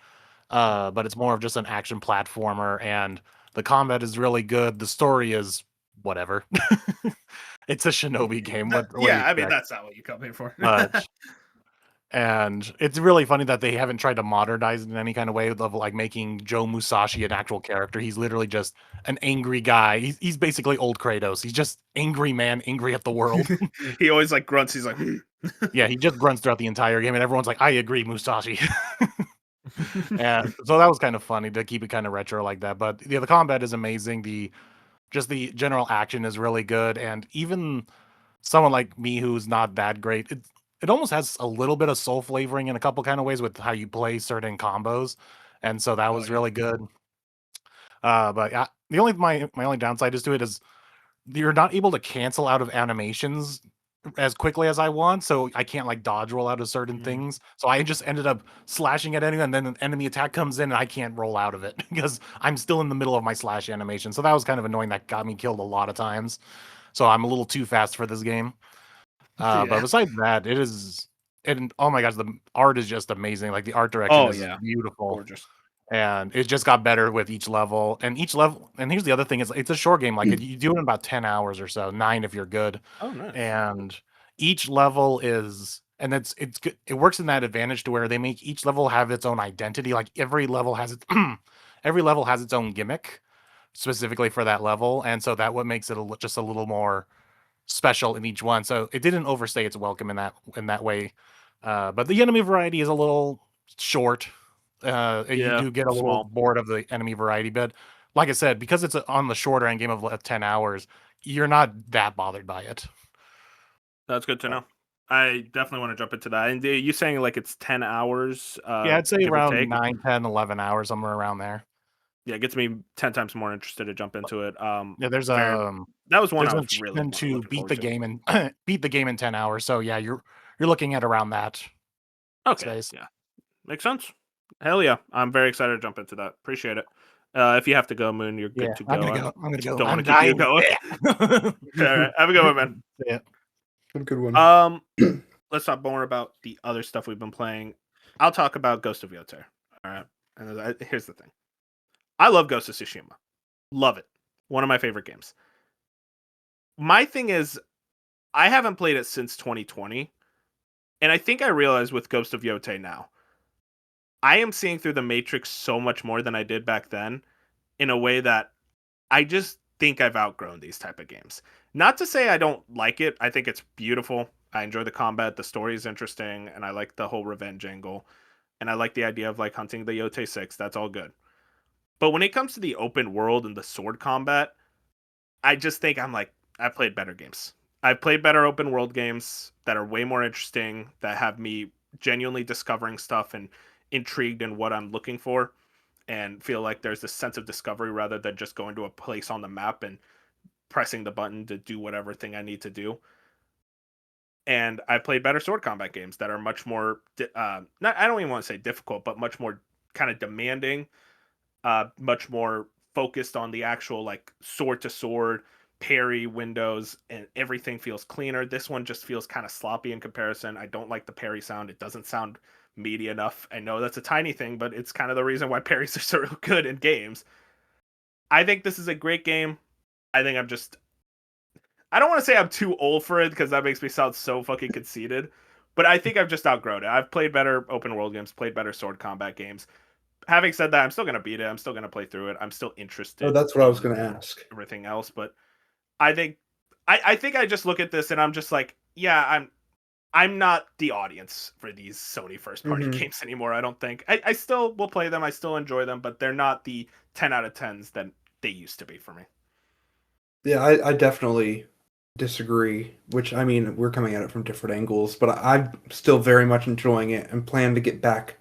But it's more of just an action platformer, and the combat is really good. The story is whatever. It's a Shinobi game. What do you Yeah, I mean expect? that's not what you come here for. But And it's really funny that they haven't tried to modernize it in any kind of way of like making Joe Musashi an actual character. He's literally just an angry guy. He's basically old Kratos. He's just angry man, angry at the world. He always like grunts. He's like, Yeah, he just grunts throughout the entire game, and everyone's like, "I agree, Musashi." And so that was kind of funny to keep it kind of retro like that. But yeah, the combat is amazing. The general action is really good, and even someone like me who's not that great, it almost has a little bit of soul flavoring in a couple kind of ways with how you play certain combos, and so that was really good. But the only my only downside is to it is you're not able to cancel out of animations as quickly as I want, so I can't like dodge roll out of certain things. So I just ended up slashing at anyone, and then an enemy attack comes in, and I can't roll out of it because I'm still in the middle of my slash animation. So that was kind of annoying. That got me killed a lot of times. So I'm a little too fast for this game. But besides that, it is. And oh my gosh, the art is just amazing. Like the art direction is beautiful. gorgeous. And it just got better with each level. And each level, and here's the other thing: is it's a short game. Like you do it in about 10 hours or so, 9 if you're good. Oh, nice. And each level is, and it's good. It works in that advantage to where they make each level have its own identity. Like every level has its every level has its own gimmick specifically for that level, and so that what makes it just a little more special in each one. So it didn't overstay its welcome in that way. But the enemy variety is a little short. You do get a little bored of the enemy variety, but like I said, because it's on the shorter end game of 10 hours, you're not that bothered by it. That's good to know. I definitely want to jump into that. And you saying like it's 10 hours? Yeah, I'd say around 9, 10, 11 hours, somewhere around there. Yeah, it gets me 10 times more interested to jump into it. Yeah, there's that was one I was really to beat the game and beat the game in 10 hours. So yeah, you're looking at around that. Okay, space. Yeah, makes sense. Hell yeah, I'm very excited to jump into that. Appreciate it. If you have to go, Moon, you're good to go. I'm gonna go. Don't want to keep you going. All right, have a good one, man. Yeah, a good one. Let's talk more about the other stuff we've been playing. I'll talk about Ghost of Yotei. All right, and here's the thing. I love Ghost of Tsushima. Love it. One of my favorite games. My thing is, I haven't played it since 2020. And I think I realize with Ghost of Yotei now, I am seeing through the Matrix so much more than I did back then in a way that I just think I've outgrown these type of games. Not to say I don't like it. I think it's beautiful. I enjoy the combat. The story is interesting. And I like the whole revenge angle. And I like the idea of like hunting the Yotei 6. That's all good. But when it comes to the open world and the sword combat, I just think I've played better games. I've played better open world games that are way more interesting, that have me genuinely discovering stuff and intrigued in what I'm looking for, and feel like there's this sense of discovery rather than just going to a place on the map and pressing the button to do whatever thing I need to do. And I've played better sword combat games that are much more, I don't even want to say difficult, but much more kind of demanding, much more focused on the actual like sword to sword parry windows, and everything feels cleaner. This one just feels kind of sloppy in comparison. I don't like the parry sound. It doesn't sound meaty enough. I know that's a tiny thing, but it's kind of the reason why parries are so good in games. I think this is a great game. I think I don't want to say I'm too old for it because that makes me sound so fucking conceited, but I think I've just outgrown it. I've played better open world games, played better sword combat games. Having said that, I'm still going to beat it. I'm still going to play through it. I'm still interested. Oh, that's what I was going to ask. Everything else, but I think I just look at this and I'm just like, yeah, I'm not the audience for these Sony first party games anymore. I don't think. I still will play them. I still enjoy them, but they're not the 10 out of 10s that they used to be for me. Yeah, I definitely disagree, which, I mean, we're coming at it from different angles, but I'm still very much enjoying it and plan to get back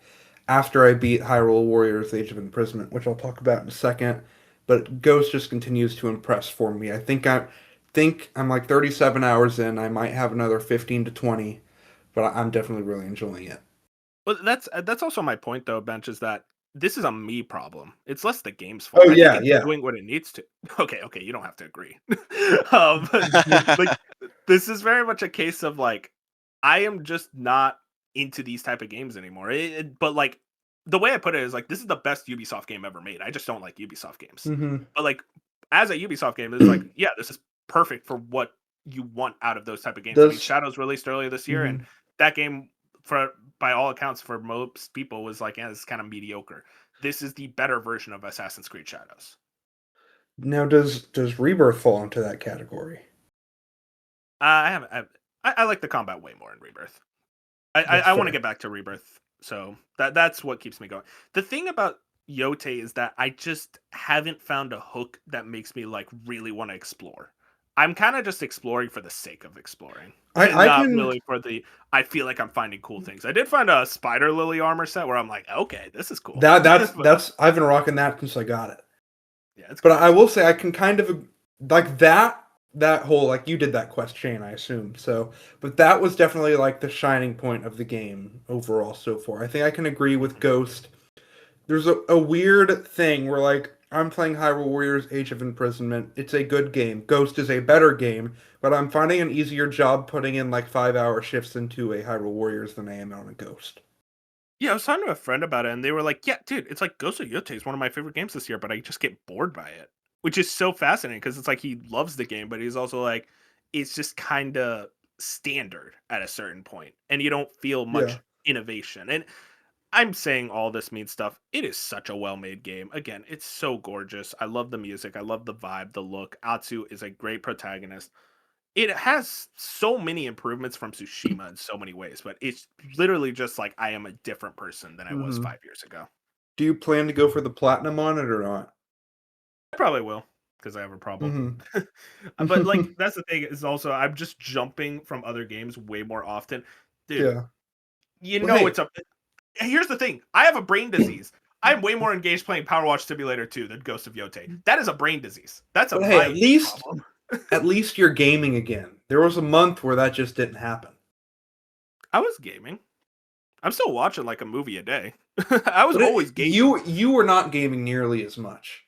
after I beat Hyrule Warriors Age of Imprisonment, which I'll talk about in a second. But Ghost just continues to impress for me. I think I'm like 37 hours in. I might have another 15 to 20, but I'm definitely really enjoying it. Well, that's also my point, though, Bench, is that this is a me problem. It's less the game's fault. Oh, yeah, yeah. Doing what it needs to. Okay, you don't have to agree. Like, this is very much a case of, like, I am just not into these type of games anymore. But, like, the way I put it is, like, this is the best Ubisoft game ever made. I just don't like Ubisoft games. But, like, as a Ubisoft game, it's like, yeah, this is perfect for what you want out of those type of games. I mean, Shadows released earlier this year, and that game, for by all accounts for most people was like, yeah, this is kind of mediocre. This is the better version of Assassin's Creed Shadows. Now, does Rebirth fall into that category? I haven't. I like the combat way more in Rebirth. That's I want to fair. get back to Rebirth, so that's what keeps me going. The thing about Yote is that I just haven't found a hook that makes me like really want to explore. I'm kind of just exploring for the sake of exploring, and I not can really for the. I feel like I'm finding cool things. I did find a Spider Lily armor set where I'm like, okay, this is cool. that's I've been rocking that since I got it. Yeah, it's But cool. I will say I can kind of like that whole like you did that quest chain, I assume. So, but that was definitely like the shining point of the game overall so far. I think I can agree with Ghost. There's a weird thing where like I'm playing Hyrule Warriors Age of Imprisonment. It's a good game. Ghost is a better game, but I'm finding an easier job putting in like 5-hour shifts into a Hyrule Warriors than I am on a Ghost. Yeah, I was talking to a friend about it, and they were like, "Yeah, dude, it's like Ghost of Yote is one of my favorite games this year, but I just get bored by it," which is so fascinating because it's like he loves the game, but he's also like, it's just kind of standard at a certain point, and you don't feel Yeah. much innovation. And I'm saying all this means stuff. It is such a well-made game. Again, it's so gorgeous. I love the music. I love the vibe, the look. Atsu is a great protagonist. It has so many improvements from Tsushima in so many ways, but it's literally just like I am a different person than I was hmm 5 years ago. Do you plan to go for the platinum on it or not? I probably will because I have a problem. hmm But like that's the thing is also I'm just jumping from other games way more often. Dude, Yeah. you Well, know hey. it's a here's the thing. I have a brain disease. I'm way more engaged playing Power Watch Simulator 2 than Ghost of Yote. That is a brain disease. That's a But hey, mind problem. at least you're gaming again. There was a month where that just didn't happen. I was gaming. I'm still watching like a movie a day. I was But always gaming. you were not gaming nearly as much.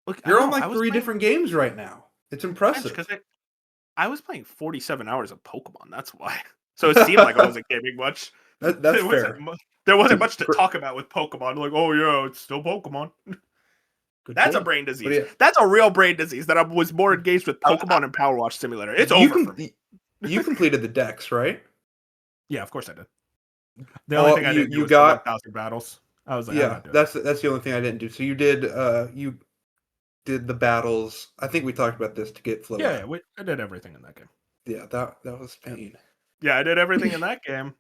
Look, I You're on know. I like was 3 playing different games right now. It's impressive. because I was playing 47 hours of Pokemon. That's why. So it seemed like I wasn't gaming much. That's There wasn't fair. there wasn't much to Gr- talk about with Pokemon. Like, oh yeah, it's still Pokemon. Good That's a point. brain But disease. yeah, That's a real brain disease that I was more engaged with I, Pokemon and Power Watch Simulator. It's you over for can me. you completed the decks, right? Yeah, of course I did. The only Oh, thing I you didn't do you was the got 1,000 battles. I was like, I'm yeah. not doing it. That's the only thing I didn't do. So you did the battles. I think we talked about this to get flow Yeah, out. I did everything in that game. Yeah, that was pain. Yeah, I did everything in that game.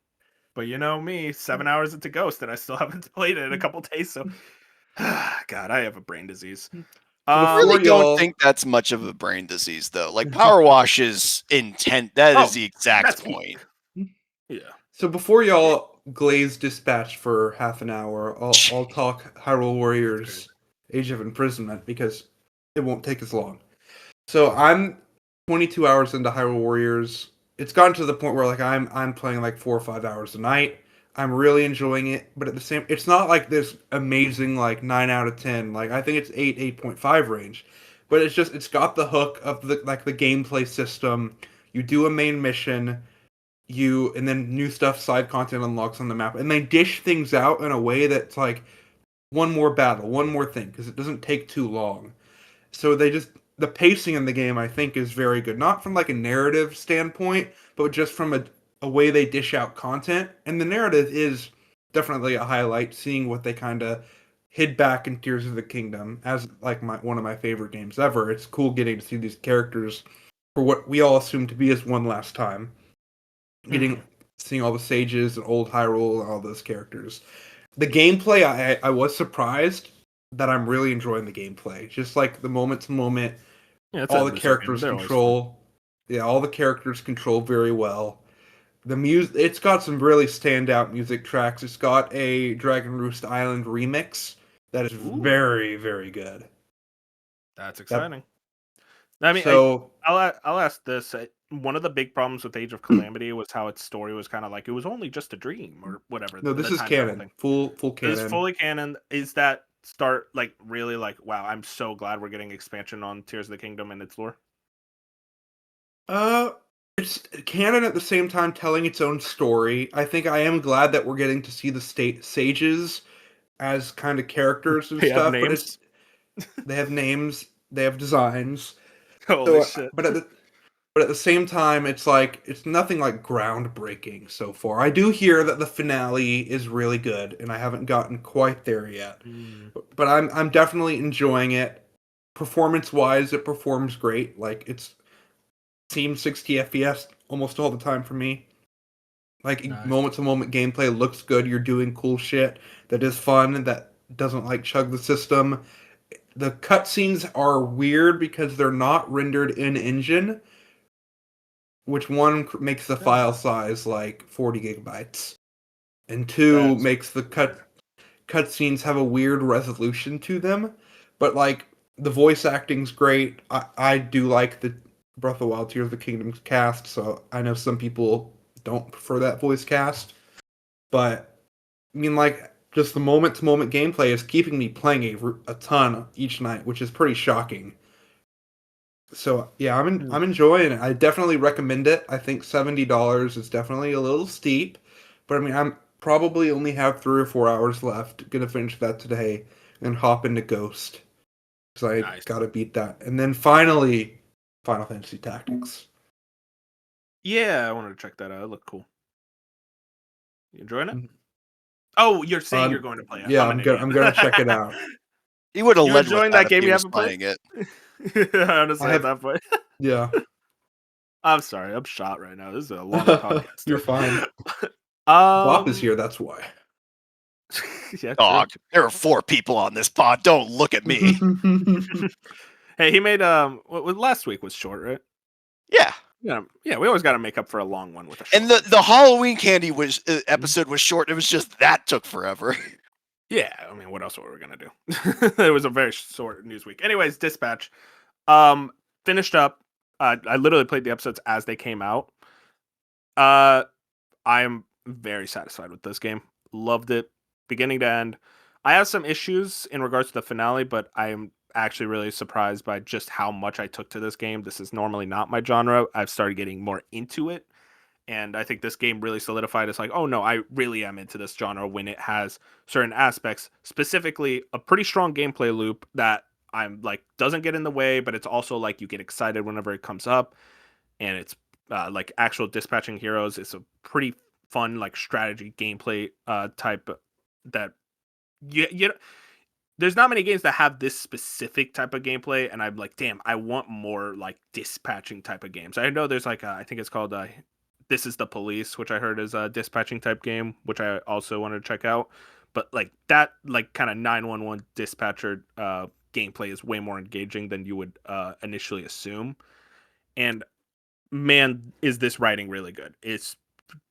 But you know me, 7 hours into Ghost, and I still haven't played it in a couple days. So, God, I have a brain disease. So I before really don't y'all, think that's much of a brain disease, though. Like Power Wash is intent. That is Oh, the exact that's point. peak. Yeah. so before y'all glaze dispatch for half an hour, I'll talk Hyrule Warriors Age of Imprisonment because it won't take as long. So I'm 22 hours into Hyrule Warriors. It's gotten to the point where like I'm playing like 4 or 5 hours a night. I'm really enjoying it, but at the same it's not like this amazing like 9 out of 10. Like I think it's 8 8.5 range. But it's got the hook of the like the gameplay system. You do a main mission, and then new stuff side content unlocks on the map and they dish things out in a way that's like one more battle, one more thing because it doesn't take too long. So the pacing in the game I think is very good, not from like a narrative standpoint, but just from a way they dish out content. And the narrative is definitely a highlight, seeing what they kind of hid back in Tears of the Kingdom as like one of my favorite games ever. It's cool getting to see these characters for what we all assume to be as one last time. Mhm. Seeing all the sages and old Hyrule and all those characters. The gameplay, I was surprised that I'm really enjoying the gameplay. Just like the moment to moment, Yeah, it's all the endless game. characters They're always fun. control. Yeah, all the characters control very well. The music, it's got some really standout music tracks. It's got a Dragon Roost Island remix that is Ooh, very, very good. that's That exciting. I mean, so I'll ask this. One of the big problems with Age of Calamity was how its story was kind of like it was only just a dream or whatever no, the this is time travel canon, thing. full Is canon. fully canon. Is that start like really like wow? I'm so glad we're getting expansion on Tears of the Kingdom and its lore. Uh, it's canon at the same time telling its own story. I think I am glad that we're getting to see the state sages as kind of characters and They have stuff, but it's names. they have names, they have designs. Holy So, shit! but at the same time, it's like it's nothing like groundbreaking so far. I do hear that the finale is really good, and I haven't gotten quite there yet. Mm, But I'm definitely enjoying it. Performance wise, it performs great. Like it's seems 60 FPS almost all the time for me. Like nice. moment to moment gameplay looks good. You're doing cool shit that is fun that doesn't like chug the system. The cutscenes are weird because they're not rendered in engine, which one makes the file size like 40 gigabytes, and two That's makes the cutscenes have a weird resolution to them. But like the voice acting's great. I do like the Breath of the Wild Tears of the Kingdom cast, so I know some people don't prefer that voice cast. But I mean, like, just the moment to moment gameplay is keeping me playing a ton each night, which is pretty shocking. So yeah, Mm. I'm enjoying it. I definitely recommend it. I think $70 is definitely a little steep, but I mean, I'm probably only have 3 or 4 hours left. Gonna finish that today and hop into Ghost because I Nice. gotta beat that. And then finally, Final Fantasy Tactics. Yeah, I wanted to check that out. It looked cool. You enjoying it? Mhm. Oh, you're saying you're going to play it. Yeah, I'm an idiot. I'm gonna check it out. He would have You led with enjoying that that if game he you was haven't played? playing it. Honestly, I have- at that point. Yeah, I'm sorry. I'm shot right now. This is a longer podcast. you're fine. Bop is Um, here. That's why. yeah, true. Dog, there are 4 people on this pod. Don't look at me. Hey, he made what last week was short, right? Yeah. Yeah. We always got to make up for a long one with a short. And the Halloween candy was episode was short. It was just that took forever. Yeah, I mean, what else were we gonna do? It was a very short news week. Anyways, Dispatch. Finished up. I literally played the episodes as they came out. I'm very satisfied with this game. Loved it, beginning to end. I have some issues in regards to the finale, but I am actually really surprised by just how much I took to this game. This is normally not my genre. I've started getting more into it. And I think this game really solidified it's like, oh no, I really am into this genre when it has certain aspects, specifically a pretty strong gameplay loop that I'm like doesn't get in the way, but it's also like you get excited whenever it comes up, and it's like actual dispatching heroes. It's a pretty fun like strategy gameplay type that you there's not many games that have this specific type of gameplay, and I'm like, damn, I want more like dispatching type of games. I know there's like I think it's called This Is the Police, which I heard is a dispatching type game, which I also wanted to check out. But like that, like kind of 911 dispatcher gameplay is way more engaging than you would initially assume. And man, is this writing really good? It's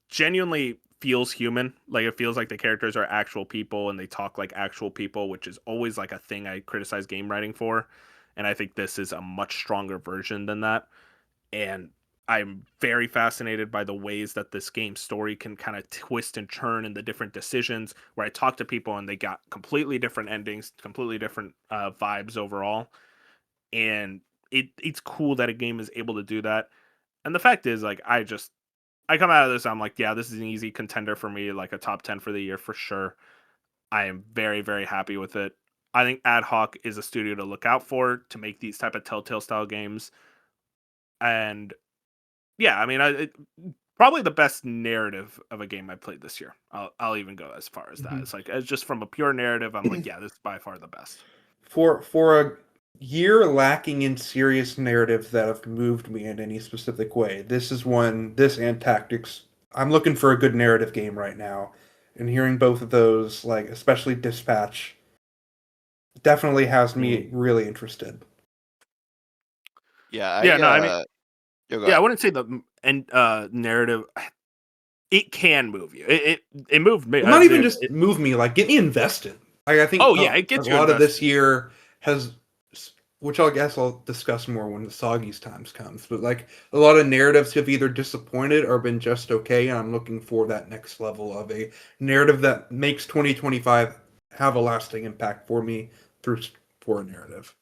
genuinely feels human. Like it feels like the characters are actual people and they talk like actual people, which is always like a thing I criticize game writing for. And I think this is a much stronger version than that. And I'm very fascinated by the ways that this game story can kind of twist and turn in the different decisions where I talk to people and they got completely different endings, completely different vibes overall. And it's cool that a game is able to do that. And the fact is, like, I come out of this, I'm like, yeah, this is an easy contender for me, like a top 10 for the year for sure. I am very, very happy with it. I think Ad Hoc is a studio to look out for to make these type of Telltale style games. And yeah, I mean, probably the best narrative of a game I played this year. I'll even go as far as that. It's like as just from a pure narrative, I'm like, yeah, this is by far the best. For a year lacking in serious narratives that have moved me in any specific way, this is one. This and Tactics. I'm looking for a good narrative game right now, and hearing both of those, like especially Dispatch, definitely has me really interested. Yeah, Yeah, no, I mean, go yeah, I ahead. wouldn't say the narrative. It can move you. It moved me. Well, not even just move me, like get me invested. Like, I think. Oh yeah, it gets a you lot of this invested. year has, which I guess I'll discuss more when the Soggy's times comes. But like a lot of narratives have either disappointed or been just okay, and I'm looking for that next level of a narrative that makes 2025 have a lasting impact for me through for a narrative.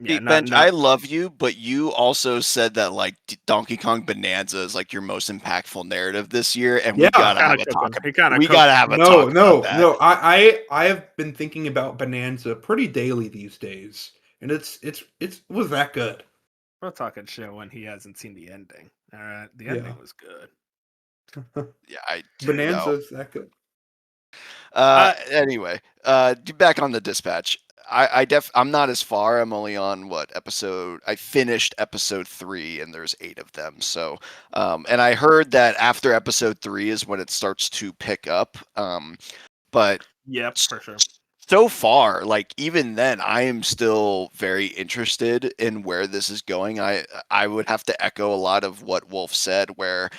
Yeah, Bench, not I love you, but you also said that like Donkey Kong Bonanza is like your most impactful narrative this year, and Yeah, we gotta have kinda a cooking. talk. He kinda We cooked. gotta have a No, talk no, about that. no. I have been thinking about Bonanza pretty daily these days, and it was that good. We're talking shit when he hasn't seen the ending. All right, the Yeah. ending was good. Yeah, I Bonanza no. is that good? Anyway, back on the dispatch. I'm not as far. I'm only on what episode? I finished episode 3, and there's 8 of them. So, and I heard that after episode 3 is when it starts to pick up. But Yep, s- for sure. so far, like even then, I am still very interested in where this is going. I would have to echo a lot of what Wolf said, where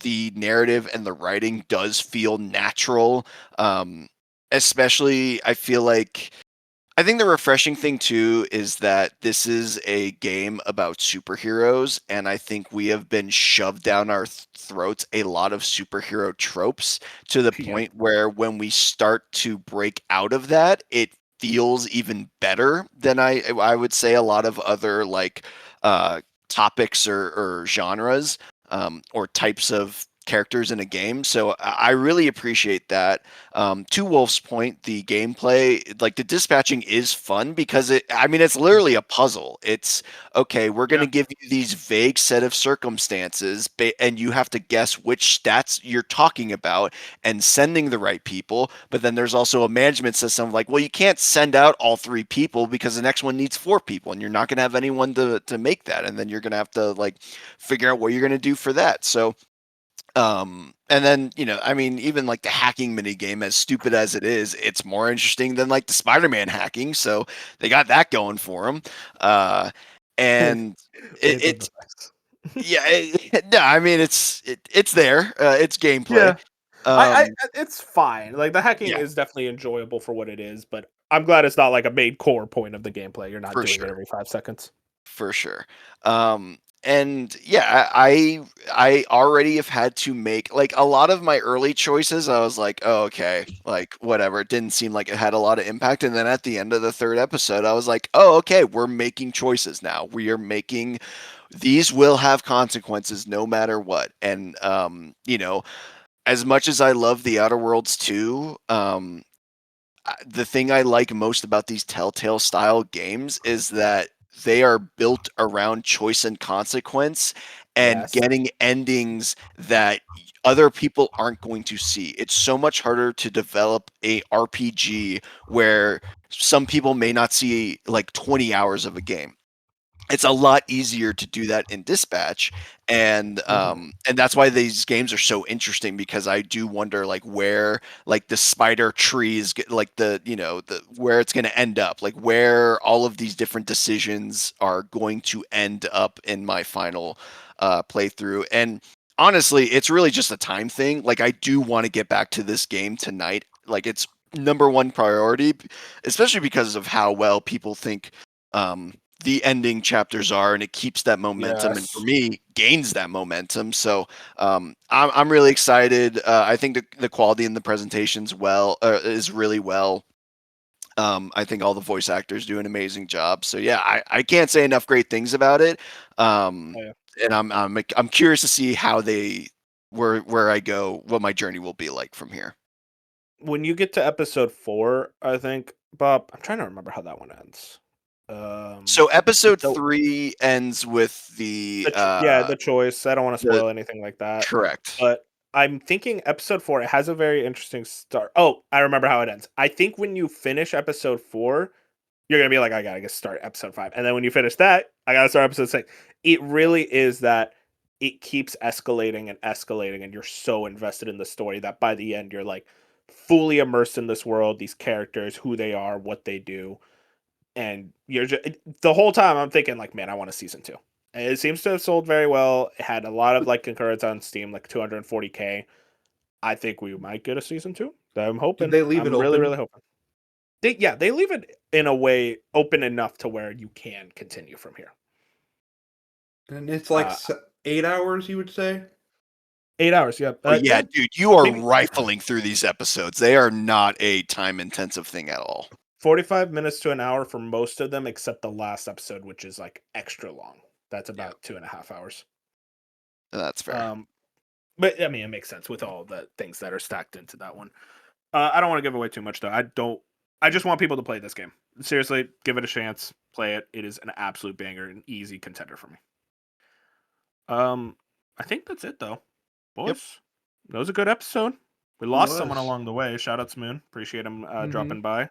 the narrative and the writing does feel natural. Um, Especially, I think the refreshing thing too is that this is a game about superheroes, and I think we have been shoved down our throats a lot of superhero tropes to the Yep. point where when we start to break out of that, it feels even better than I would say a lot of other like uh, topics or genres or types of characters in a game. So I really appreciate that. To Wolf's point, the gameplay, like the dispatching is fun because it's literally a puzzle. It's okay, we're going to Yeah. give you these vague set of circumstances, and you have to guess which stats you're talking about and sending the right people. But then there's also a management system like, well, you can't send out all 3 people because the next one needs 4 people, and you're not going to have anyone to make that. And then you're going to have to like figure out what you're going to do for that. So and then, even like the hacking mini game, as stupid as it is, it's more interesting than like the Spider-Man hacking. So they got that going for them. And It's a it's device. yeah, no, it's there. It's gameplay. Yeah. Um, It's fine. Like the hacking yeah, is definitely enjoyable for what it is, but I'm glad it's not like a main core point of the gameplay. You're not for doing it sure. every 5 seconds. For sure. And yeah, I already have had to make like a lot of my early choices. I was like, oh, okay, like whatever. It didn't seem like it had a lot of impact. And then at the end of the 3rd episode, I was like, oh, okay, we're making choices now. We are making these will have consequences no matter what. And as much as I love the Outer Worlds too, the thing I like most about these Telltale style games is that they are built around choice and consequence and Yes. getting endings that other people aren't going to see. It's so much harder to develop a RPG where some people may not see like 20 hours of a game. It's a lot easier to do that in dispatch, and that's why these games are so interesting, because I do wonder like where like the spider trees get like the where it's going to end up, like where all of these different decisions are going to end up in my final playthrough. And honestly, it's really just a time thing. Like I do want to get back to this game tonight. Like it's number one priority, especially because of how well people think um the ending chapters are, and it keeps that momentum, and for Yes. me gains that momentum. So I'm really excited. I think the quality in the presentations is really well. I think all the voice actors do an amazing job. So yeah, I can't say enough great things about it. Um, Oh, yeah. and I'm curious to see how where I go, what my journey will be like from here. When you get to episode 4, I think, Bob, I'm trying to remember how that one ends. So episode The 3 ends with the the choice. I don't want to the spoil anything like that, correct. but I'm thinking episode 4, it has a very interesting start. Oh, I remember how it ends. I think when you finish episode 4, you're gonna be like, I gotta get start episode 5, and then when you finish that, I gotta start episode 6. It really is that it keeps escalating, and you're so invested in the story that by the end, you're like fully immersed in this world, these characters, who they are, what they do, and you're just the whole time I'm thinking like, man, I want a season 2. And it seems to have sold very well. It had a lot of like concurrence on Steam, like 240K. I think we might get a season 2. I'm Did hoping. they leave it I'm really, open? really hoping. They leave it in a way open enough to where you can continue from here. And it's like Uh, 8 hours, you would say? 8 hours, yeah. Oh yeah, dude, you are Maybe rifling through these episodes. They are not a time intensive thing at all. 45 minutes to an hour for most of them, except the last episode, which is like extra long. That's Yeah, about 2.5 hours. that's fair. Um, but I mean, it makes sense with all the things that are stacked into that one. I don't want to give away too much though. I don't I just want people to play this game. Seriously, give it a chance. Play it. It is an absolute banger, an easy contender for me. I think that's it though, boys. That was a good episode. We lost someone was. along the way. Shout out to Moon. Appreciate him Mhm. dropping by.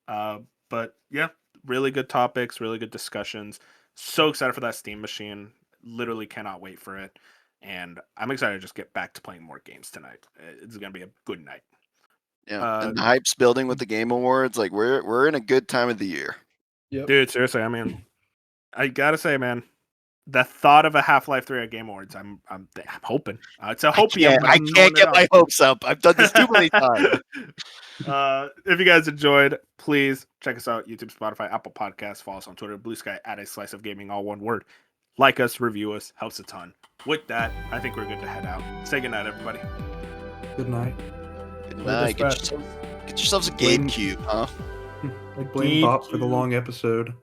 But yeah, really good topics, really good discussions. So excited for that Steam machine. Literally cannot wait for it. And I'm excited to just get back to playing more games tonight. It's gonna be a good night. Yeah, and the hype's building with the Game Awards. Like we're in a good time of the year. Yep. Dude, seriously, I mean, I gotta say, man, the thought of a Half-Life 3 at Game Awards, I'm hoping. It's a hopium, but I I'm can't throwing get it my out. hopes up. I've done this too many times. If you guys enjoyed, please check us out: YouTube, Spotify, Apple Podcasts. Follow us on Twitter, Blue Sky at A Slice of Gaming, all one word. Like us, review us, helps a ton. With that, I think we're good to head out. Say goodnight, everybody. Good night. Good Play night. this Get yourselves a GameCube, huh? Like blame Bop for the long episode.